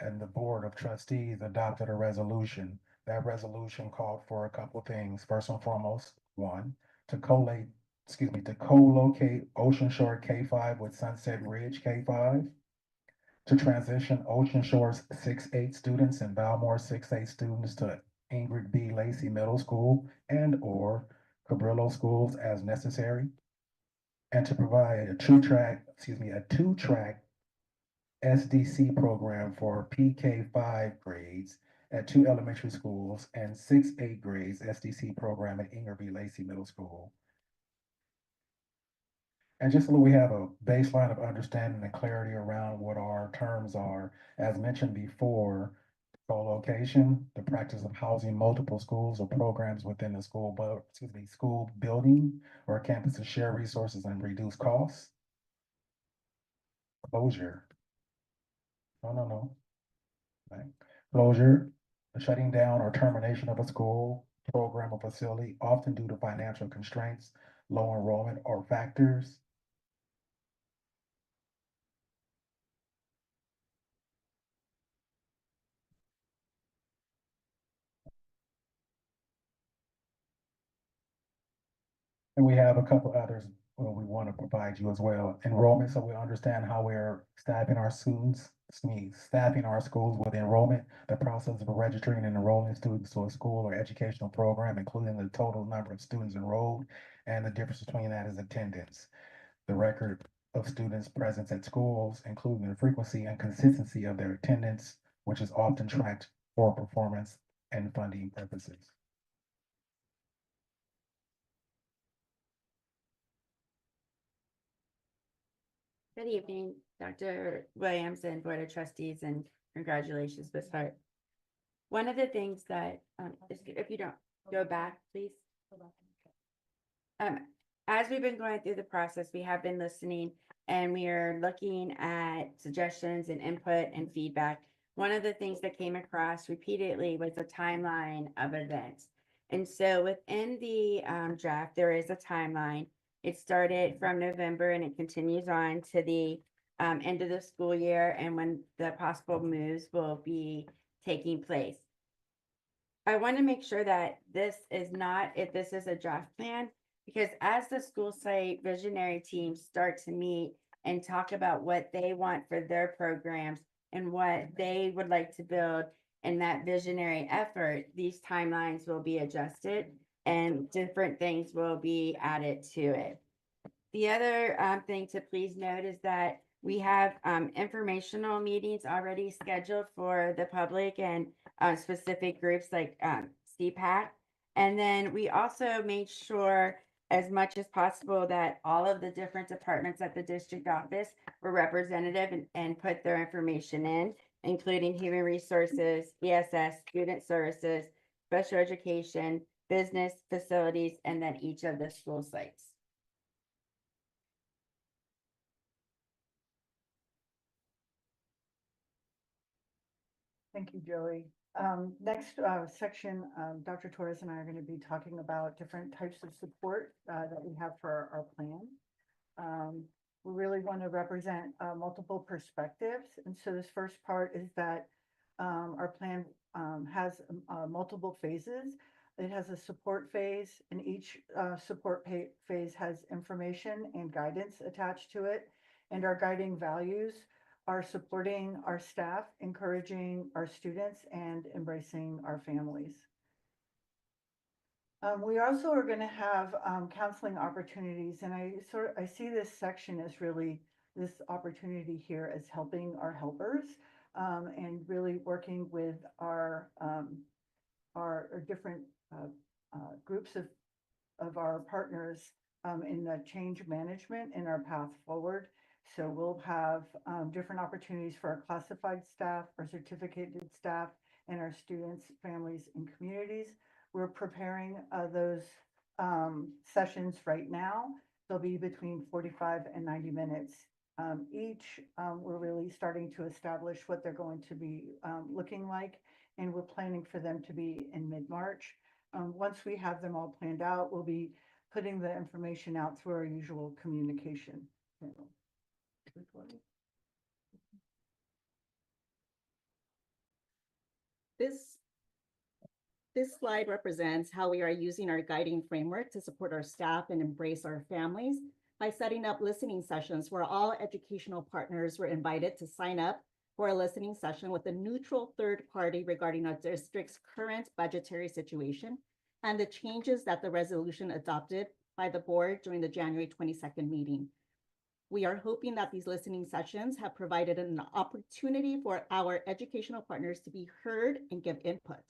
and the Board of Trustees adopted a resolution. That resolution called for a couple of things. First and foremost, one, to co-locate Ocean Shore K5 with Sunset Ridge K5, to transition Ocean Shore's 6-8 students and Valmore 6-8 students to Ingrid B. Lacey Middle School and or Cabrillo Schools as necessary, and to provide a two-track SDC program for PK5 grades at 2 elementary schools and 6-8 grades SDC program at Ingrid B. Lacey Middle School. And just so we have a baseline of understanding and clarity around what our terms are, as mentioned before, co-location, the practice of housing multiple schools or programs within the school building or campus to share resources and reduce costs. Closure. No. Right. Closure, the shutting down or termination of a school, program, or facility, often due to financial constraints, low enrollment, or factors. And we have a couple others we want to provide you as well. Enrollment, so we understand how we're staffing our students, staffing our schools with enrollment, the process of registering and enrolling students to a school or educational program, including the total number of students enrolled, and the difference between that is attendance. The record of students' presence at schools, including the frequency and consistency of their attendance, which is often tracked for performance and funding purposes. Good evening, Dr. Williams and Board of Trustees, and congratulations, Ms. Hart. One of the things that, if you don't go back, please. As we've been going through the process, we have been listening and we are looking at suggestions and input and feedback. One of the things that came across repeatedly was a timeline of events. And so within the draft, there is a timeline. It started from November and it continues on to the end of the school year and when the possible moves will be taking place. I want to make sure that this is not, if this is a draft plan, because as the school site visionary teams start to meet and talk about what they want for their programs and what they would like to build in that visionary effort, these timelines will be adjusted and different things will be added to it. The other thing to please note is that we have informational meetings already scheduled for the public and specific groups like CPAC. And then we also made sure as much as possible that all of the different departments at the district office were representative and put their information in, including human resources, ESS, student services, special education, business, facilities, and then each of the school sites. Thank you, Joey. Next section, Dr. Torres and I are going to be talking about different types of support that we have for our plan. We really want to represent multiple perspectives. And so this first part is that our plan has multiple phases. It has a support phase, and each support phase has information and guidance attached to it. And our guiding values are supporting our staff, encouraging our students, and embracing our families. We also are going to have counseling opportunities, and I see this section as really this opportunity here as helping our helpers and really working with our different groups of our partners in the change management and our path forward. So we'll have different opportunities for our classified staff, our certificated staff, and our students, families, and communities. We're preparing those sessions right now. They'll be between 45 and 90 minutes each. We're really starting to establish what they're going to be looking like, and we're planning for them to be in mid-March. Once we have them all planned out, we'll be putting the information out through our usual communication channel. This slide represents how we are using our guiding framework to support our staff and embrace our families by setting up listening sessions where all educational partners were invited to sign up for a listening session with a neutral third party regarding our district's current budgetary situation and the changes that the resolution adopted by the board during the January 22nd meeting. We are hoping that these listening sessions have provided an opportunity for our educational partners to be heard and give input.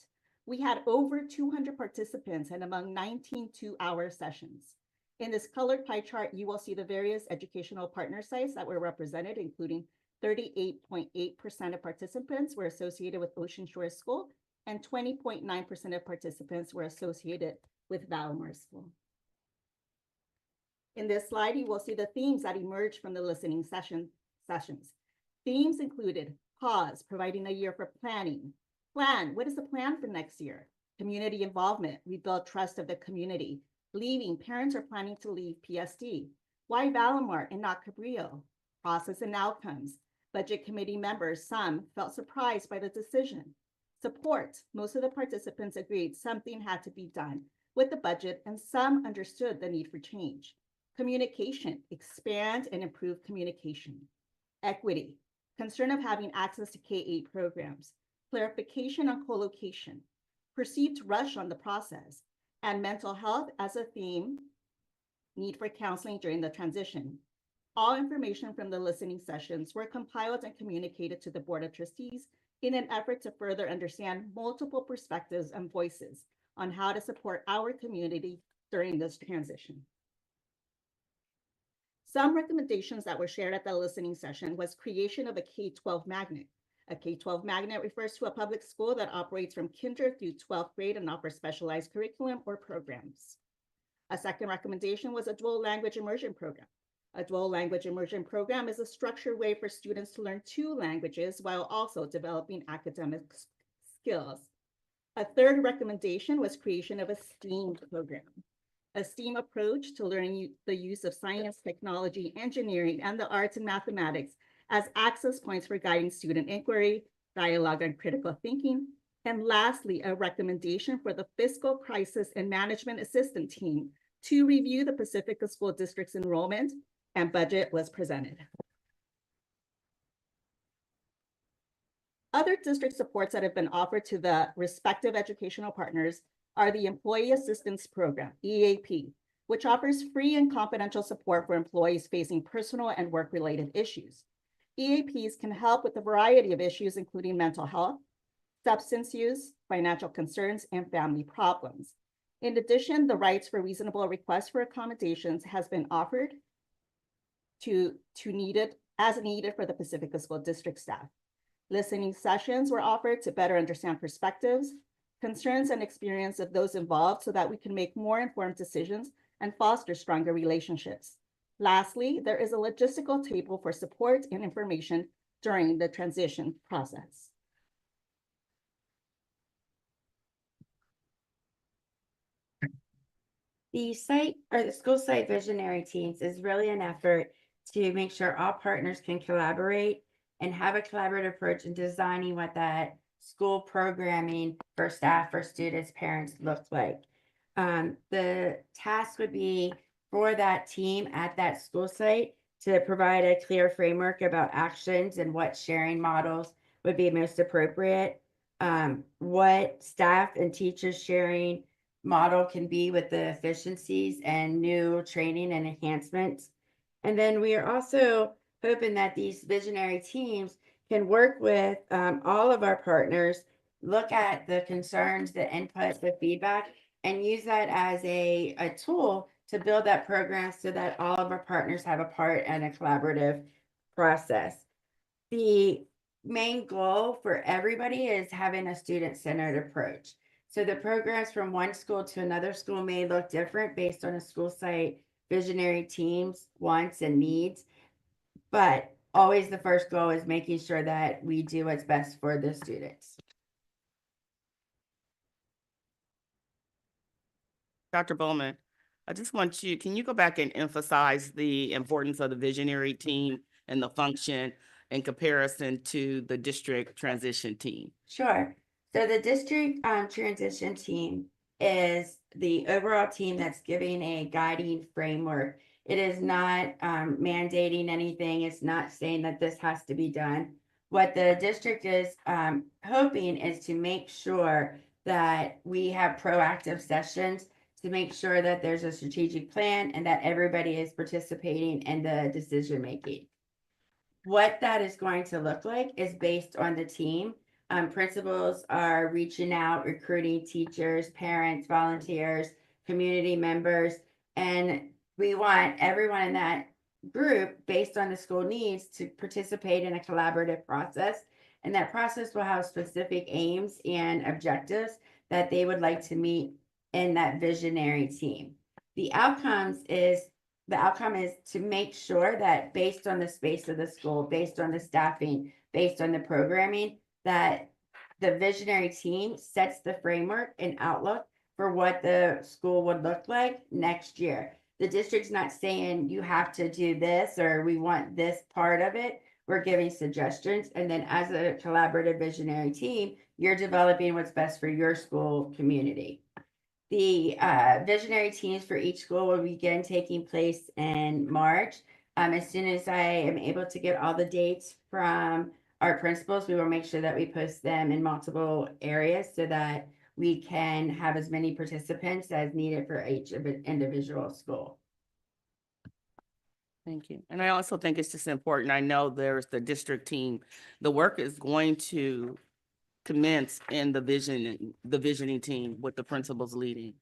We had over 200 participants and among 19 two-hour sessions. In this colored pie chart, you will see the various educational partner sites that were represented, including 38.8% of participants were associated with Ocean Shore School, and 20.9% of participants were associated with Valimar School. In this slide, you will see the themes that emerged from the listening sessions. Themes included pause, providing a year for planning. Plan, what is the plan for next year? Community involvement, rebuild trust of the community. Leaving, parents are planning to leave PSD. Why Valimar and not Cabrillo? Process and outcomes. Budget committee members, some felt surprised by the decision. Support, most of the participants agreed something had to be done with the budget, and some understood the need for change. Communication, expand and improve communication. Equity, concern of having access to K-8 programs. Clarification on co-location. Perceived rush on the process. And mental health as a theme, need for counseling during the transition. All information from the listening sessions were compiled and communicated to the Board of Trustees in an effort to further understand multiple perspectives and voices on how to support our community during this transition. Some recommendations that were shared at the listening session was creation of a K-12 magnet. A K-12 magnet refers to a public school that operates from kinder through 12th grade and offers specialized curriculum or programs. A second recommendation was a dual language immersion program. A dual language immersion program is a structured way for students to learn 2 languages while also developing academic skills. A third recommendation was creation of a STEAM program. A STEAM approach to learning the use of science, technology, engineering, and the arts and mathematics as access points for guiding student inquiry, dialogue, and critical thinking. And lastly, a recommendation for the Fiscal Crisis and Management Assistant Team to review the Pacifica School District's enrollment and budget was presented. Other district supports that have been offered to the respective educational partners are the Employee Assistance Program, EAP, which offers free and confidential support for employees facing personal and work-related issues. EAPs can help with a variety of issues, including mental health, substance use, financial concerns, and family problems. In addition, the rights for reasonable requests for accommodations has been offered as needed for the Pacifica School District staff. Listening sessions were offered to better understand perspectives, concerns, and experience of those involved so that we can make more informed decisions and foster stronger relationships. Lastly, there is a logistical table for support and information during the transition process. The site or the school site visionary teams is really an effort to make sure all partners can collaborate and have a collaborative approach in designing what that school programming for staff, for students, parents looks like. The task would be for that team at that school site to provide a clear framework about actions and what sharing models would be most appropriate, what staff and teachers sharing model can be with the efficiencies and new training and enhancements. And then we are also hoping that these visionary teams can work with all of our partners, look at the concerns, the input, the feedback, and use that as a tool to build that program so that all of our partners have a part in a collaborative process. The main goal for everybody is having a student-centered approach. So the programs from one school to another school may look different based on a school site visionary team's wants and needs, but always the first goal is making sure that we do what's best for the students. Dr. Bowman, I just want you, can you go back and emphasize the importance of the visionary team and the function in comparison to the district transition team? Sure. So the district transition team is the overall team that's giving a guiding framework. It is not mandating anything. It's not saying that this has to be done. What the district is hoping is to make sure that we have proactive sessions to make sure that there's a strategic plan and that everybody is participating in the decision making. What that is going to look like is based on the team. Principals are reaching out, recruiting teachers, parents, volunteers, community members, and we want everyone in that group, based on the school needs, to participate in a collaborative process. And that process will have specific aims and objectives that they would like to meet in that visionary team. The outcome is to make sure that based on the space of the school, based on the staffing, based on the programming, that the visionary team sets the framework and outlook for what the school would look like next year. The district's not saying you have to do this or we want this part of it. We're giving suggestions. And then as a collaborative visionary team, you're developing what's best for your school community. The visionary teams for each school will begin taking place in March. As soon as I am able to get all the dates from our principals, we will make sure that we post them in multiple areas so that we can have as many participants as needed for each individual school. Thank you. And I also think it's just important. I know there's the district team. The work is going to commence in the visioning team with the principals leading.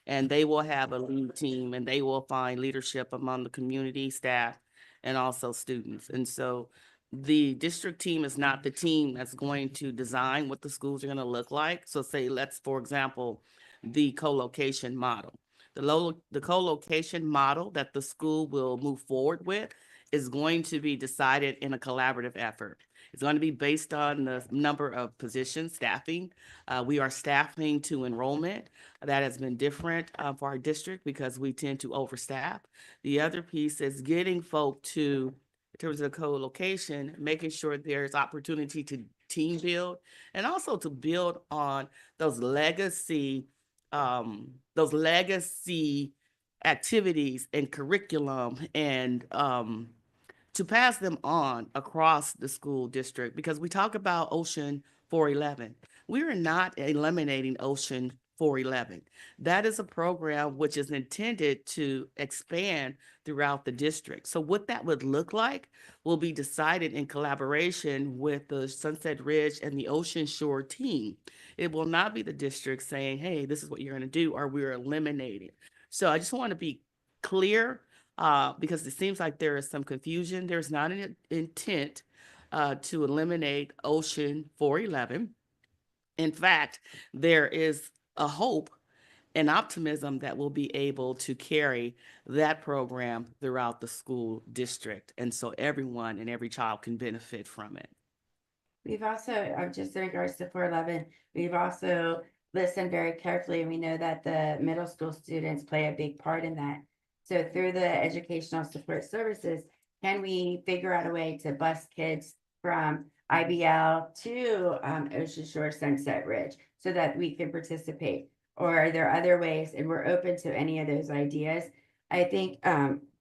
And they will have a lead team and they will find leadership among the community, staff, and also students. And so the district team is not the team that's going to design what the schools are going to look like. So say, for example, the co-location model. The co-location model that the school will move forward with is going to be decided in a collaborative effort. It's going to be based on the number of positions, staffing. We are staffing to enrollment. That has been different for our district because we tend to overstaff. The other piece is getting folk to, in terms of co-location, making sure there's opportunity to team build and also to build on those legacy activities and curriculum and to pass them on across the school district, because we talk about Ocean 411. We are not eliminating Ocean 411. That is a program which is intended to expand throughout the district. So what that would look like will be decided in collaboration with the Sunset Ridge and the Ocean Shore team. It will not be the district saying, hey, this is what you're going to do, or we're eliminating. So I just want to be clear because it seems like there is some confusion. There's not an intent to eliminate Ocean 411. In fact, there is a hope and optimism that we'll be able to carry that program throughout the school district. And so everyone and every child can benefit from it. We've also, just in regards to 411, we've also listened very carefully, and we know that the middle school students play a big part in that. So through the educational support services, can we figure out a way to bus kids from IBL to Ocean Shore Sunset Ridge so that we can participate? Or are there other ways? And we're open to any of those ideas. I think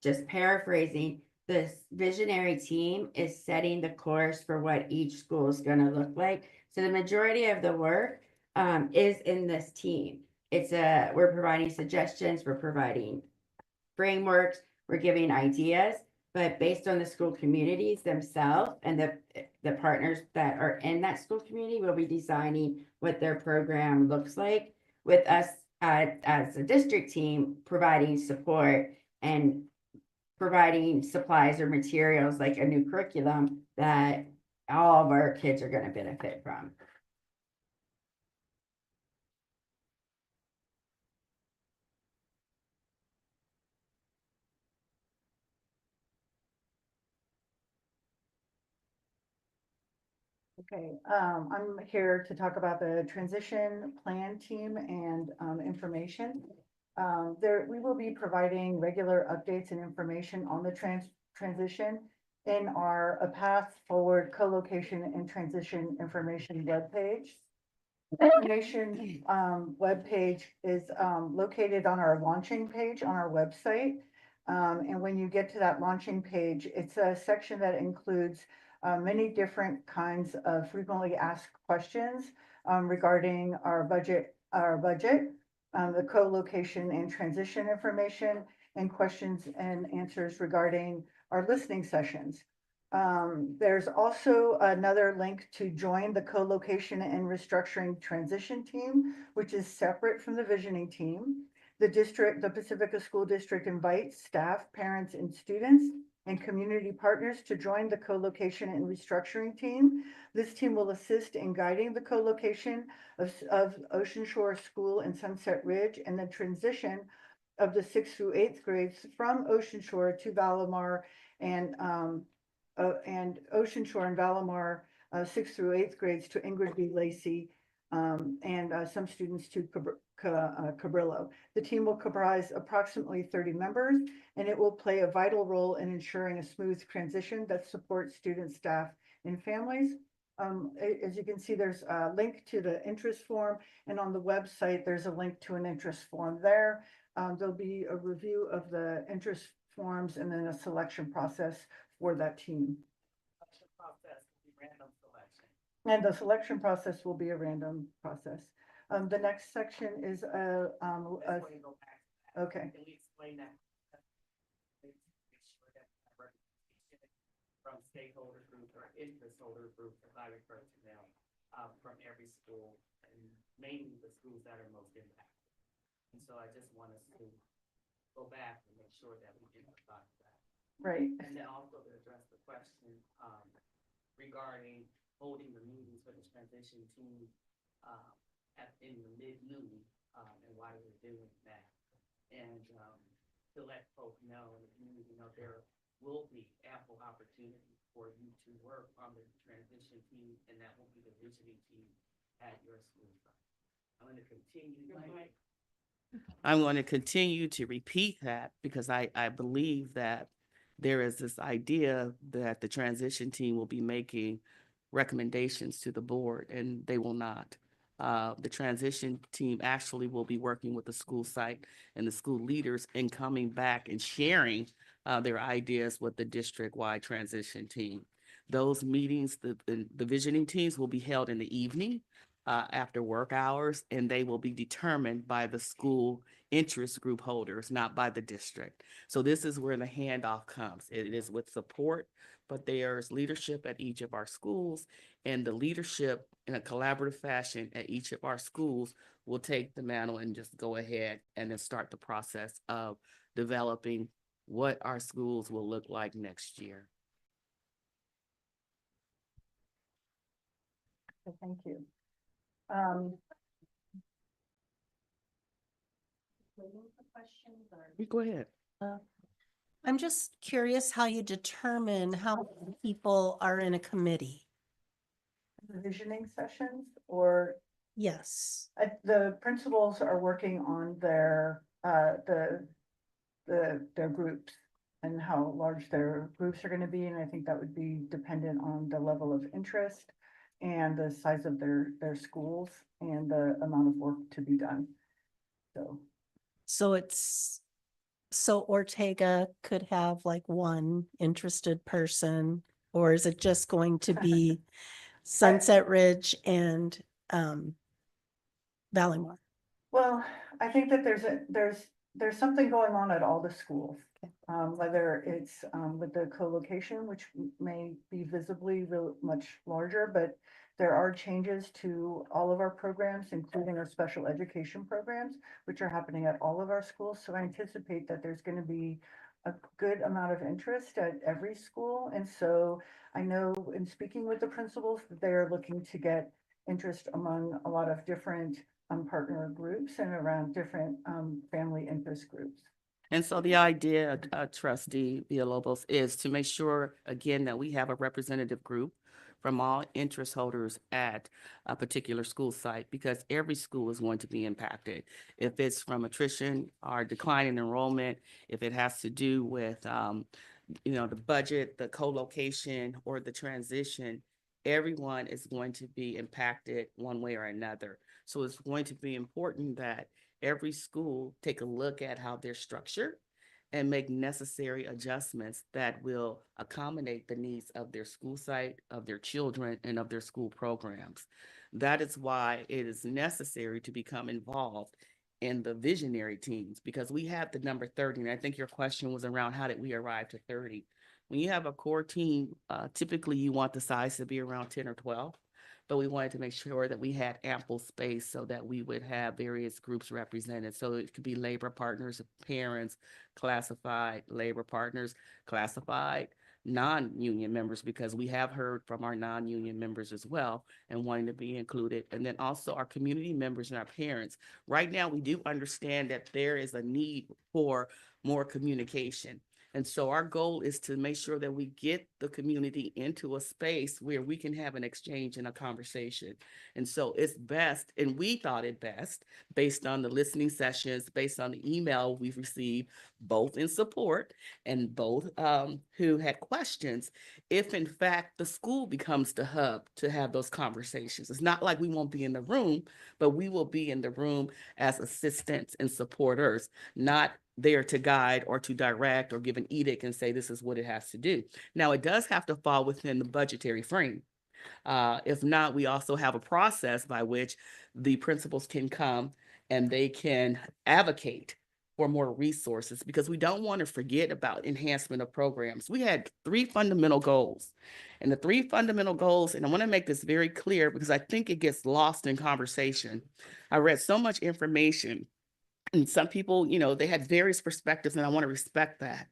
just paraphrasing, this visionary team is setting the course for what each school is going to look like. So the majority of the work is in this team. We're providing suggestions, we're providing frameworks, we're giving ideas, but based on the school communities themselves and the partners that are in that school community will be designing what their program looks like, with us as a district team providing support and providing supplies or materials like a new curriculum that all of our kids are going to benefit from. Okay, I'm here to talk about the transition plan team and information. We will be providing regular updates and information on the transition in our A Path Forward co-location and transition information webpage. Information webpage is located on our launching page on our website. And when you get to that launching page, it's a section that includes many different kinds of frequently asked questions regarding our budget, the co-location and transition information, and questions and answers regarding our listening sessions. There's also another link to join the co-location and restructuring transition team, which is separate from the visioning team. The Pacifica School District invites staff, parents, and students and community partners to join the co-location and restructuring team. This team will assist in guiding the co-location of Ocean Shore School and Sunset Ridge and the transition of the 6th through 8th grades from Ocean Shore to Valimar and Ocean Shore and Valimar 6th through 8th grades to Ingrid B. Lacey and some students to Cabrillo. The team will comprise approximately 30 members, and it will play a vital role in ensuring a smooth transition that supports students, staff, and families. As you can see, there's a link to the interest form, and on the website, there's a link to an interest form there. There'll be a review of the interest forms and then a selection process for that team. And the selection process will be a random process. The next section is okay. Can we explain that? From stakeholder groups or interest holder groups, as I refer to them, from every school, and mainly the schools that are most impacted. And so I just want us to go back and make sure that we emphasize that. Right. And then also to address the question regarding holding the meetings for the transition team in the mid-noon and why we're doing that. And to let folks know, and the community know, there will be ample opportunity for you to work on the transition team, and that will be the visioning team at your school site. I'm going to continue to repeat that because I believe that there is this idea that the transition team will be making recommendations to the board, and they will not. The transition team actually will be working with the school site and the school leaders and coming back and sharing their ideas with the district-wide transition team. Those meetings, the visioning teams will be held in the evening after work hours, and they will be determined by the school interest group holders, not by the district. So this is where the handoff comes. It is with support, but there's leadership at each of our schools, and the leadership in a collaborative fashion at each of our schools will take the mantle and just go ahead and then start the process of developing what our schools will look like next year. Thank you. Go ahead. I'm just curious how you determine how many people are in a committee. The visioning sessions, or Yes. the principals are working on their their groups and how large their groups are going to be, and I think that would be dependent on the level of interest and the size of their schools and the amount of work to be done. So Ortega could have like one interested person, or is it just going to be Sunset Ridge and Valimar? Well, I think that there's something going on at all the schools. Whether it's with the co-location, which may be visibly much larger, but there are changes to all of our programs, including our special education programs, which are happening at all of our schools. So I anticipate that there's going to be a good amount of interest at every school. And so I know in speaking with the principals that they're looking to get interest among a lot of different partner groups and around different family interest groups. And so the idea, Trustee Villalobos, is to make sure, again, that we have a representative group from all interest holders at a particular school site, because every school is going to be impacted. If it's from attrition or decline in enrollment, if it has to do with, the budget, the co-location, or the transition, everyone is going to be impacted one way or another. So it's going to be important that every school take a look at how they're structured and make necessary adjustments that will accommodate the needs of their school site, of their children, and of their school programs. That is why it is necessary to become involved in the visionary teams, because we have the number 30, and I think your question was around how did we arrive to 30. When you have a core team, typically you want the size to be around 10 or 12. but we wanted to make sure that we had ample space so that we would have various groups represented. So it could be labor partners, parents, classified labor partners, classified non-union members, because we have heard from our non-union members as well and wanting to be included. And then also our community members and our parents. Right now, we do understand that there is a need for more communication. And so our goal is to make sure that we get the community into a space where we can have an exchange and a conversation. And so it's best, and we thought it best, based on the listening sessions, based on the email we've received, both in support and both who had questions, if in fact the school becomes the hub to have those conversations. It's not like we won't be in the room, but we will be in the room as assistants and supporters, not there to guide or to direct or give an edict and say this is what it has to do. Now, it does have to fall within the budgetary frame. If not, we also have a process by which the principals can come and they can advocate for more resources, because we don't want to forget about enhancement of programs. We had 3 fundamental goals, and the 3 fundamental goals, and I want to make this very clear because I think it gets lost in conversation. I read so much information, and some people, you know, they had various perspectives, and I want to respect that.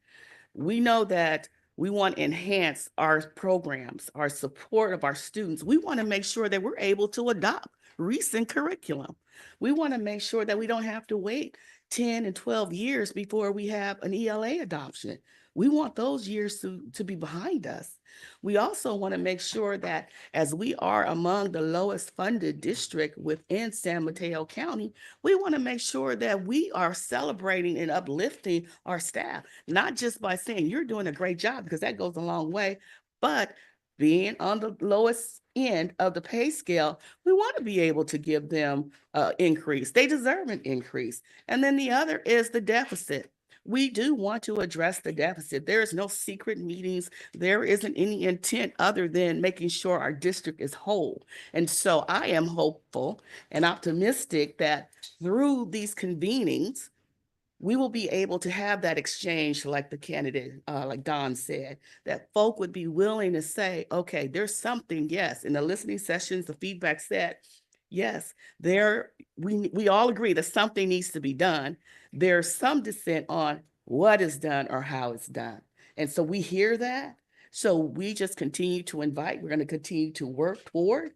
We know that we want to enhance our programs, our support of our students. We want to make sure that we're able to adopt recent curriculum. We want to make sure that we don't have to wait 10 and 12 years before we have an ELA adoption. We want those years to be behind us. We also want to make sure that as we are among the lowest funded district within San Mateo County, we want to make sure that we are celebrating and uplifting our staff, not just by saying you're doing a great job, because that goes a long way, but being on the lowest end of the pay scale, we want to be able to give them increase. They deserve an increase. And then the other is the deficit. We do want to address the deficit. There is no secret meetings. There isn't any intent other than making sure our district is whole. And so I am hopeful and optimistic that through these convenings, we will be able to have that exchange like the candidate, like Don said, that folk would be willing to say, okay, there's something, yes, in the listening sessions, the feedback said, yes, we all agree that something needs to be done. There's some dissent on what is done or how it's done. And so we hear that. So we just continue to invite, we're going to continue to work toward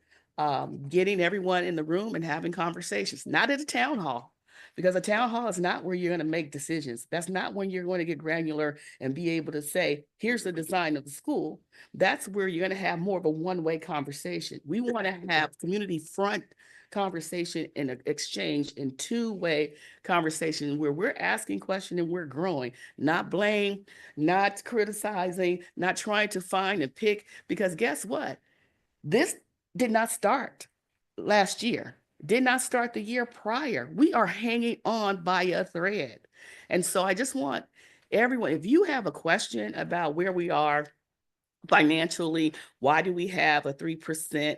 getting everyone in the room and having conversations, not at a town hall. Because a town hall is not where you're going to make decisions. That's not when you're going to get granular and be able to say, here's the design of the school. That's where you're going to have more of a one-way conversation. We want to have community front conversation and exchange and two-way conversation where we're asking questions and we're growing, not blame, not criticizing, not trying to find and pick, because guess what? This did not start last year. Did not start the year prior. We are hanging on by a thread. And so I just want everyone, if you have a question about where we are financially, why do we have a 3%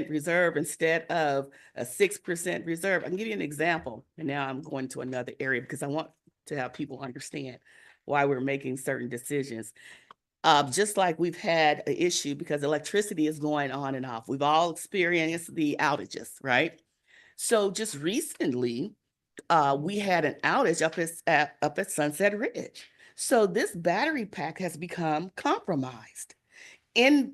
reserve instead of a 6% reserve? I can give you an example. And now I'm going to another area because I want to have people understand why we're making certain decisions. Just like we've had an issue because electricity is going on and off. We've all experienced the outages, right? So just recently, we had an outage up at Sunset Ridge. So this battery pack has become compromised. In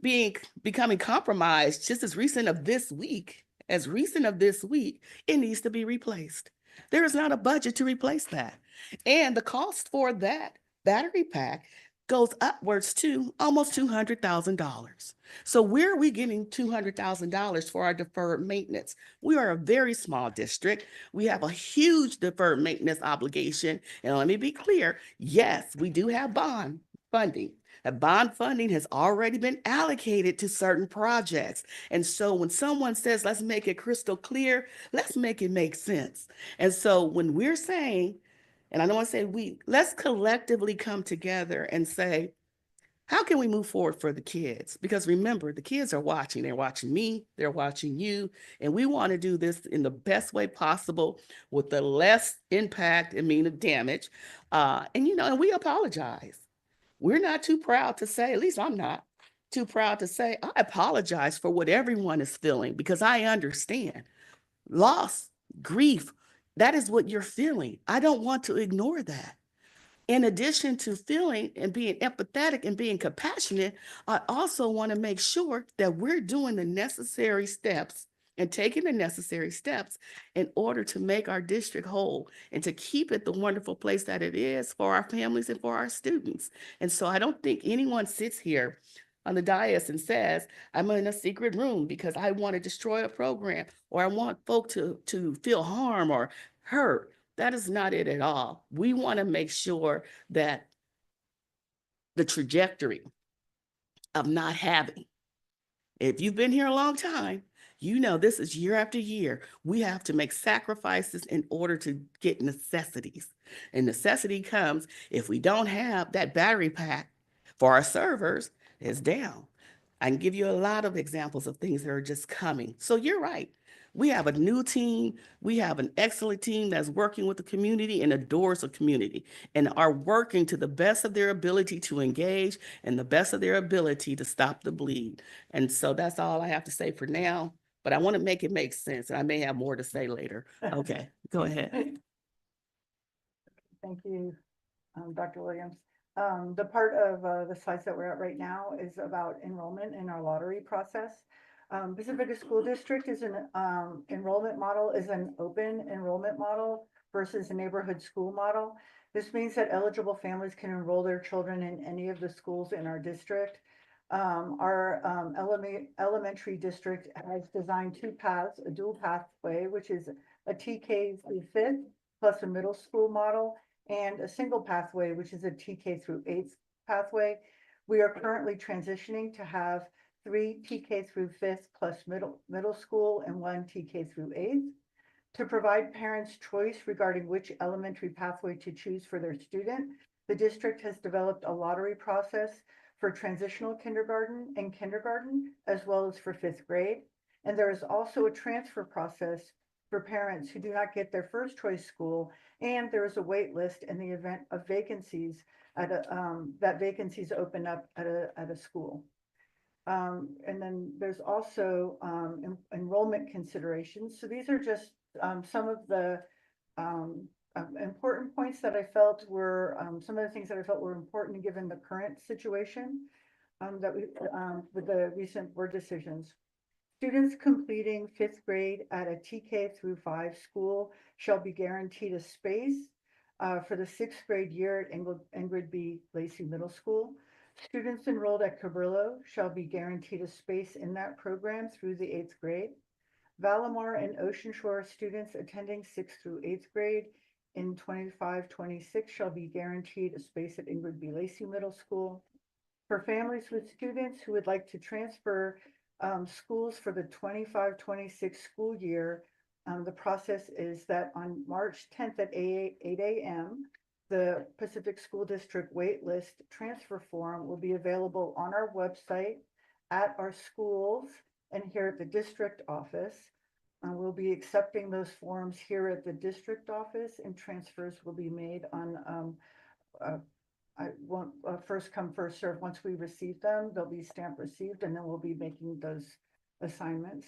becoming compromised, just as recent of this week, it needs to be replaced. There is not a budget to replace that. And the cost for that battery pack goes upwards to almost $200,000. So where are we getting $200,000 for our deferred maintenance? We are a very small district. We have a huge deferred maintenance obligation. And let me be clear, yes, we do have bond funding. That bond funding has already been allocated to certain projects. And so when someone says, let's make it crystal clear, let's make it make sense. And so when we're saying, and I don't want to say we, let's collectively come together and say, how can we move forward for the kids? Because remember, the kids are watching. They're watching me, they're watching you, and we want to do this in the best way possible with the less impact and mean of damage. And we apologize. We're not too proud to say, at least I'm not, too proud to say, I apologize for what everyone is feeling because I understand loss, grief. That is what you're feeling. I don't want to ignore that. In addition to feeling and being empathetic and being compassionate, I also want to make sure that we're doing the necessary steps and taking the necessary steps in order to make our district whole and to keep it the wonderful place that it is for our families and for our students. And so I don't think anyone sits here on the dais and says, I'm in a secret room because I want to destroy a program or I want folk to feel harm or hurt. That is not it at all. We want to make sure that the trajectory of not having, if you've been here a long time, you know this is year after year. We have to make sacrifices in order to get necessities. And necessity comes if we don't have that battery pack for our servers, it's down. I can give you a lot of examples of things that are just coming. So you're right. We have a new team. We have an excellent team that's working with the community and adores the community and are working to the best of their ability to engage and the best of their ability to stop the bleed. And so that's all I have to say for now, but I want to make it make sense. And I may have more to say later. Okay, go ahead. Thank you, Dr. Williams. The part of the slides that we're at right now is about enrollment in our lottery process. Pacifica School District is an enrollment model is an open enrollment model versus a neighborhood school model. This means that eligible families can enroll their children in any of the schools in our district. Our elementary district has designed two paths, a dual pathway, which is a TK through 5th plus a middle school model, and a single pathway, which is a TK through 8th pathway. We are currently transitioning to have 3 TK through 5th plus middle school and 1 TK through 8th. To provide parents choice regarding which elementary pathway to choose for their student, the district has developed a lottery process for transitional kindergarten and kindergarten, as well as for 5th grade. And there is also a transfer process for parents who do not get their first choice school, and there is a wait list in the event of vacancies at that vacancies open up at a school. And then there's also enrollment considerations. So these are just some of the important points that I felt were some of the things that I felt were important given the current situation that we with the recent board decisions. Students completing 5th grade at a TK through 5 school shall be guaranteed a space for the 6th grade year at Ingrid B. Lacey Middle School. Students enrolled at Cabrillo shall be guaranteed a space in that program through the 8th grade. Valimar and Ocean Shore students attending 6th through 8th grade in 25-26 shall be guaranteed a space at Ingrid B. Lacey Middle School. For families with students who would like to transfer schools for the 25-26 school year, the process is that on March 10th at 8 a.m., the Pacific School District waitlist transfer form will be available on our website, at our schools, and here at the district office. We'll be accepting those forms here at the district office, and transfers will be made on I won't first come, first serve. Once we receive them, they'll be stamped received, and then we'll be making those assignments.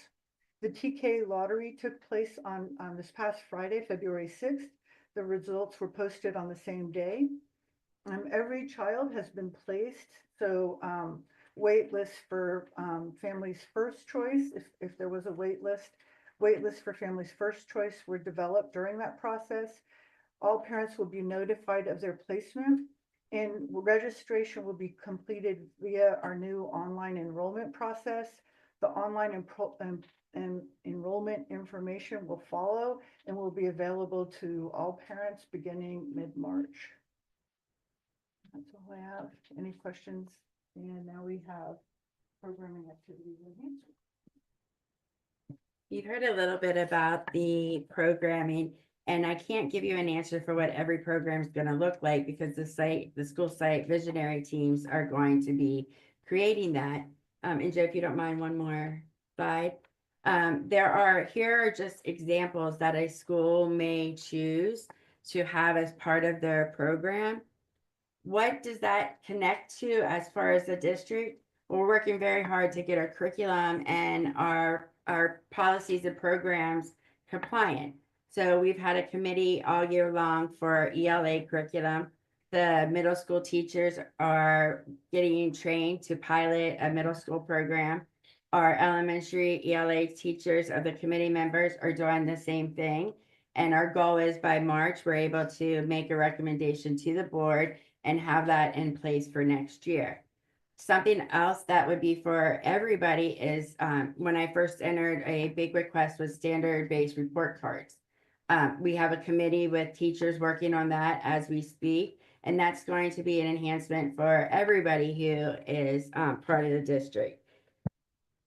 The TK lottery took place on this past Friday, February 6th. The results were posted on the same day. Every child has been placed, so wait list for families' first choice, if there was a wait list for families' first choice were developed during that process. All parents will be notified of their placement, and registration will be completed via our new online enrollment process. The online enrollment information will follow and will be available to all parents beginning mid-March. That's all I have. Any questions? And now we have programming activities and answers. You've heard a little bit about the programming, and I can't give you an answer for what every program is going to look like because the school site visionary teams are going to be creating that. And Joe, if you don't mind, one more slide. Here are just examples that a school may choose to have as part of their program. What does that connect to as far as the district? We're working very hard to get our curriculum and our policies and programs compliant. So we've had a committee all year long for ELA curriculum. The middle school teachers are getting trained to pilot a middle school program. Our elementary ELA teachers of the committee members are doing the same thing. And our goal is by March, we're able to make a recommendation to the board and have that in place for next year. Something else that would be for everybody is when I first entered, a big request was standard-based report cards. We have a committee with teachers working on that as we speak, and that's going to be an enhancement for everybody who is part of the district.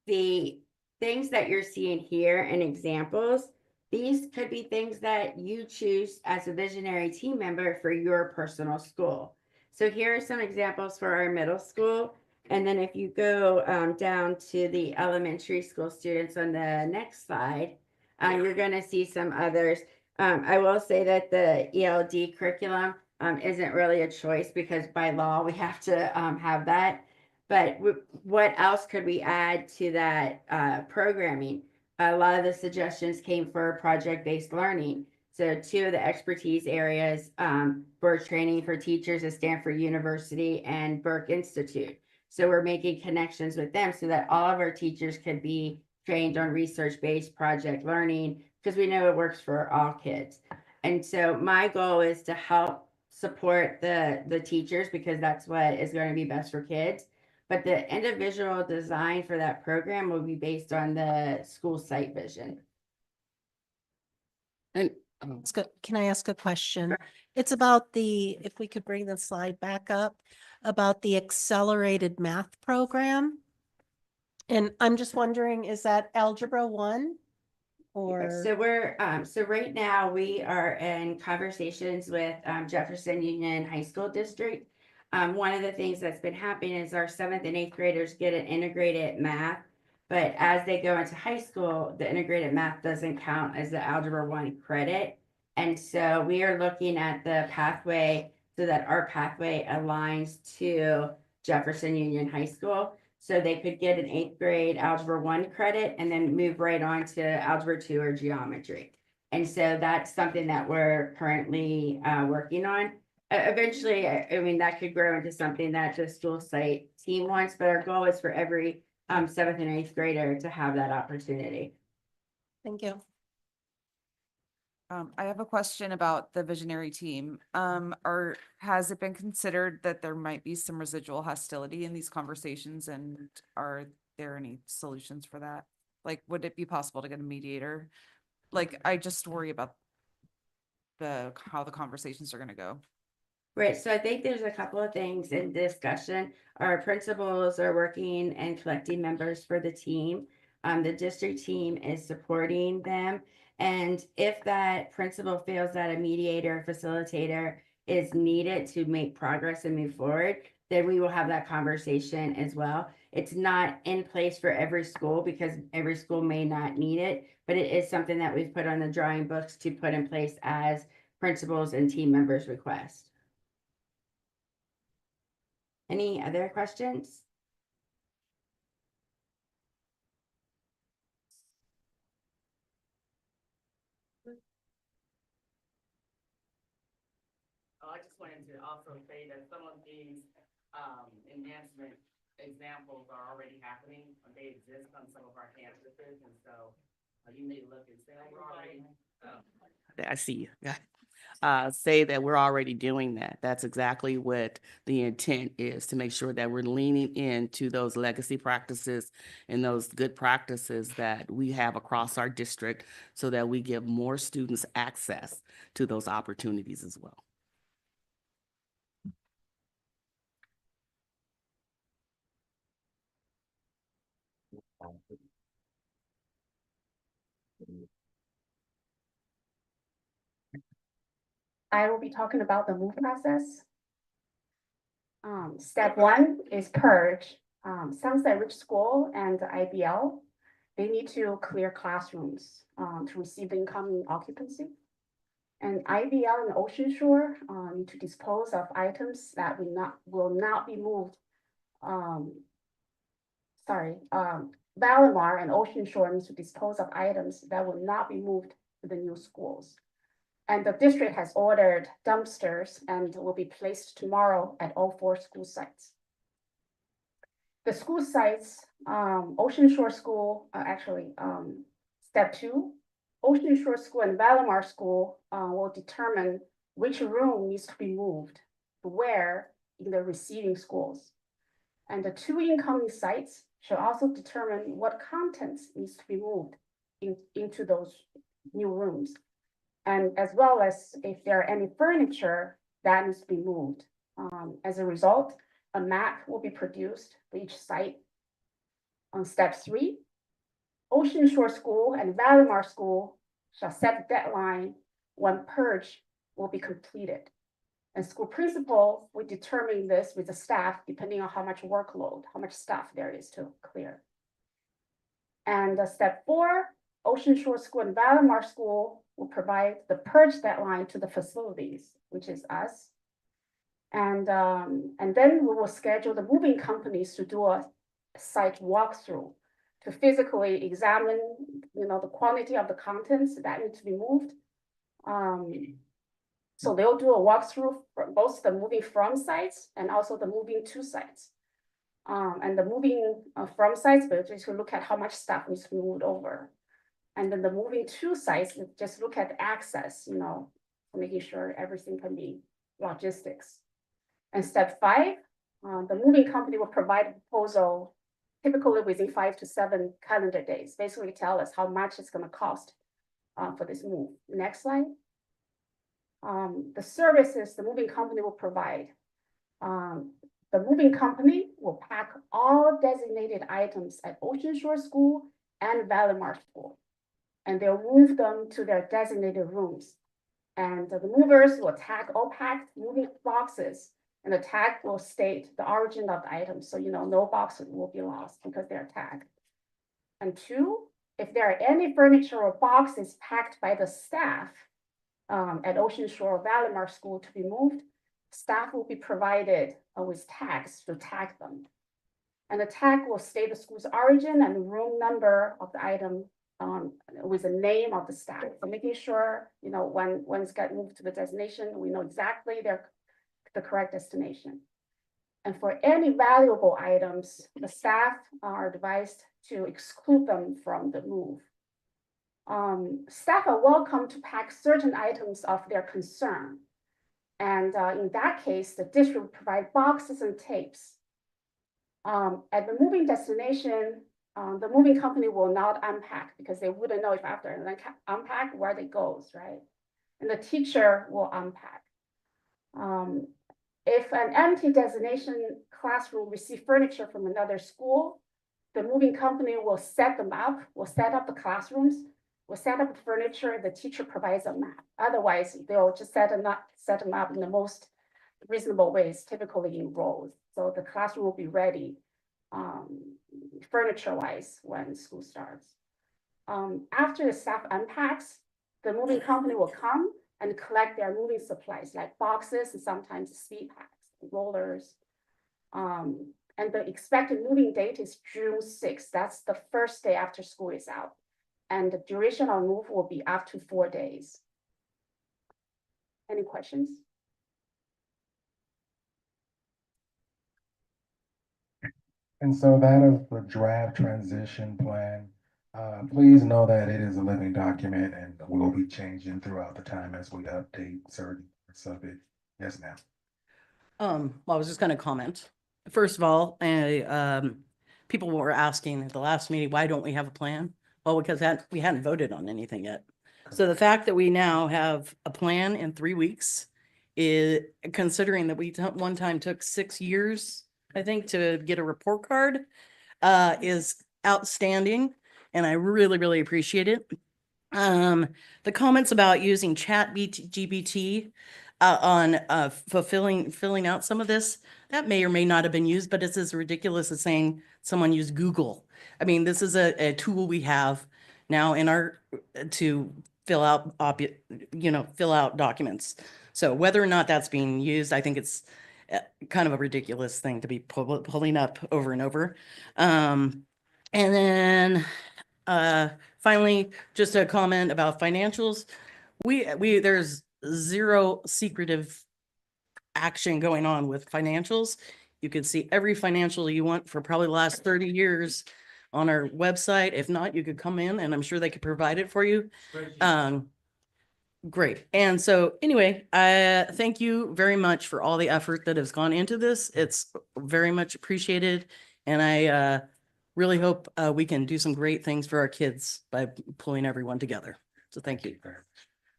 The things that you're seeing here and examples, these could be things that you choose as a visionary team member for your personal school. So here are some examples for our middle school. And then if you go down to the elementary school students on the next slide, you're going to see some others. I will say that the ELD curriculum isn't really a choice because by law we have to have that. But what else could we add to that programming? A lot of the suggestions came for project-based learning. So two of the expertise areas for training for teachers is Stanford University and Burke Institute. So we're making connections with them so that all of our teachers could be trained on research-based project learning because we know it works for all kids. And so my goal is to help support the teachers because that's what is going to be best for kids. But the individual design for that program will be based on the school site vision. And Can I ask a question? It's about if we could bring the slide back up, about the accelerated math program. And I'm just wondering, is that Algebra 1? Or So we're so right now we are in conversations with Jefferson Union High School District. One of the things that's been happening is our 7th and 8th graders get an integrated math, but as they go into high school, the integrated math doesn't count as the Algebra 1 credit. And so we are looking at the pathway so that our pathway aligns to Jefferson Union High School. So they could get an 8th grade Algebra 1 credit and then move right on to Algebra 2 or geometry. And so that's something that we're currently working on. Eventually, I mean, that could grow into something that the school site team wants, but our goal is for every 7th and 8th grader to have that opportunity. Thank you. I have a question about the visionary team. Has it been considered that there might be some residual hostility in these conversations, and are there any solutions for that? Like, would it be possible to get a mediator? Like, I just worry about how the conversations are gonna go. Right, so I think there's a couple of things in discussion. Our principals are working and collecting members for the team. The district team is supporting them. And if that principal feels that a mediator, facilitator is needed to make progress and move forward, then we will have that conversation as well. It's not in place for every school because every school may not need it, but it is something that we've put on the drawing books to put in place as principals and team members request. Any other questions? I just wanted to also say that some of these enhancement examples are already happening. They exist on some of our campuses, and so you may look and say, we're already. I see you. Say that we're already doing that. That's exactly what the intent is, to make sure that we're leaning into those legacy practices and those good practices that we have across our district so that we give more students access to those opportunities as well. I will be talking about the move process. Step 1 is purge. Sunset Ridge School and the IBL, they need to clear classrooms to receive the incoming occupancy. And IBL and Ocean Shore need to dispose of items that will not be moved Valimar and Ocean Shore needs to dispose of items that will not be moved to the new schools. And the district has ordered dumpsters and will be placed tomorrow at all 4 school sites. The school sites, Ocean Shore School, step 2, Ocean Shore School and Valimar School will determine which room needs to be moved to where in the receiving schools. And the 2 incoming sites shall also determine what contents needs to be moved into those new rooms. And as well as if there are any furniture that needs to be moved. As a result, a map will be produced for each site. On step 3, Ocean Shore School and Valimar School shall set the deadline when purge will be completed. And school principal will determine this with the staff depending on how much workload, how much stuff there is to clear. And step 4, Ocean Shore School and Valimar School will provide the purge deadline to the facilities, which is us. And then we will schedule the moving companies to do a site walkthrough to physically examine, the quantity of the contents that need to be moved. So they'll do a walkthrough for both the moving from sites and also the moving to sites. And the moving from sites, but just to look at how much stuff needs to be moved over. And then the moving to sites, just look at access, making sure everything can be logistics. And step 5, the moving company will provide a proposal typically within 5 to 7 calendar days, basically tell us how much it's going to cost for this move. Next slide. The services the moving company will provide. The moving company will pack all designated items at Ocean Shore School and Valimar School, and they'll move them to their designated rooms. And the movers will tag all packed moving boxes, and the tag will state the origin of the item. So, no box will be lost because they're tagged. And 2, if there are any furniture or boxes packed by the staff at Ocean Shore or Valimar School to be moved, staff will be provided with tags to tag them. And the tag will state the school's origin and room number of the item with the name of the staff. So making sure, when it's got moved to the destination, we know exactly the correct destination. And for any valuable items, the staff are advised to exclude them from the move. Staff are welcome to pack certain items of their concern. And in that case, the district will provide boxes and tapes. At the moving destination, the moving company will not unpack because they wouldn't know if after they unpack where they goes, right? And the teacher will unpack. If an empty destination classroom receives furniture from another school, the moving company will set them up, will set up the classrooms, will set up the furniture, the teacher provides a map. Otherwise, they'll just set them up in the most reasonable ways, typically in rows. So the classroom will be ready furniture-wise when school starts. After the staff unpacks, the moving company will come and collect their moving supplies like boxes and sometimes speed packs, rollers. And the expected moving date is June 6th. That's the first day after school is out. And the duration of move will be up to 4 days. Any questions? And so that is the draft transition plan. Please know that it is a living document and will be changing throughout the time as we update certain parts of it. Yes, ma'am. Well, I was just going to comment. First of all, people were asking at the last meeting, why don't we have a plan? Well, because we hadn't voted on anything yet. So the fact that we now have a plan in 3 weeks is, considering that we one time took 6 years, I think, to get a report card, is outstanding. And I really, really appreciate it. The comments about using GPT on filling out some of this, that may or may not have been used, but it's as ridiculous as saying someone used Google. I mean, this is a tool we have now to fill out documents. So whether or not that's being used, I think it's kind of a ridiculous thing to be pulling up over and over. And then finally, just a comment about financials. There's zero secretive action going on with financials. You can see every financial you want for probably the last 30 years on our website. If not, you could come in and I'm sure they could provide it for you. Great. And so anyway, thank you very much for all the effort that has gone into this. It's very much appreciated. And I really hope we can do some great things for our kids by pulling everyone together. So thank you.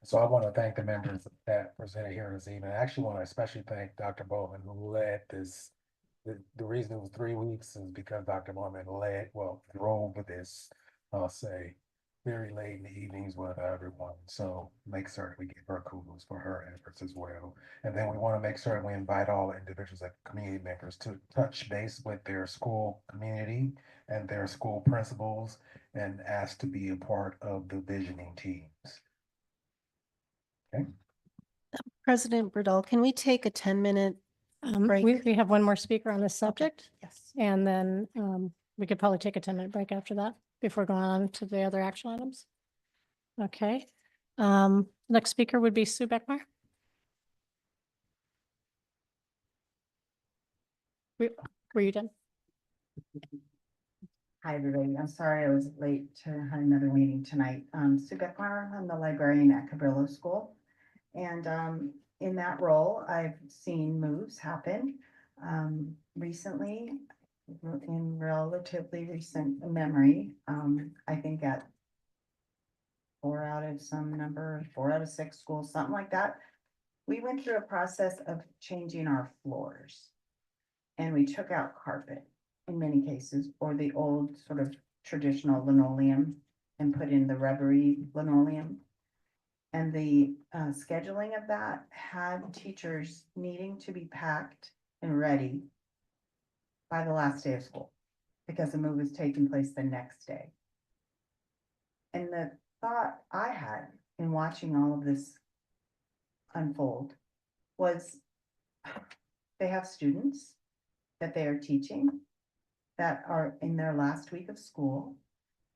So I want to thank the members that presented here this evening. I actually want to especially thank Dr. Bowman who led this. The reason it was 3 weeks is because Dr. Bowman drove with this, I'll say, very late in the evenings with everyone. So make certain we give her kudos for her efforts as well. And then we want to make certain we invite all individuals and community members to touch base with their school community and their school principals and ask to be a part of the visioning teams. Okay. President Burdell, can we take a 10-minute break? We have one more speaker on this subject. Yes. And then we could probably take a 10-minute break after that before going on to the other action items. Okay. Next speaker would be Sue Beckmeyer. Were you done? Hi, everybody. I'm sorry I was late to have another meeting tonight. Sue Beckmeyer, I'm the librarian at Cabrillo School. And in that role, I've seen moves happen recently, in relatively recent memory. I think at 4 out of 6 schools, something like that. We went through a process of changing our floors. And we took out carpet in many cases, or the old sort of traditional linoleum and put in the rubbery linoleum. And the scheduling of that had teachers needing to be packed and ready by the last day of school because the move was taking place the next day. And the thought I had in watching all of this unfold was they have students that they are teaching that are in their last week of school,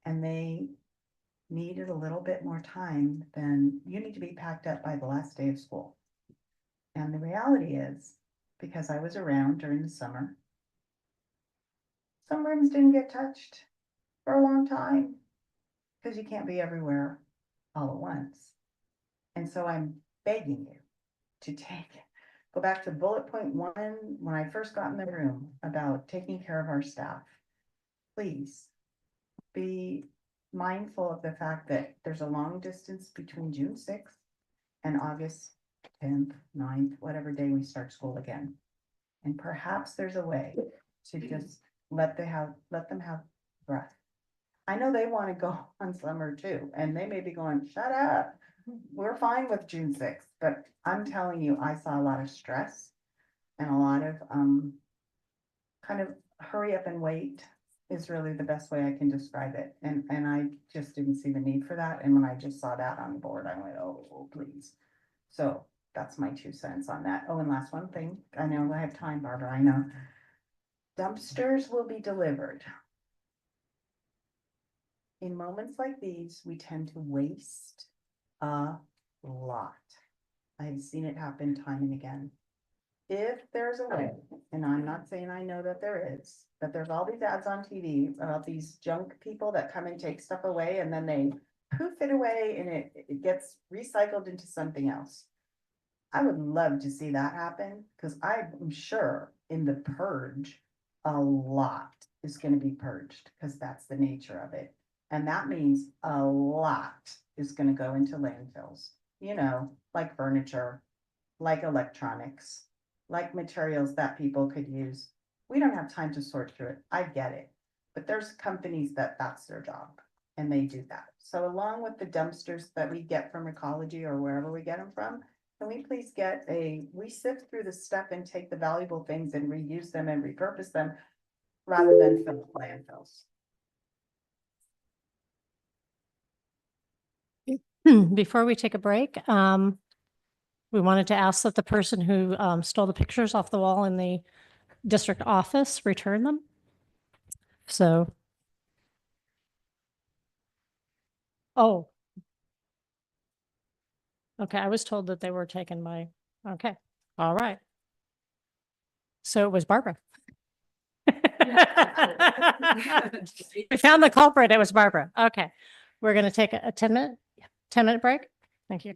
and they needed a little bit more time than you need to be packed up by the last day of school. And the reality is, because I was around during the summer, some rooms didn't get touched for a long time because you can't be everywhere all at once. And so I'm begging you to go back to bullet point 1 when I first got in the room about taking care of our staff. Please be mindful of the fact that there's a long distance between June 6th and August 10th, 9th, whatever day we start school again. And perhaps there's a way to just let them have breath. I know they want to go on summer too, and they may be going, shut up. We're fine with June 6th, but I'm telling you, I saw a lot of stress and a lot of kind of hurry up and wait is really the best way I can describe it. And I just didn't see the need for that. And when I just saw that on the board, I went, oh, please. So that's my 2 cents on that. Oh, and last one thing. I know I have time, Barbara, I know. Dumpsters will be delivered. In moments like these, we tend to waste a lot. I've seen it happen time and again. If there's a way, and I'm not saying I know that there is, but there's all these ads on TV about these junk people that come and take stuff away and then they poof it away and it gets recycled into something else. I would love to see that happen because I'm sure in the purge, a lot is going to be purged because that's the nature of it. And that means a lot is going to go into landfills, you know, like furniture, like electronics, like materials that people could use. We don't have time to sort through it. I get it. But there's companies that's their job and they do that. So along with the dumpsters that we get from Ecology or wherever we get them from, can we please we sift through the stuff and take the valuable things and reuse them and repurpose them rather than fill landfills. Before we take a break, We wanted to ask that the person who stole the pictures off the wall in the district office return them. So. Oh. Okay, I was told that they were taken by, okay, all right. So it was Barbara. We found the culprit. It was Barbara. Okay. We're going to take a 10-minute break. Thank you.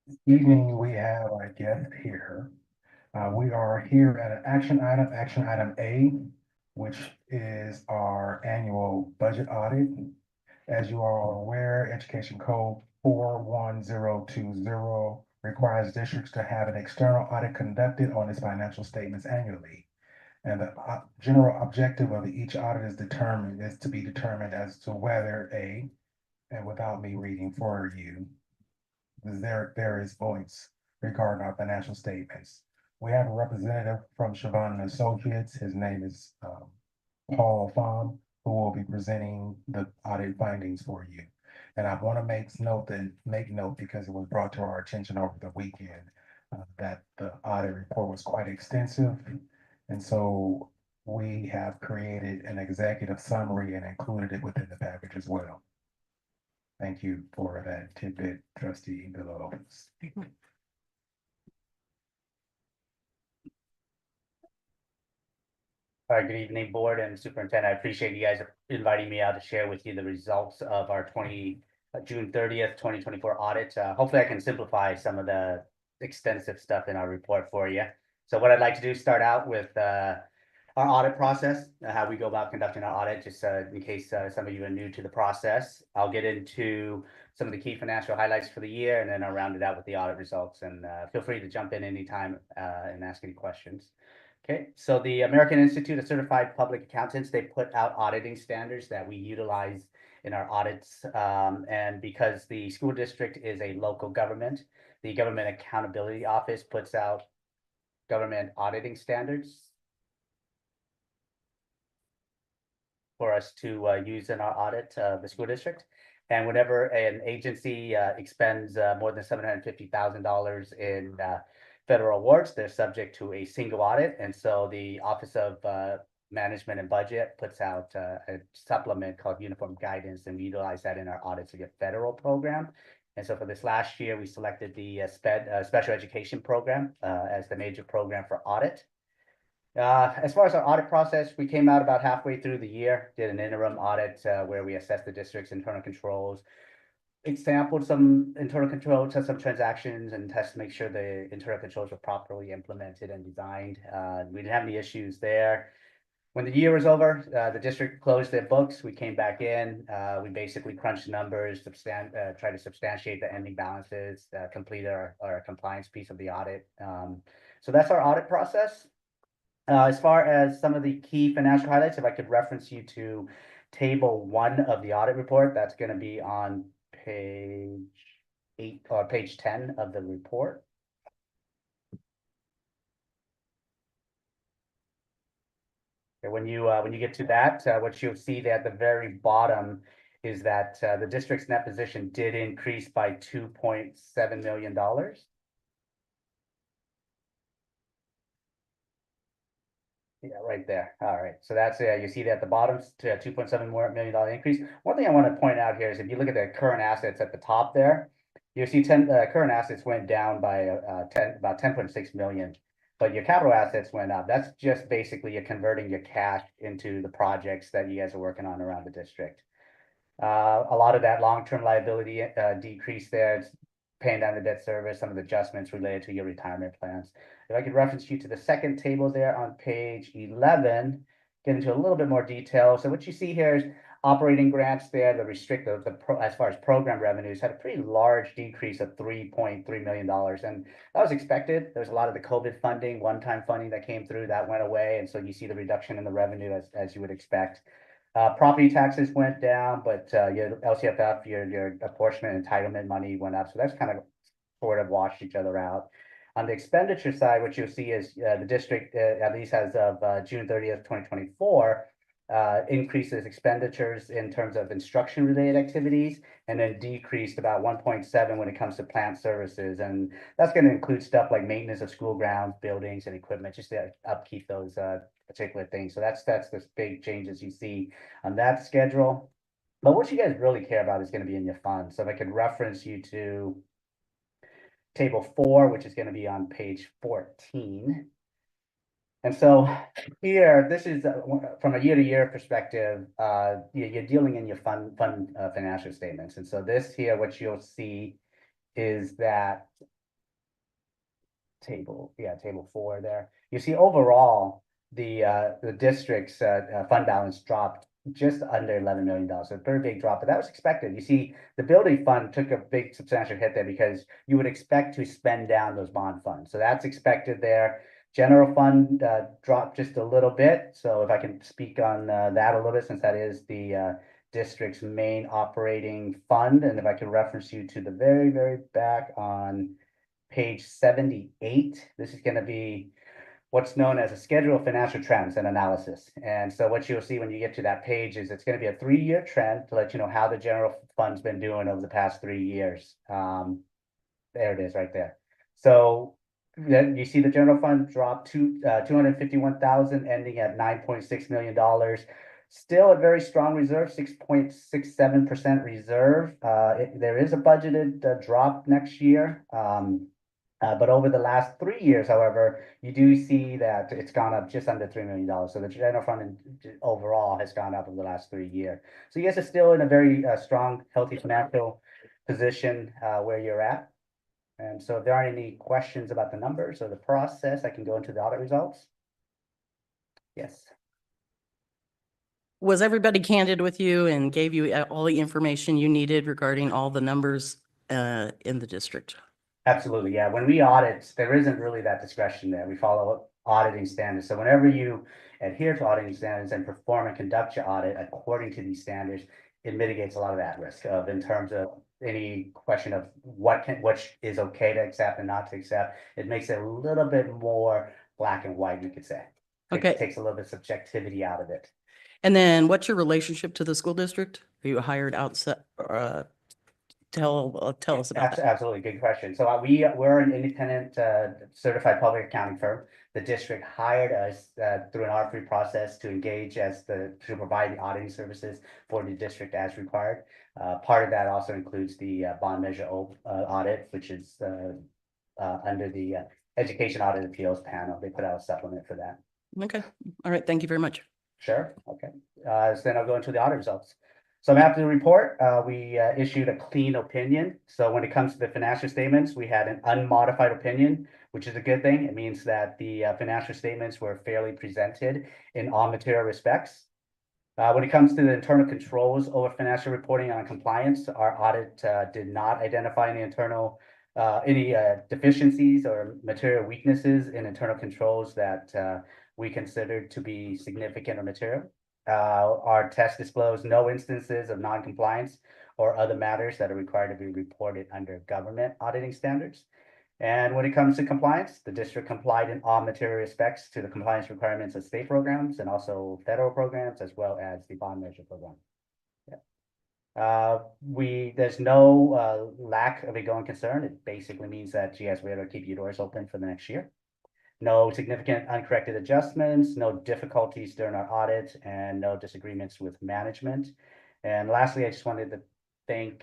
Evening, we have our guest here. We are here at an action item A, which is our annual budget audit. As you are all aware, Education Code 41020 requires districts to have an external audit conducted on its financial statements annually. And the general objective of each audit is to be determined as to whether and without me reading for you, there is voice regarding our financial statements. We have a representative from Siobhan and Associates. His name is Paul Pham, who will be presenting the audit findings for you. And I want to make note because it was brought to our attention over the weekend that the audit report was quite extensive. And so we have created an executive summary and included it within the package as well. Thank you for that tidbit, Trustee Below. Good evening, board and superintendent. I appreciate you guys inviting me out to share with you the results of our June 30th, 2024 audit. Hopefully I can simplify some of the extensive stuff in our report for you. So what I'd like to do is start out with our audit process, how we go about conducting our audit, just in case some of you are new to the process. I'll get into some of the key financial highlights for the year, and then I'll round it out with the audit results. And feel free to jump in anytime and ask any questions. Okay, so the American Institute of Certified Public Accountants, they put out auditing standards that we utilize in our audits. And because the school district is a local government, the Government Accountability Office puts out government auditing standards for us to use in our audit of the school district. And whenever an agency expends more than $750,000 in federal awards, they're subject to a single audit. And so the Office of Management and Budget puts out a supplement called Uniform Guidance, and we utilize that in our audits to get federal program. And so for this last year, we selected the Special Education Program as the major program for audit. As far as our audit process, we came out about halfway through the year, did an interim audit where we assessed the district's internal controls, exampled some internal controls, tested some transactions, and tested to make sure the internal controls were properly implemented and designed. We didn't have any issues there. When the year was over, the district closed their books. We came back in. We basically crunched numbers, tried to substantiate the ending balances, complete our compliance piece of the audit. So that's our audit process. As far as some of the key financial highlights, if I could reference you to table 1 of the audit report, that's going to be on page 8 or page 10 of the report. Okay, when you get to that, what you'll see there at the very bottom is that the district's net position did increase by $2.7 million. Yeah, right there. All right. So that's you see that at the bottom, $2.7 million increase. One thing I want to point out here is if you look at the current assets at the top there, you see current assets went down by about 10.6 million, but your capital assets went up. That's just basically you're converting your cash into the projects that you guys are working on around the district. A lot of that long-term liability decrease there. It's paying down the debt service, some of the adjustments related to your retirement plans. If I could reference you to the second table there on page 11, get into a little bit more detail. So what you see here is operating grants there, the restricted, as far as program revenues, had a pretty large decrease of $3.3 million. And that was expected. There's a lot of the COVID funding, one-time funding that came through that went away. And so you see the reduction in the revenue as you would expect. Property taxes went down, but your LCFF, your apportionment entitlement money went up. So that's kind of sort of washed each other out. On the expenditure side, what you'll see is the district, at least as of June 30th, 2024, increases expenditures in terms of instruction-related activities, and then decreased about 1.7 when it comes to plant services. And that's going to include stuff like maintenance of school grounds, buildings, and equipment, just to upkeep those particular things. So that's the big changes you see on that schedule. But what you guys really care about is going to be in your funds. So if I could reference you to table 4, which is going to be on page 14. And so here, this is from a year-to-year perspective, you're dealing in your fund financial statements. And so this here, what you'll see is that table 4 there. You see overall, the district's fund balance dropped just under $11 million. So a very big drop, but that was expected. You see, the building fund took a big substantial hit there because you would expect to spend down those bond funds. So that's expected there. General fund dropped just a little bit. So if I can speak on that a little bit, since that is the district's main operating fund, and if I can reference you to the very, very back on page 78, this is going to be what's known as a schedule of financial trends and analysis. And so what you'll see when you get to that page is it's going to be a 3-year trend to let you know how the general fund's been doing over the past 3 years. There it is right there. So then you see the general fund drop to 251,000, ending at $9.6 million. Still a very strong reserve, 6.67% reserve. There is a budgeted drop next year. But over the last 3 years, however, you do see that it's gone up just under $3 million. So the general fund overall has gone up over the last 3 years. So you guys are still in a very strong, healthy financial position where you're at. And so if there aren't any questions about the numbers or the process, I can go into the audit results. Yes. Was everybody candid with you and gave you all the information you needed regarding all the numbers in the district? Absolutely, yeah. When we audit, there isn't really that discretion there. We follow auditing standards. So whenever you adhere to auditing standards and perform and conduct your audit according to these standards, it mitigates a lot of that risk of in terms of any question of what is okay to accept and not to accept. It makes it a little bit more black and white, you could say. Okay. It takes a little bit of subjectivity out of it. And then what's your relationship to the school district? Are you hired outside? Tell us about that. Absolutely, good question. So we're an independent certified public accounting firm. The district hired us through an RFP process to engage to provide the auditing services for the district as required. Part of that also includes the bond measure audit, which is under the Education Audit Appeals Panel. They put out a supplement for that. Okay. All right. Thank you very much. Sure. Okay. So then I'll go into the audit results. So I'm after the report, we issued a clean opinion. So when it comes to the financial statements, we had an unmodified opinion, which is a good thing. It means that the financial statements were fairly presented in all material respects. When it comes to the internal controls over financial reporting on compliance, our audit did not identify any deficiencies or material weaknesses in internal controls that we considered to be significant or material. Our test disclosed no instances of non-compliance or other matters that are required to be reported under government auditing standards. And when it comes to compliance, the district complied in all material respects to the compliance requirements of state programs and also federal programs, as well as the bond measure program. Yeah. There's no lack of a going concern. It basically means that, GS, we're going to keep your doors open for the next year. No significant uncorrected adjustments, no difficulties during our audit, and no disagreements with management. And lastly, I just wanted to thank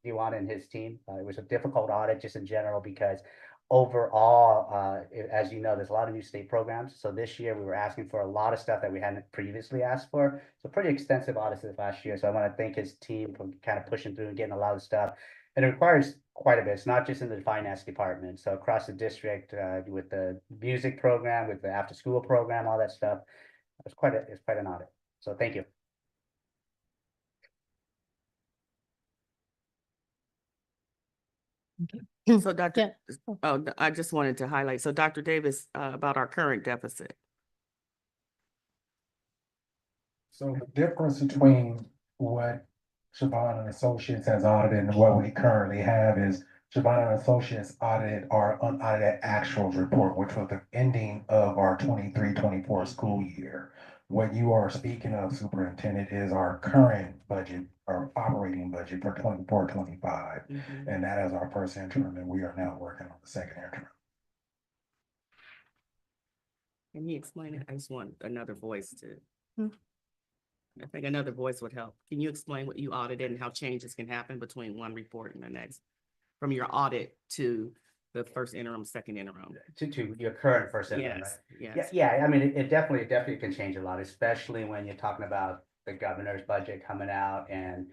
Diwan and his team. It was a difficult audit just in general because overall, as you know, there's a lot of new state programs. So this year we were asking for a lot of stuff that we hadn't previously asked for. So pretty extensive audits this last year. So I want to thank his team for kind of pushing through and getting a lot of stuff. And it requires quite a bit. It's not just in the finance department. So across the district, with the music program, with the after school program, all that stuff, it's quite an audit. So thank you. So I just wanted to highlight, so Dr. Davis, about our current deficit. So the difference between what Siobhan and Associates has audited and what we currently have is Siobhan and Associates audited our unaudited actuals report, which was the ending of our 23-24 school year. What you are speaking of, Superintendent, is our current budget, our operating budget for 24-25. And that is our first interim, and we are now working on the second interim. Can you explain it? I just want another voice to. I think another voice would help. Can you explain what you audited and how changes can happen between one report and the next? From your audit to the first interim, second interim? To your current first interim, Yes, right? yes. Yeah, I mean, it definitely can change a lot, especially when you're talking about the governor's budget coming out. And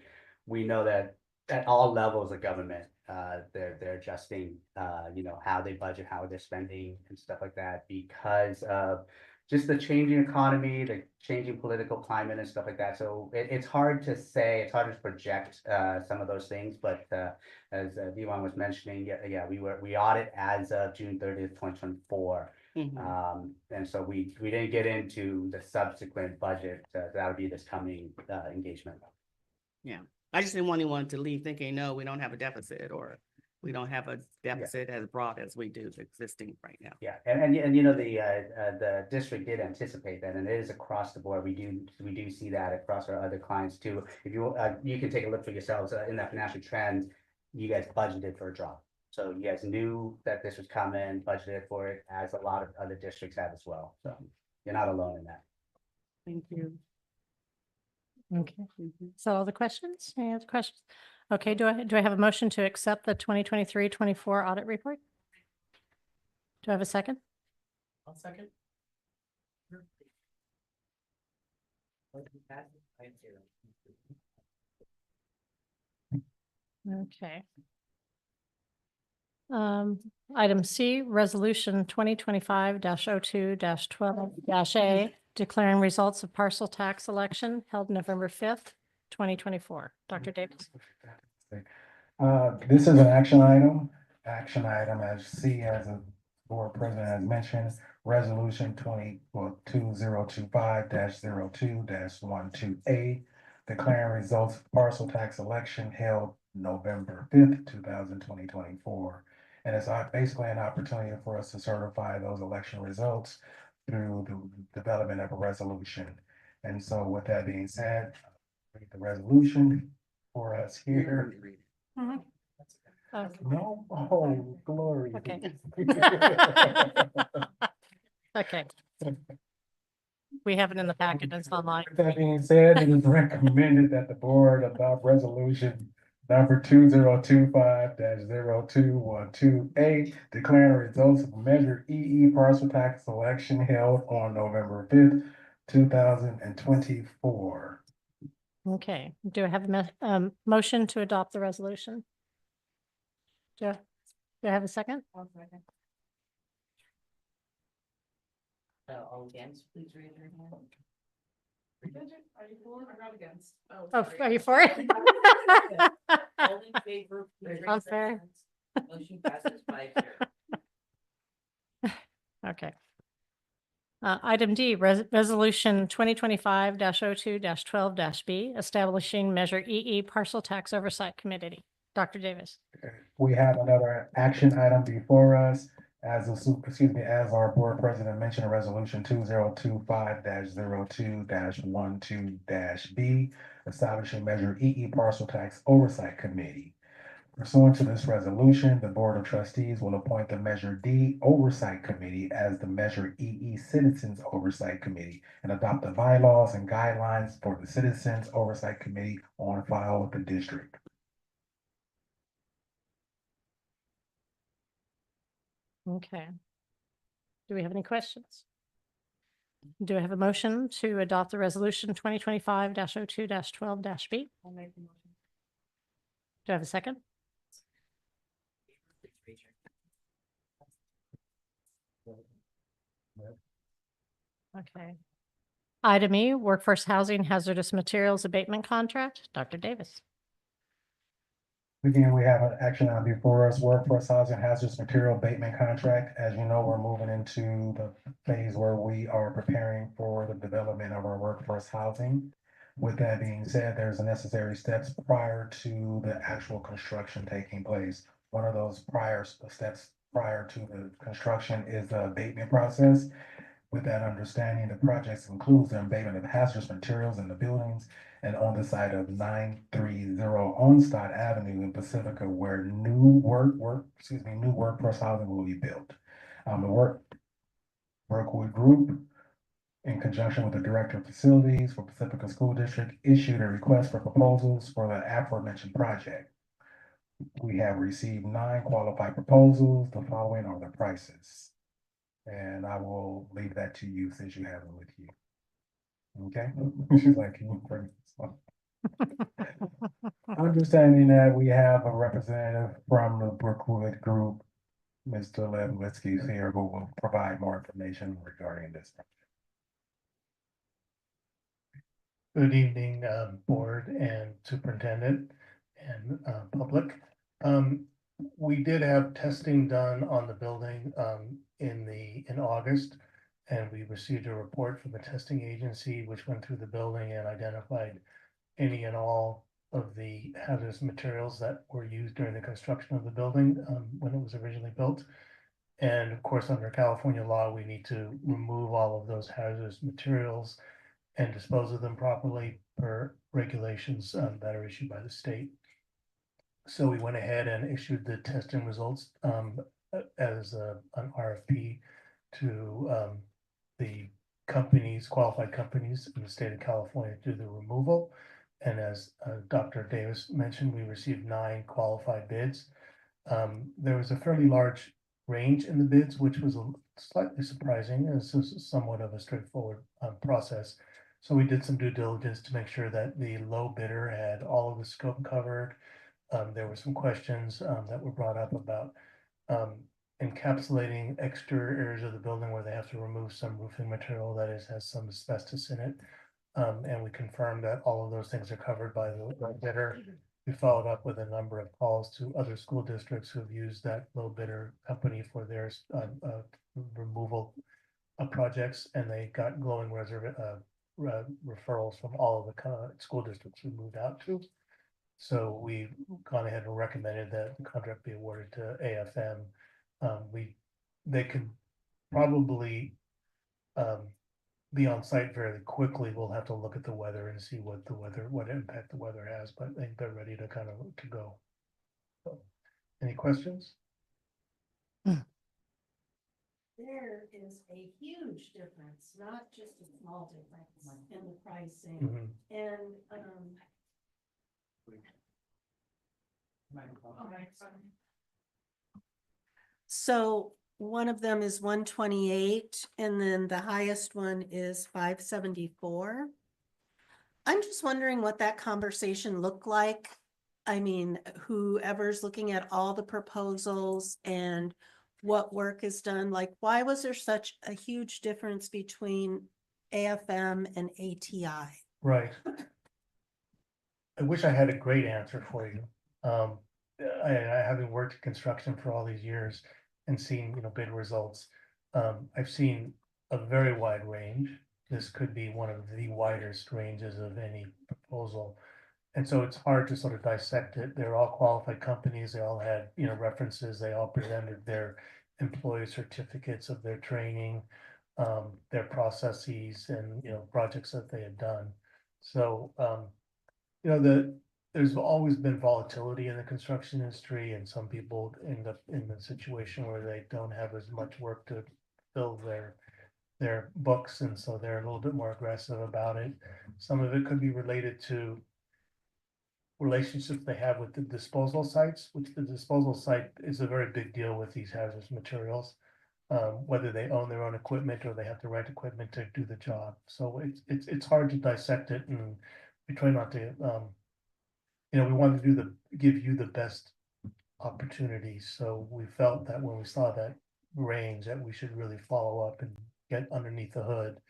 we know that at all levels of government, they're adjusting, how they budget, how they're spending and stuff like that because of just the changing economy, the changing political climate and stuff like that. So it's hard to say, it's hard to project some of those things, but as Diwan was mentioning, we audit as of June 30th, 2024. And so we didn't get into the subsequent budget. That'll be this coming engagement. Yeah, I just didn't want anyone to leave thinking, no, we don't have a deficit or we don't have a deficit as broad as we do existing right now. Yeah, and the district did anticipate that, and it is across the board. We do see that across our other clients too. If you can take a look for yourselves in that financial trend, you guys budgeted for a drop. So you guys knew that this was coming, budgeted for it, as a lot of other districts have as well. So you're not alone in that. Thank you. Okay, so all the questions? Any other questions? Okay, do I have a motion to accept the 2023-24 audit report? Do I have a second? I'll second. Okay. Item C, resolution 2025-02-12-A, declaring results of parcel tax election held November 5th, 2024. Dr. Davis. This is an action item. Action item as C as the board president has mentioned, resolution 2025-02-12A, declaring results of parcel tax election held November 5th, 2024. And it's basically an opportunity for us to certify those election results through the development of a resolution. And so with that being said, read the resolution for us here. Mhm. Okay. No, oh, glory. Okay. Okay. We have it in the packet. It's online. With that being said, it is recommended that the board adopt resolution number 2025-0212A, declaring results of Measure EE parcel tax election held on November 5th, 2024. Okay, do I have a motion to adopt the resolution? Do I have a second? All against, please raise your hand. Are you for or not against? Oh, sorry. are you for it? All in favor, please raise I'm your fair. hands. Motion passes 5-0. Okay. Item D, resolution 2025-02-12-B, establishing Measure EE Parcel Tax Oversight Committee. Dr. Davis. We have another action item before us. As our board president mentioned, resolution 2025-02-12-B, establishing Measure EE Parcel Tax Oversight Committee. Pursuant to this resolution, the Board of Trustees will appoint the Measure D Oversight Committee as the Measure EE Citizens Oversight Committee and adopt the bylaws and guidelines for the Citizens Oversight Committee on file with the district. Okay. Do we have any questions? Do I have a motion to adopt the resolution 2025-02-12-B? I'll make the motion. Do I have a second? Please raise your hand. Okay. Item E, Workforce Housing Hazardous Materials Abatement Contract. Dr. Davis. Again, we have an action item before us, Workforce Housing Hazardous Material Abatement Contract. As you know, we're moving into the phase where we are preparing for the development of our workforce housing. With that being said, there's necessary steps prior to the actual construction taking place. One of those steps prior to the construction is the abatement process. With that understanding, the project includes the abatement of hazardous materials in the buildings and on the site of 930 Onstad Avenue in Pacifica, where new workforce housing will be built. The Workwood Group, in conjunction with the Director of Facilities for Pacifica School District, issued a request for proposals for the aforementioned project. We have received 9 qualified proposals. The following are the prices. And I will leave that to you since you have it with you. Okay? She's like, can you bring this one? Understanding that we have a representative from the Brookwood Group, Mr. Lewinski is here, who will provide more information regarding this. Good evening, board and superintendent and public. We did have testing done on the building in August. And we received a report from the testing agency, which went through the building and identified any and all of the hazardous materials that were used during the construction of the building when it was originally built. And of course, under California law, we need to remove all of those hazardous materials and dispose of them properly per regulations that are issued by the state. So we went ahead and issued the testing results as an RFP to the companies, qualified companies in the state of California to do the removal. And as Dr. Davis mentioned, we received 9 qualified bids. There was a fairly large range in the bids, which was slightly surprising. This is somewhat of a straightforward process. So we did some due diligence to make sure that the low bidder had all of the scope covered. There were some questions that were brought up about encapsulating exterior areas of the building where they have to remove some roofing material that has some asbestos in it. And we confirmed that all of those things are covered by the bidder. We followed up with a number of calls to other school districts who have used that low bidder company for their removal projects, and they got glowing referrals from all of the school districts we moved out to. So we've gone ahead and recommended that the contract be awarded to AFM. They can probably be on site fairly quickly. We'll have to look at the weather and see what impact the weather has, but I think they're ready to to go. So, any questions? There is a huge difference, not just a small difference in the pricing. Mhm. And, so one of them is 128 and then the highest one is 574. I'm just wondering what that conversation looked like. I mean, whoever's looking at all the proposals and what work is done, like why was there such a huge difference between AFM and ATI? Right. I wish I had a great answer for you. I having worked in construction for all these years and seen, bid results. I've seen a very wide range. This could be one of the widest ranges of any proposal. And so it's hard to sort of dissect it. They're all qualified companies. They all had, references. They all presented their employee certificates of their training, their processes and, projects that they had done. So, there's always been volatility in the construction industry, and some people end up in the situation where they don't have as much work to fill their books, and so they're a little bit more aggressive about it. Some of it could be related to relationships they have with the disposal sites, which the disposal site is a very big deal with these hazardous materials. Whether they own their own equipment or they have to rent equipment to do the job. So it's hard to dissect it, and we try not to, we want to give you the best opportunities. So we felt that when we saw that range, that we should really follow up and get underneath the hood.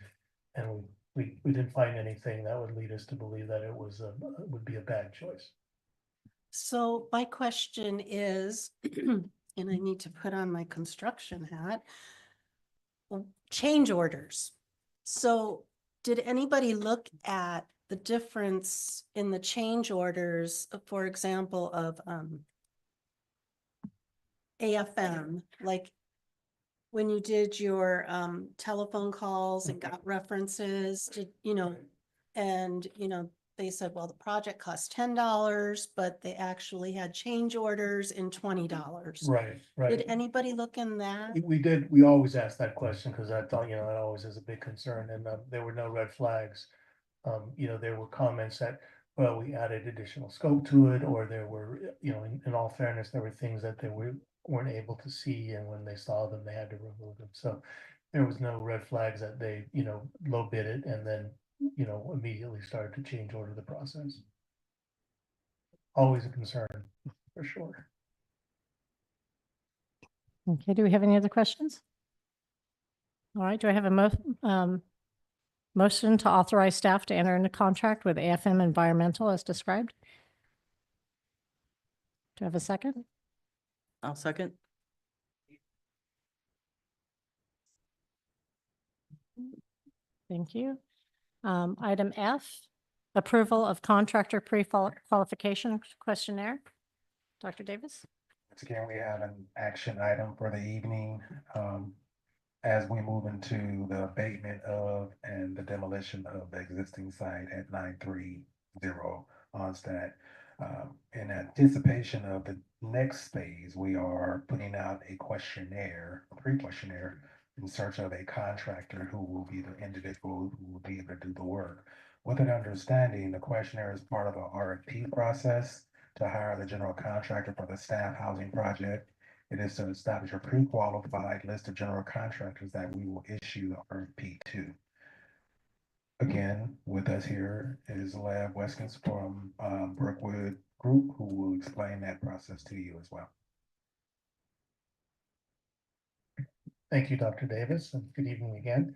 And we didn't find anything that would lead us to believe that it would be a bad choice. So my question is, and I need to put on my construction hat, change orders. So did anybody look at the difference in the change orders, for example, of AFM, like when you did your telephone calls and got references, and they said, well, the project cost $10, but they actually had change orders in $20. Right. Did anybody look in that? We did, we always ask that question because I thought, it always is a big concern, and there were no red flags. There were comments that, well, we added additional scope to it, or there were, in all fairness, there were things that they weren't able to see, and when they saw them, they had to remove them. So there was no red flags that they, low bid it and then, immediately started to change order the process. always a concern, for sure. Okay, do we have any other questions? All right, do I have a motion to authorize staff to enter into contract with AFM Environmental as described? Do I have a second? I'll second. Thank you. Item F, approval of contractor pre-qualification questionnaire. Dr. Davis? Once again, we have an action item for the evening. As we move into the abatement of and the demolition of the existing site at 930 Onstad. In anticipation of the next phase, we are putting out a questionnaire, a pre-questionnaire, in search of a contractor who will be the individual who will be able to do the work. With an understanding, the questionnaire is part of an RFP process to hire the general contractor for the staff housing project. It is to establish a pre-qualified list of general contractors that we will issue the RFP to. Again, with us here is Lab Weskins from Brookwood Group, who will explain that process to you as well. Thank you, Dr. Davis, and good evening again.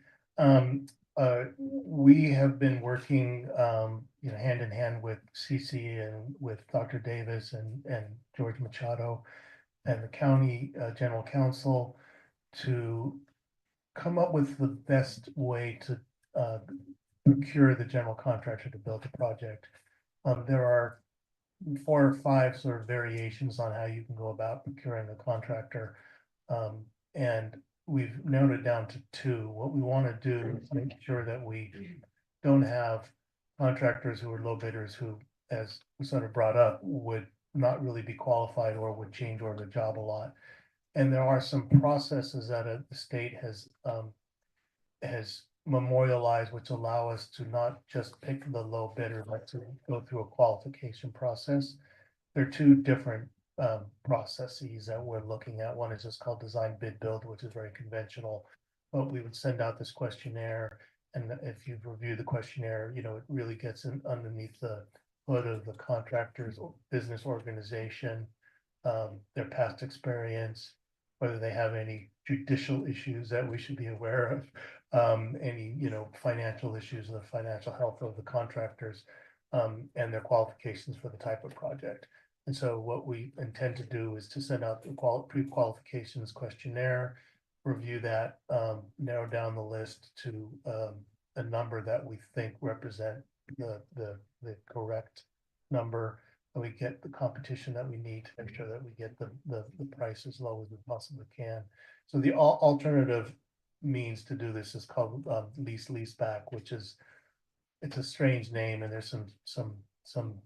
We have been working, hand in hand with CC and with Dr. Davis and George Machado and the county general counsel to come up with the best way to procure the general contractor to build the project. There are 4 or 5 sort of variations on how you can go about procuring a contractor. And we've narrowed it down to 2. What we want to do is make sure that we don't have contractors who are low bidders who, as we sort of brought up, would not really be qualified or would change order the job a lot. And there are some processes that the state has memorialized, which allow us to not just pick the low bidder, but to go through a qualification process. There are 2 different processes that we're looking at. One is just called design bid build, which is very conventional, but we would send out this questionnaire. And if you review the questionnaire, it really gets underneath the hood of the contractor's business organization, their past experience, whether they have any judicial issues that we should be aware of, any, financial issues, the financial health of the contractors, and their qualifications for the type of project. And so what we intend to do is to send out the pre-qualifications questionnaire, review that, narrow down the list to a number that we think represent the correct number, and we get the competition that we need to make sure that we get the price as low as we possibly can. So the alternative means to do this is called lease back, which is, it's a strange name, and there's some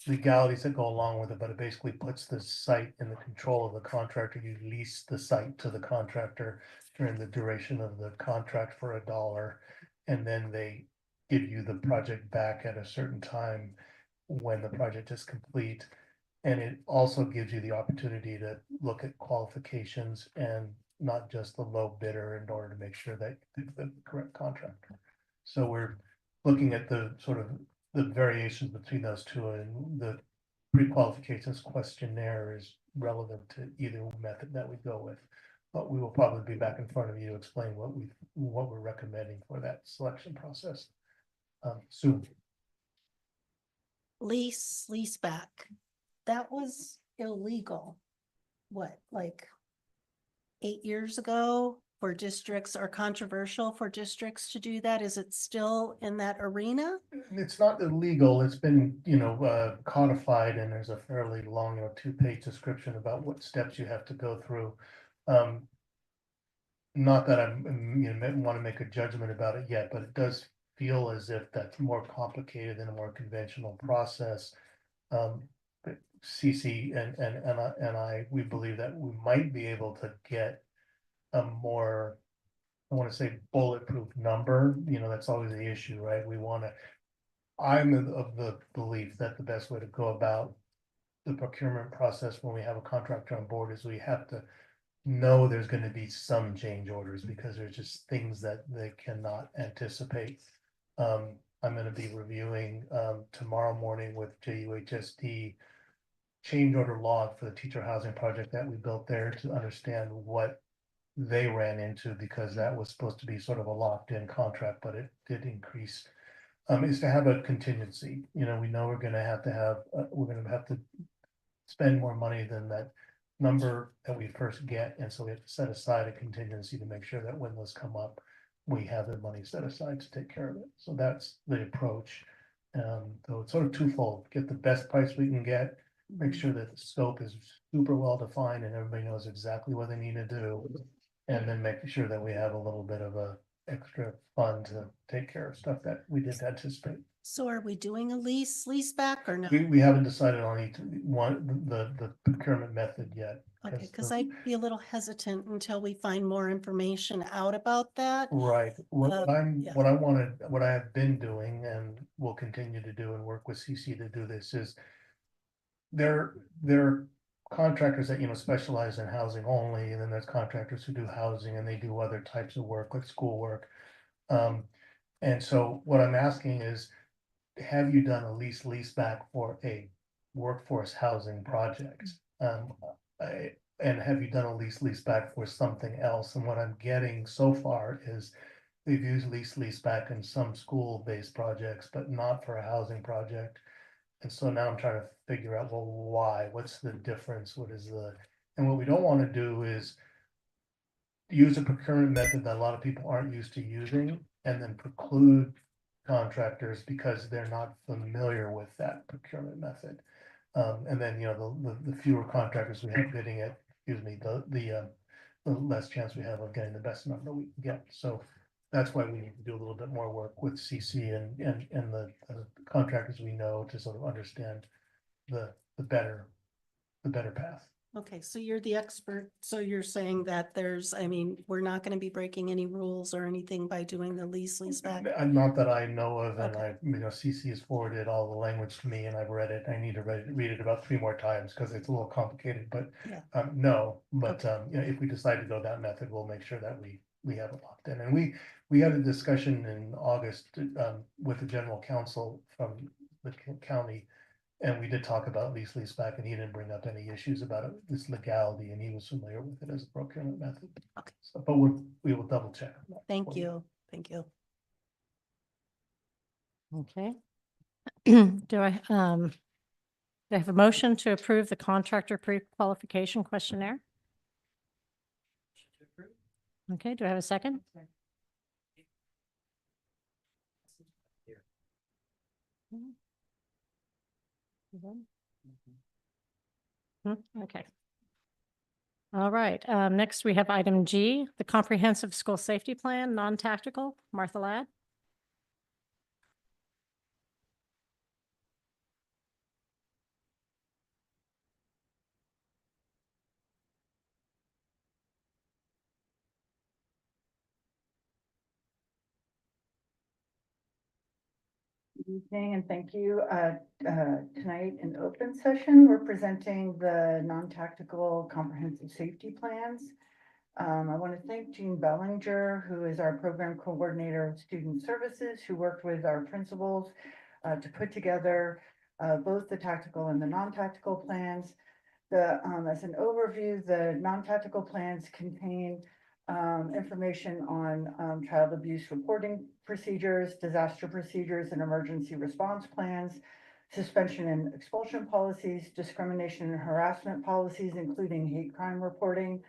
legalities that go along with it, but it basically puts the site in the control of the contractor. You lease the site to the contractor during the duration of the contract for $1, and then they give you the project back at a certain time when the project is complete. And it also gives you the opportunity to look at qualifications and not just the low bidder in order to make sure that you pick the correct contractor. So we're looking at the sort of the variations between those 2, and the pre-qualifications questionnaire is relevant to either method that we go with. But we will probably be back in front of you to explain what we're recommending for that selection process soon. Lease back. That was illegal. What, like 8 years ago? For districts, or controversial for districts to do that? Is it still in that arena? It's not illegal. It's been, codified, and there's a fairly long, 2-page description about what steps you have to go through. Not that I'm, want to make a judgment about it yet, but it does feel as if that's more complicated than a more conventional process. CC and I, we believe that we might be able to get a more, I want to say, bulletproof number. That's always the issue, right? I'm of the belief that the best way to go about the procurement process when we have a contractor on board is we have to know there's going to be some change orders, because there's just things that they cannot anticipate. I'm gonna be reviewing tomorrow morning with JUHSD change order log for the teacher housing project that we built there to understand what they ran into, because that was supposed to be sort of a locked-in contract, but it did increase. Is to have a contingency, you know, we know we're gonna have to have, we're gonna have to spend more money than that number that we first get, and so we have to set aside a contingency to make sure that when those come up, we have the money set aside to take care of it. So that's the approach. So it's sort of twofold: get the best price we can get, make sure that the scope is super well defined and everybody knows exactly what they need to do, and then making sure that we have a little bit of a extra fund to take care of stuff that we didn't anticipate. So are we doing a lease back or no? We haven't decided on each one, the procurement method yet. Okay, because the- I'd be a little hesitant until we find more information out about that. Right, what yeah. what I have been doing and will continue to do and work with CC to do this is there are contractors that, you know, specialize in housing only, and then there's contractors who do housing and they do other types of work, like school work. And so what I'm asking is, have you done a lease back for a workforce housing project? And have you done a lease back for something else? And what I'm getting so far is we've used lease back in some school-based projects, but not for a housing project. And so now I'm trying to figure out, well, why? What's the difference? And what we don't want to do is use a procurement method that a lot of people aren't used to using and then preclude contractors because they're not familiar with that procurement method. And then, you know, the fewer contractors we have bidding it, the less chance we have of getting the best number we can get. So that's why we need to do a little bit more work with CC and the contractors we know to sort of understand the better path. Okay, so you're the expert. So you're saying that we're not going to be breaking any rules or anything by doing the lease back? Not that I know of, and Okay. CC has forwarded all the language to me and I've read it. I need to read it about 3 more times because it's a little complicated, but Yeah. no, but you know, if we decide to go that method, we'll make sure that we have it locked in. And we had a discussion in August with the general counsel from the county. And we did talk about lease back, and he didn't bring up any issues about it, its legality, and he was familiar with it as a procurement method. Okay. So, but we will double check. Thank you. Thank you. Okay. Do I have a motion to approve the contractor pre-qualification questionnaire? Okay, do I have a second? Okay. All right, next we have item G, the comprehensive school safety plan, non-tactical. Martha Ladd. Good evening, and thank you. Tonight in open session, we're presenting the non-tactical comprehensive safety plans. I want to thank Jean Bellinger, who is our program coordinator of student services, who worked with our principals to put together both the tactical and the non-tactical plans. As an overview, the non-tactical plans contain information on child abuse reporting procedures, disaster procedures, and emergency response plans, suspension and expulsion policies, discrimination and harassment policies, including hate crime reporting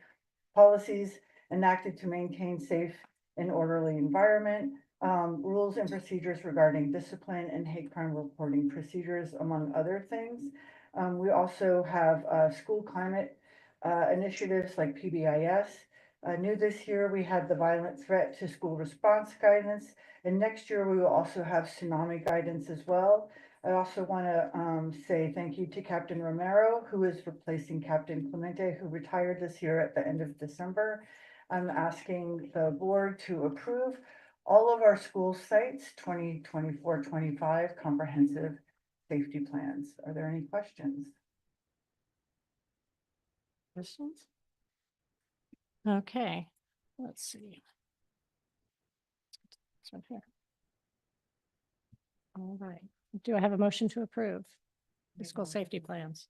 policies enacted to maintain safe and orderly environment, rules and procedures regarding discipline and hate crime reporting procedures, among other things. We also have school climate initiatives like PBIS. New this year, we had the violent threat to school response guidance, and next year we will also have tsunami guidance as well. I also want to say thank you to Captain Romero, who is replacing Captain Clemente, who retired this year at the end of December. I'm asking the board to approve all of our school sites 2024-25 comprehensive safety plans. Are there any questions? Questions? Okay, let's see. This one here. All right. Do I have a motion to approve the school safety plans?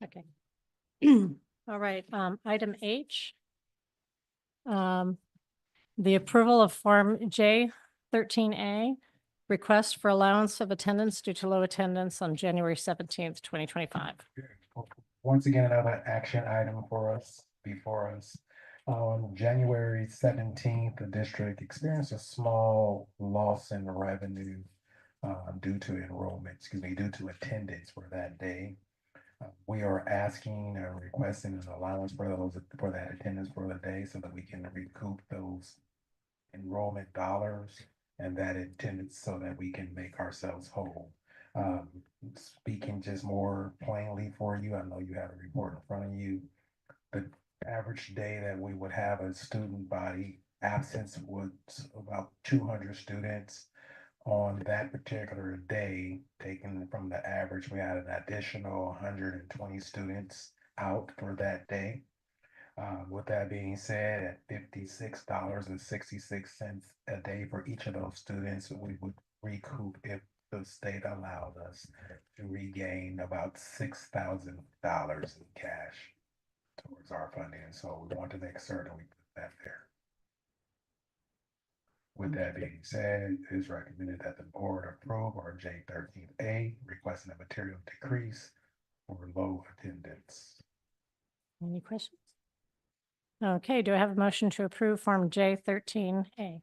Okay. All right, item H. The approval of Form J13A, request for allowance of attendance due to low attendance on January 17th, 2025. Once again, another action item for us, before us. On January 17th, the district experienced a small loss in revenue due to due to attendance for that day. We are asking or requesting an allowance for that attendance for the day so that we can recoup those enrollment dollars and that attendance so that we can make ourselves whole. Speaking just more plainly for you, I know you have a report in front of you. The average day that we would have a student body absence was about 200 students. On that particular day, taken from the average, we had an additional 120 students out for that day. With that being said, at $56.66 a day for each of those students, we would recoup, if the state allowed us, to regain about $6,000 in cash towards our funding. So we want to make certain we put that there. With that being said, it is recommended that the board approve our J13A, requesting a material decrease for low attendance. Any questions? Okay, do I have a motion to approve Form J13A? Do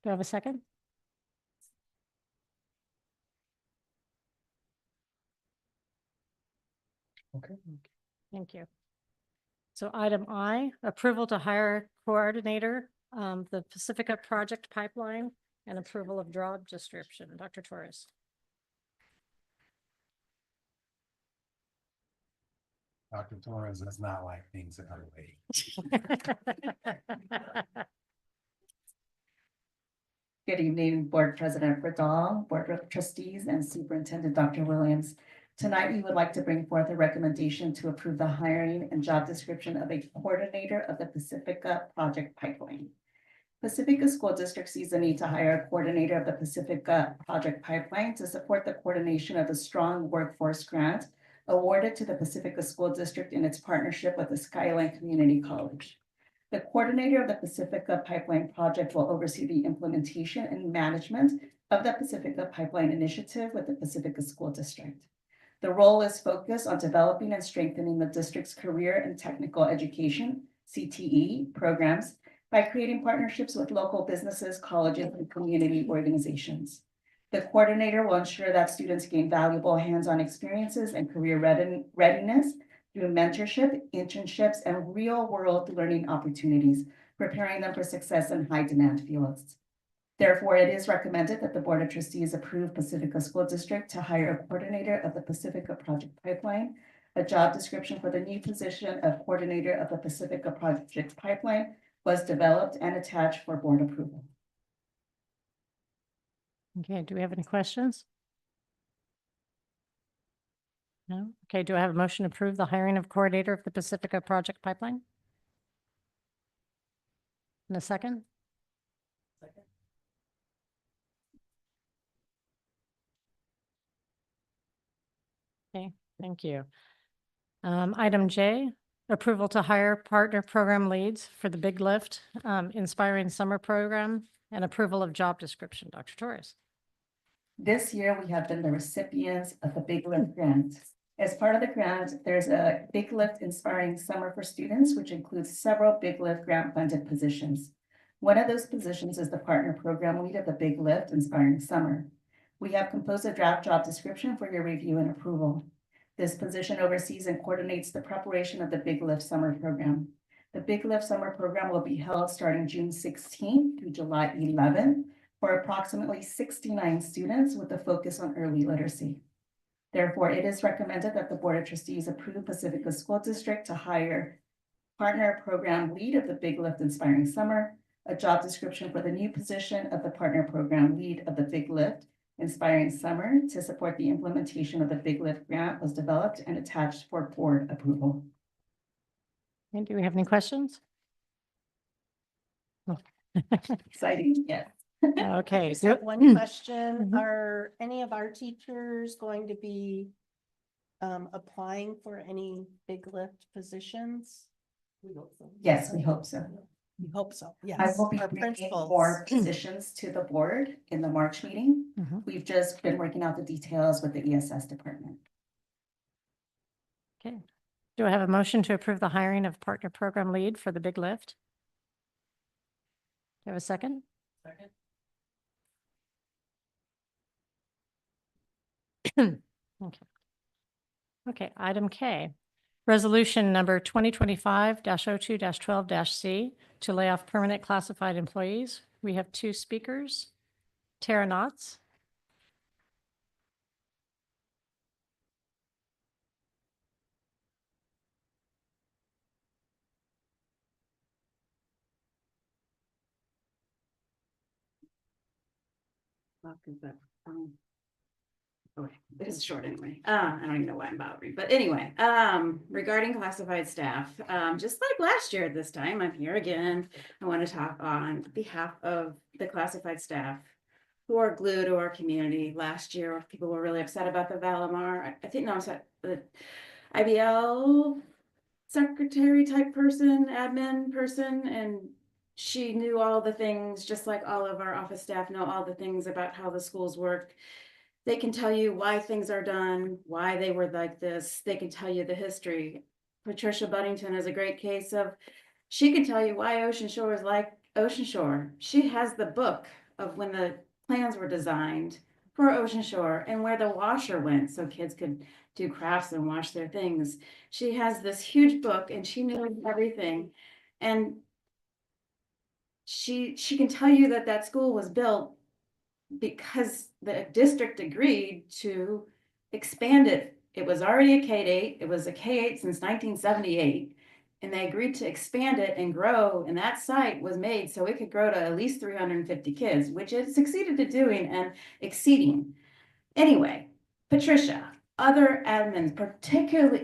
I have a second? Okay. Thank you. So item I, approval to hire coordinator, the Pacifica project pipeline, and approval of job description. Dr. Torres. Dr. Torres does not like things that are late. Good evening, Board President Radall, Board of Trustees, and Superintendent Dr. Williams. Tonight, we would like to bring forth a recommendation to approve the hiring and job description of a coordinator of the Pacifica project pipeline. Pacifica School District sees the need to hire a coordinator of the Pacifica project pipeline to support the coordination of the Strong Workforce Grant awarded to the Pacifica School District in its partnership with the Skyline Community College. The coordinator of the Pacifica Pipeline project will oversee the implementation and management of the Pacifica Pipeline Initiative with the Pacifica School District. The role is focused on developing and strengthening the district's career and technical education, CTE, programs by creating partnerships with local businesses, colleges, and community organizations. The coordinator will ensure that students gain valuable hands-on experiences and career readiness through mentorship, internships, and real-world learning opportunities, preparing them for success in high-demand fields. Therefore, it is recommended that the Board of Trustees approve Pacifica School District to hire a coordinator of the Pacifica Project Pipeline. A job description for the new position of coordinator of the Pacifica Project Pipeline was developed and attached for board approval. Okay, do we have any questions? No? Okay, do I have a motion to approve the hiring of coordinator of the Pacifica project pipeline? In a second? Second. Okay, thank you. Item J, approval to hire partner program leads for the Big Lift, Inspiring Summer Program, and approval of job description. Dr. Torres. This year, we have been the recipients of the Big Lift Grant. As part of the grant, there's a Big Lift Inspiring Summer for Students, which includes several Big Lift grant-funded positions. One of those positions is the partner program lead of the Big Lift Inspiring Summer. We have composed a draft job description for your review and approval. This position oversees and coordinates the preparation of the Big Lift Summer Program. The Big Lift Summer Program will be held starting June 16th through July 11th for approximately 69 students with a focus on early literacy. Therefore, it is recommended that the Board of Trustees approve Pacifica School District to hire partner program lead of the Big Lift Inspiring Summer, a job description for the new position of the partner program lead of the Big Lift Inspiring Summer to support the implementation of the Big Lift grant was developed and attached for board approval. And do we have any questions? Exciting, yes. Okay. Just have one question. Mhm. Are any of our teachers going to be applying for any Big Lift positions? Yes, we hope so. We hope so, yes. I will be Our bringing principals. more positions to the board in the March meeting. Mhm. We've just been working out the details with the ESS department. Okay. Do I have a motion to approve the hiring of partner program lead for the Big Lift? Do I have a second? Second. Okay. Okay, item K. Resolution number 2025-02-12-C to lay off permanent classified employees. We have two speakers. Tara Knotts. Okay, this is short anyway. I don't even know why I'm bothering, but anyway, regarding classified staff, just like last year at this time, I'm here again. I want to talk on behalf of the classified staff who are glue to our community. Last year, people were really upset about the Valamar. I think, no, the IBL secretary type person, admin person, and she knew all the things, just like all of our office staff know all the things about how the schools work. They can tell you why things are done, why they were like this. They can tell you the history. Patricia Buddington is a great case of, she can tell you why Ocean Shore is like Ocean Shore. She has the book of when the plans were designed for Ocean Shore and where the washer went so kids could do crafts and wash their things. She has this huge book and she knew everything. And she can tell you that that school was built because the district agreed to expand it. It was already a K-8. It was a K-8 since 1978. And they agreed to expand it and grow. And that site was made so it could grow to at least 350 kids, which it succeeded at doing and exceeding. Anyway, Patricia, other admins, particularly,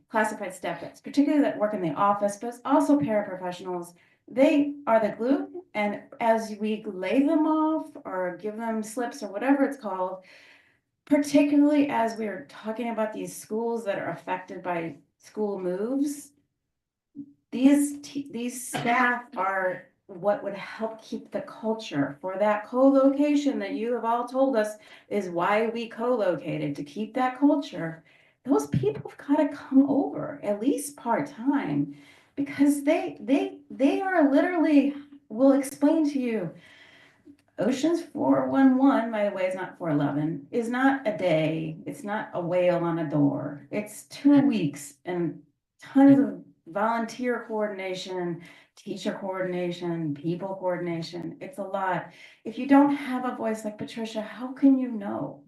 classified staff, particularly that work in the office, but also paraprofessionals, they are the glue. And as we lay them off or give them slips or whatever it's called, particularly as we're talking about these schools that are affected by school moves, these staff are what would help keep the culture for that co-location that you have all told us is why we co-located, to keep that culture. Those people have got to come over at least part-time because they are literally, will explain to you, Ocean's 411, by the way, is not 411, is not a day. It's not a whale on a door. It's 2 weeks and tons of volunteer coordination, teacher coordination, people coordination. It's a lot. If you don't have a voice like Patricia, how can you know?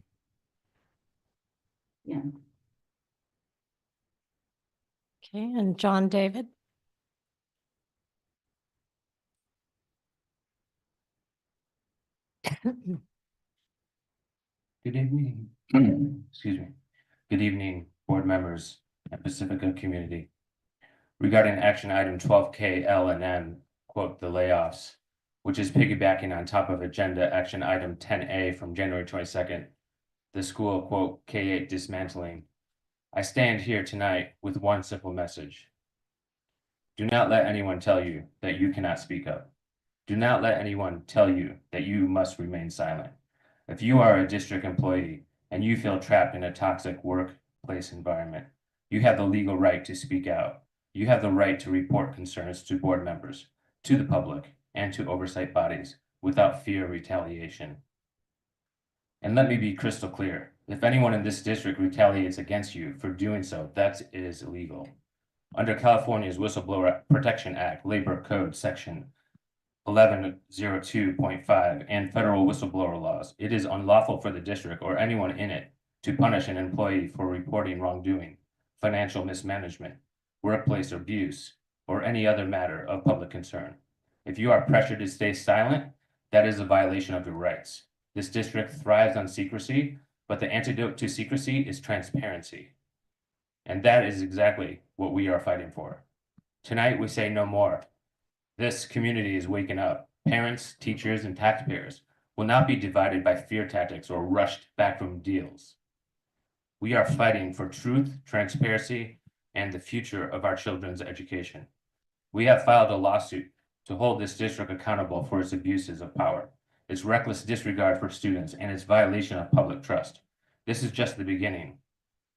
Yeah. Okay, and John David. Good evening. Excuse me. Good evening, board members and Pacifica community. Regarding action item 12K L and M, quote, the layoffs, which is piggybacking on top of agenda action item 10A from January 22nd, the school, quote, K-8 dismantling. I stand here tonight with one simple message. Do not let anyone tell you that you cannot speak up. Do not let anyone tell you that you must remain silent. If you are a district employee and you feel trapped in a toxic workplace environment, you have the legal right to speak out. You have the right to report concerns to board members, to the public, and to oversight bodies without fear of retaliation. And let me be crystal clear. If anyone in this district retaliates against you for doing so, that is illegal. Under California's Whistleblower Protection Act, Labor Code Section 1102.5 and federal whistleblower laws, it is unlawful for the district or anyone in it to punish an employee for reporting wrongdoing, financial mismanagement, workplace abuse, or any other matter of public concern. If you are pressured to stay silent, that is a violation of your rights. This district thrives on secrecy, but the antidote to secrecy is transparency. And that is exactly what we are fighting for. Tonight, we say no more. This community is waking up. Parents, teachers, and taxpayers will not be divided by fear tactics or rushed backroom deals. We are fighting for truth, transparency, and the future of our children's education. We have filed a lawsuit to hold this district accountable for its abuses of power, its reckless disregard for students, and its violation of public trust. This is just the beginning.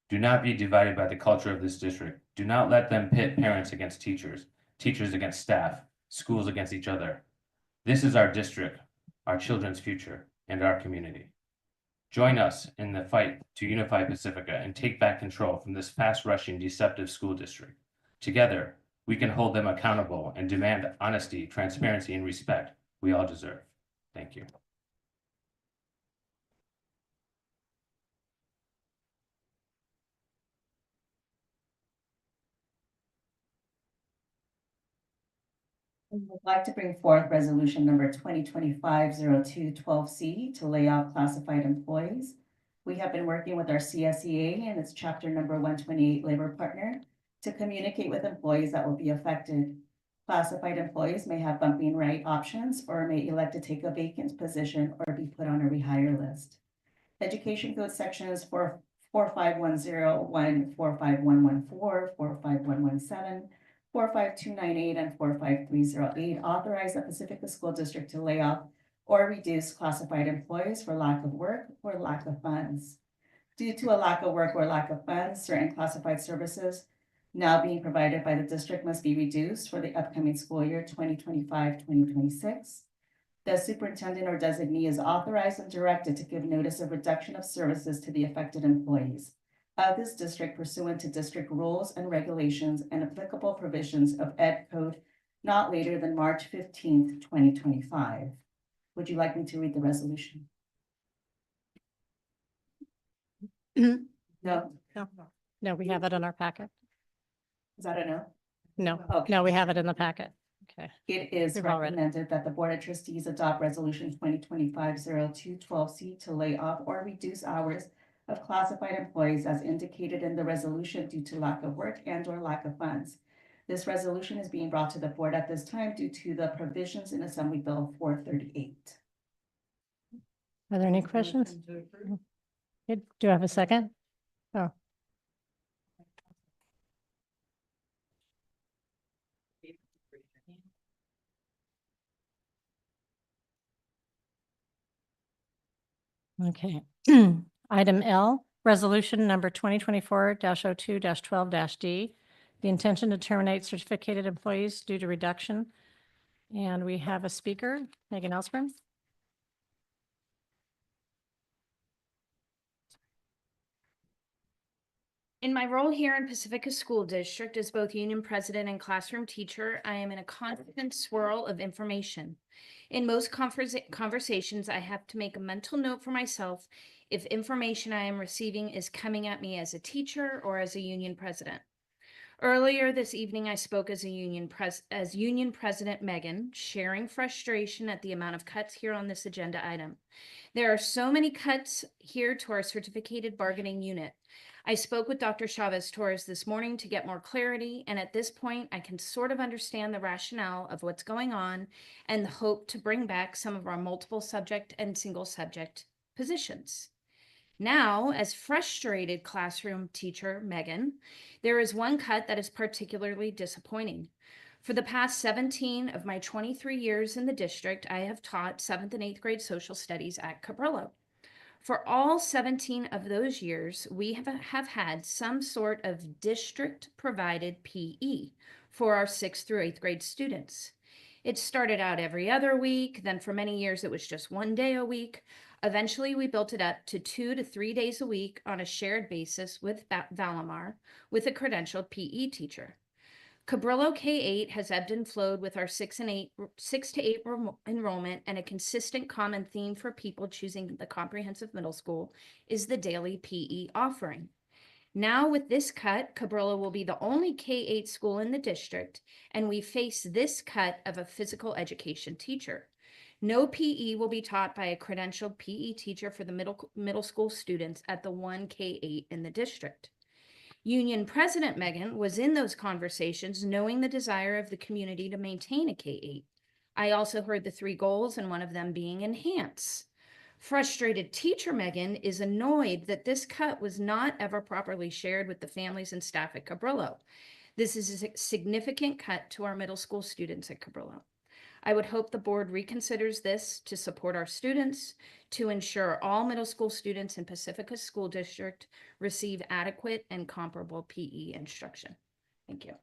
Do not be divided by the culture of this district. Do not let them pit parents against teachers, teachers against staff, schools against each other. This is our district, our children's future, and our community. Join us in the fight to unify Pacifica and take back control from this fast-rushing, deceptive school district. Together, we can hold them accountable and demand honesty, transparency, and respect we all deserve. Thank you. I would like to bring forth resolution number 2025-02-12C to lay off classified employees. We have been working with our CSEA and its chapter number 128 labor partner to communicate with employees that will be affected. Classified employees may have bumping right options or may elect to take a vacant position or be put on a rehire list. Education code sections 45101, 45114, 45117, 45298, and 45308 authorize the Pacifica School District to lay off or reduce classified employees for lack of work or lack of funds. Due to a lack of work or lack of funds, certain classified services now being provided by the district must be reduced for the upcoming school year 2025-2026. The superintendent or designee is authorized and directed to give notice of reduction of services to the affected employees of this district pursuant to district rules and regulations and applicable provisions of Ed Code not later than March 15th, 2025. Would you like me to read the resolution? No? No, no, we have it in our packet. Is that a no? No, Okay. no, we have it in the packet. Okay. It is We've all read it. recommended that the Board of Trustees adopt Resolution 2025-02-12C to lay off or reduce hours of classified employees as indicated in the resolution due to lack of work and or lack of funds. This resolution is being brought to the board at this time due to the provisions in Assembly Bill 438. Are there any questions? Do I have a second? Oh, okay. Item L, resolution number 2024-02-12-D. The intention to terminate certificated employees due to reduction. And we have a speaker, Megan Elsgren. In my role here in Pacifica School District as both union president and classroom teacher, I am in a constant swirl of information. In most conversations, I have to make a mental note for myself if information I am receiving is coming at me as a teacher or as a union president. Earlier this evening, I spoke as union president Megan, sharing frustration at the amount of cuts here on this agenda item. There are so many cuts here to our certificated bargaining unit. I spoke with Dr. Chavez Torres this morning to get more clarity, and at this point, I can sort of understand the rationale of what's going on and the hope to bring back some of our multiple subject and single subject positions. Now, as frustrated classroom teacher Megan, there is one cut that is particularly disappointing. For the past 17 of my 23 years in the district, I have taught 7th and 8th grade social studies at Cabrillo. For all 17 of those years, we have had some sort of district-provided PE for our 6th through 8th grade students. It started out every other week, then for many years it was just one day a week. Eventually, we built it up to 2 to 3 days a week on a shared basis with Valamar with a credentialed PE teacher. Cabrillo K-8 has ebbed and flowed with our 6 to 8 enrollment, and a consistent common theme for people choosing the comprehensive middle school is the daily PE offering. Now with this cut, Cabrillo will be the only K-8 school in the district, and we face this cut of a physical education teacher. No PE will be taught by a credentialed PE teacher for the middle school students at the one K-8 in the district. Union President Megan was in those conversations, knowing the desire of the community to maintain a K-8. I also heard the 3 goals, and one of them being enhance. Frustrated teacher Megan is annoyed that this cut was not ever properly shared with the families and staff at Cabrillo. This is a significant cut to our middle school students at Cabrillo. I would hope the board reconsiders this to support our students, to ensure all middle school students in Pacifica School District receive adequate and comparable PE instruction. Thank you.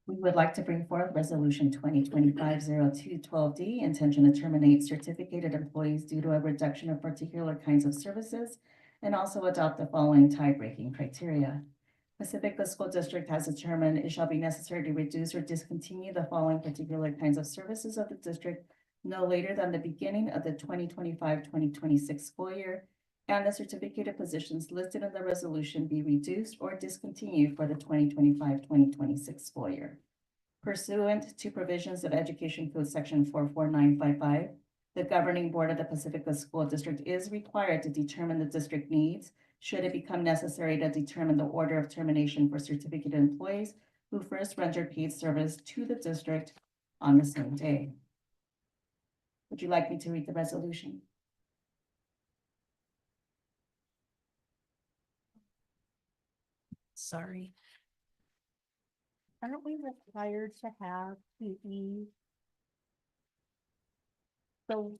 We would like to bring forth Resolution 2025-02-12D, intention to terminate certificated employees due to a reduction of particular kinds of services, and also adopt the following tie-breaking criteria. Pacifica School District has determined it shall be necessary to reduce or discontinue the following particular kinds of services of the district no later than the beginning of the 2025-2026 school year, and the certificated positions listed in the resolution be reduced or discontinued for the 2025-2026 school year. Pursuant to provisions of Education Code Section 44955, the governing board of the Pacifica School District is required to determine the district needs should it become necessary to determine the order of termination for certificated employees who first rendered paid service to the district on the same day. Would you like me to read the resolution? Sorry. Aren't we required to have PE? So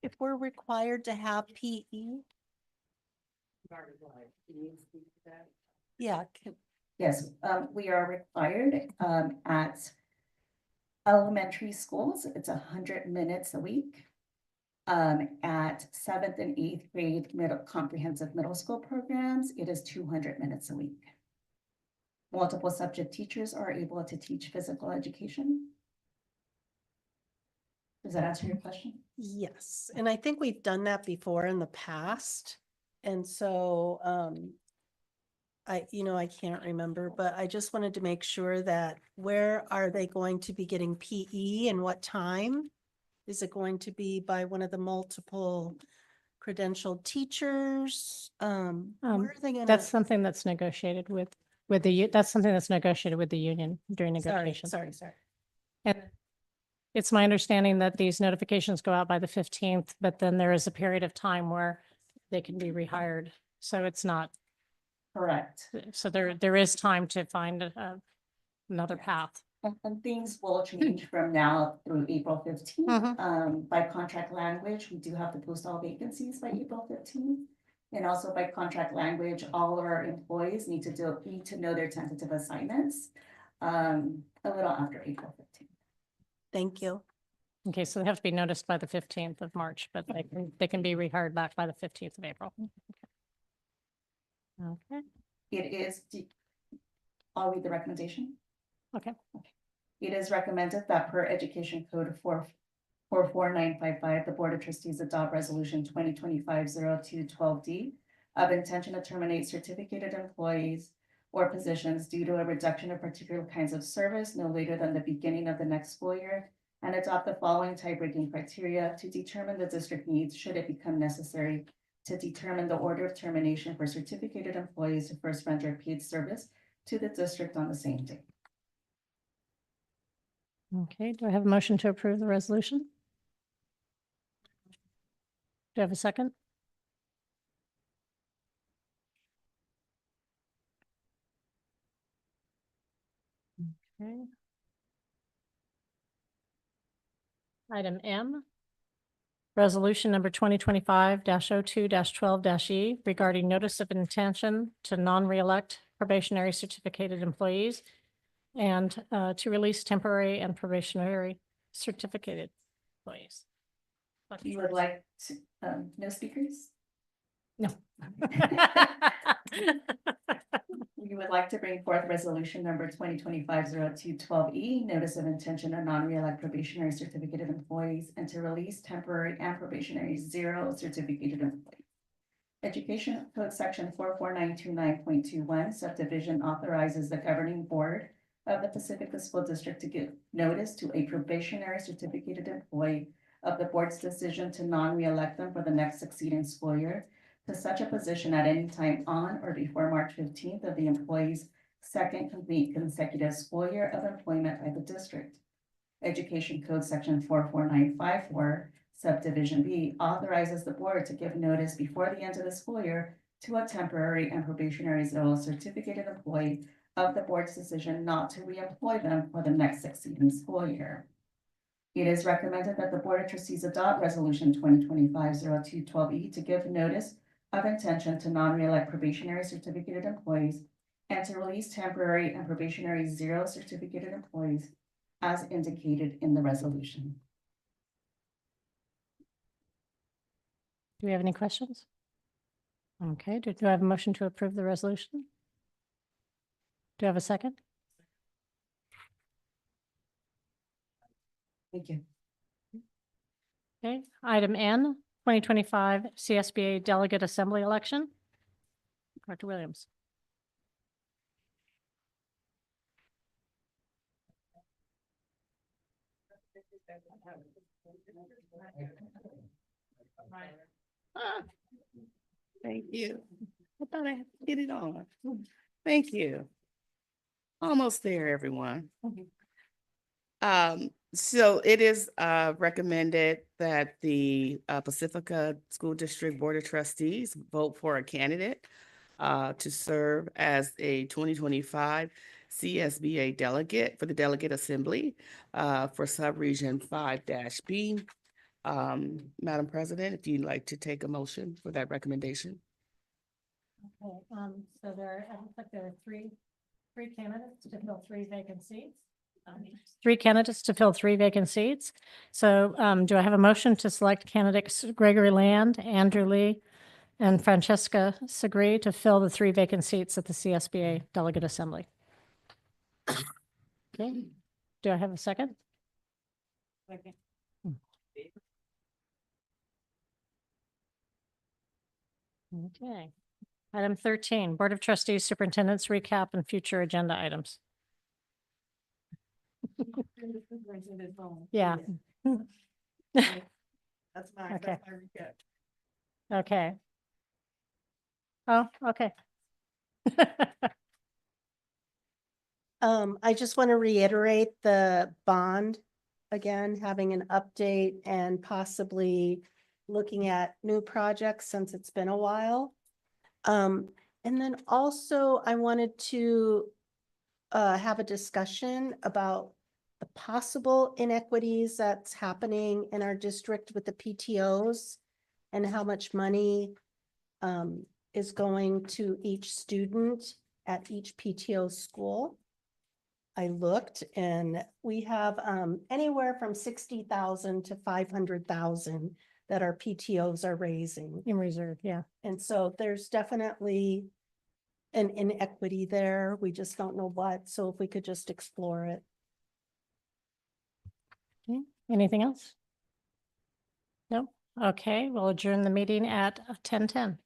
if we're required to have PE, yeah, Yes, we are required at elementary schools, it's 100 minutes a week. At 7th and 8th grade comprehensive middle school programs, it is 200 minutes a week. Multiple subject teachers are able to teach physical education. Does that answer your question? yes, and I think we've done that before in the past. And so I can't remember, but I just wanted to make sure that where are they going to be getting PE and what time? Is it going to be by one of the multiple credentialed teachers? Where are they gonna? That's something that's negotiated with that's something that's negotiated with the union during negotiations. Sorry. And it's my understanding that these notifications go out by the 15th, but then there is a period of time where they can be rehired. So it's not, Correct. so there is time to find another path. And things will change from now through April 15th. By contract language, we do have to post all vacancies by April 15th. And also by contract language, all of our employees need to know their tentative assignments a little after April 15th. Thank you. Okay, so they have to be noticed by the 15th of March, but they can be rehired back by the 15th of April. Okay. It is, I'll read the recommendation. Okay. It is recommended that per Education Code 44955, the Board of Trustees adopt Resolution 2025-02-12D of intention to terminate certificated employees or positions due to a reduction of particular kinds of service no later than the beginning of the next school year, and adopt the following tie-breaking criteria to determine the district needs should it become necessary to determine the order of termination for certificated employees who first rendered paid service to the district on the same day. Okay, do I have a motion to approve the resolution? Do I have a second? Okay. Item M. Resolution number 2025-02-12-E regarding notice of intention to non-reelect probationary certificated employees and to release temporary and probationary certificated employees. You would like to, no speakers? No. We would like to bring forth resolution number 2025-0212E, notice of intention to non-reelect probationary certificated employees and to release temporary and probationary zero certificated employees. Education Code Section 44929.21 subdivision authorizes the governing board of the Pacifica School District to give notice to a probationary certificated employee of the board's decision to non-reelect them for the next succeeding school year to such a position at any time on or before March 15th of the employee's second complete consecutive school year of employment by the district. Education Code Section 44954 Subdivision B authorizes the board to give notice before the end of the school year to a temporary and probationary zero certificated employee of the board's decision not to reemploy them for the next succeeding school year. It is recommended that the Board of Trustees adopt Resolution 2025-0212E to give notice of intention to non-reelect probationary certificated employees and to release temporary and probationary zero certificated employees as indicated in the resolution. Do we have any questions? Okay, do I have a motion to approve the resolution? Do I have a second? Thank you. Okay, item N, 2025 CSBA Delegate Assembly Election. Dr. Williams. Thank you. I thought I had to get it on. Thank you. Almost there, everyone. So it is recommended that the Pacifica School District Board of Trustees vote for a candidate to serve as a 2025 CSBA delegate for the Delegate Assembly for Subregion 5-B. Madam President, if you'd like to take a motion for that recommendation. Okay, so there, it looks like there are three candidates to fill three vacant seats. Three candidates to fill three vacant seats. So do I have a motion to select candidates Gregory Land, Andrew Lee, and Francesca Segre to fill the three vacant seats at the CSBA Delegate Assembly? Okay, do I have a second? Second. Okay. Item 13, Board of Trustees Superintendent's recap and future agenda items. Yeah. That's my, Okay. that's my recap. Okay. Oh, okay. I just want to reiterate the bond, again, having an update and possibly looking at new projects since it's been a while. And then also I wanted to have a discussion about the possible inequities that's happening in our district with the PTOs and how much money is going to each student at each PTO school. I looked and we have anywhere from 60,000 to 500,000 that our PTOs are raising. In reserve, yeah. And so there's definitely an inequity there. We just don't know what. So if we could just explore it. Okay. Anything else? No? Okay, we'll adjourn the meeting at 10:10.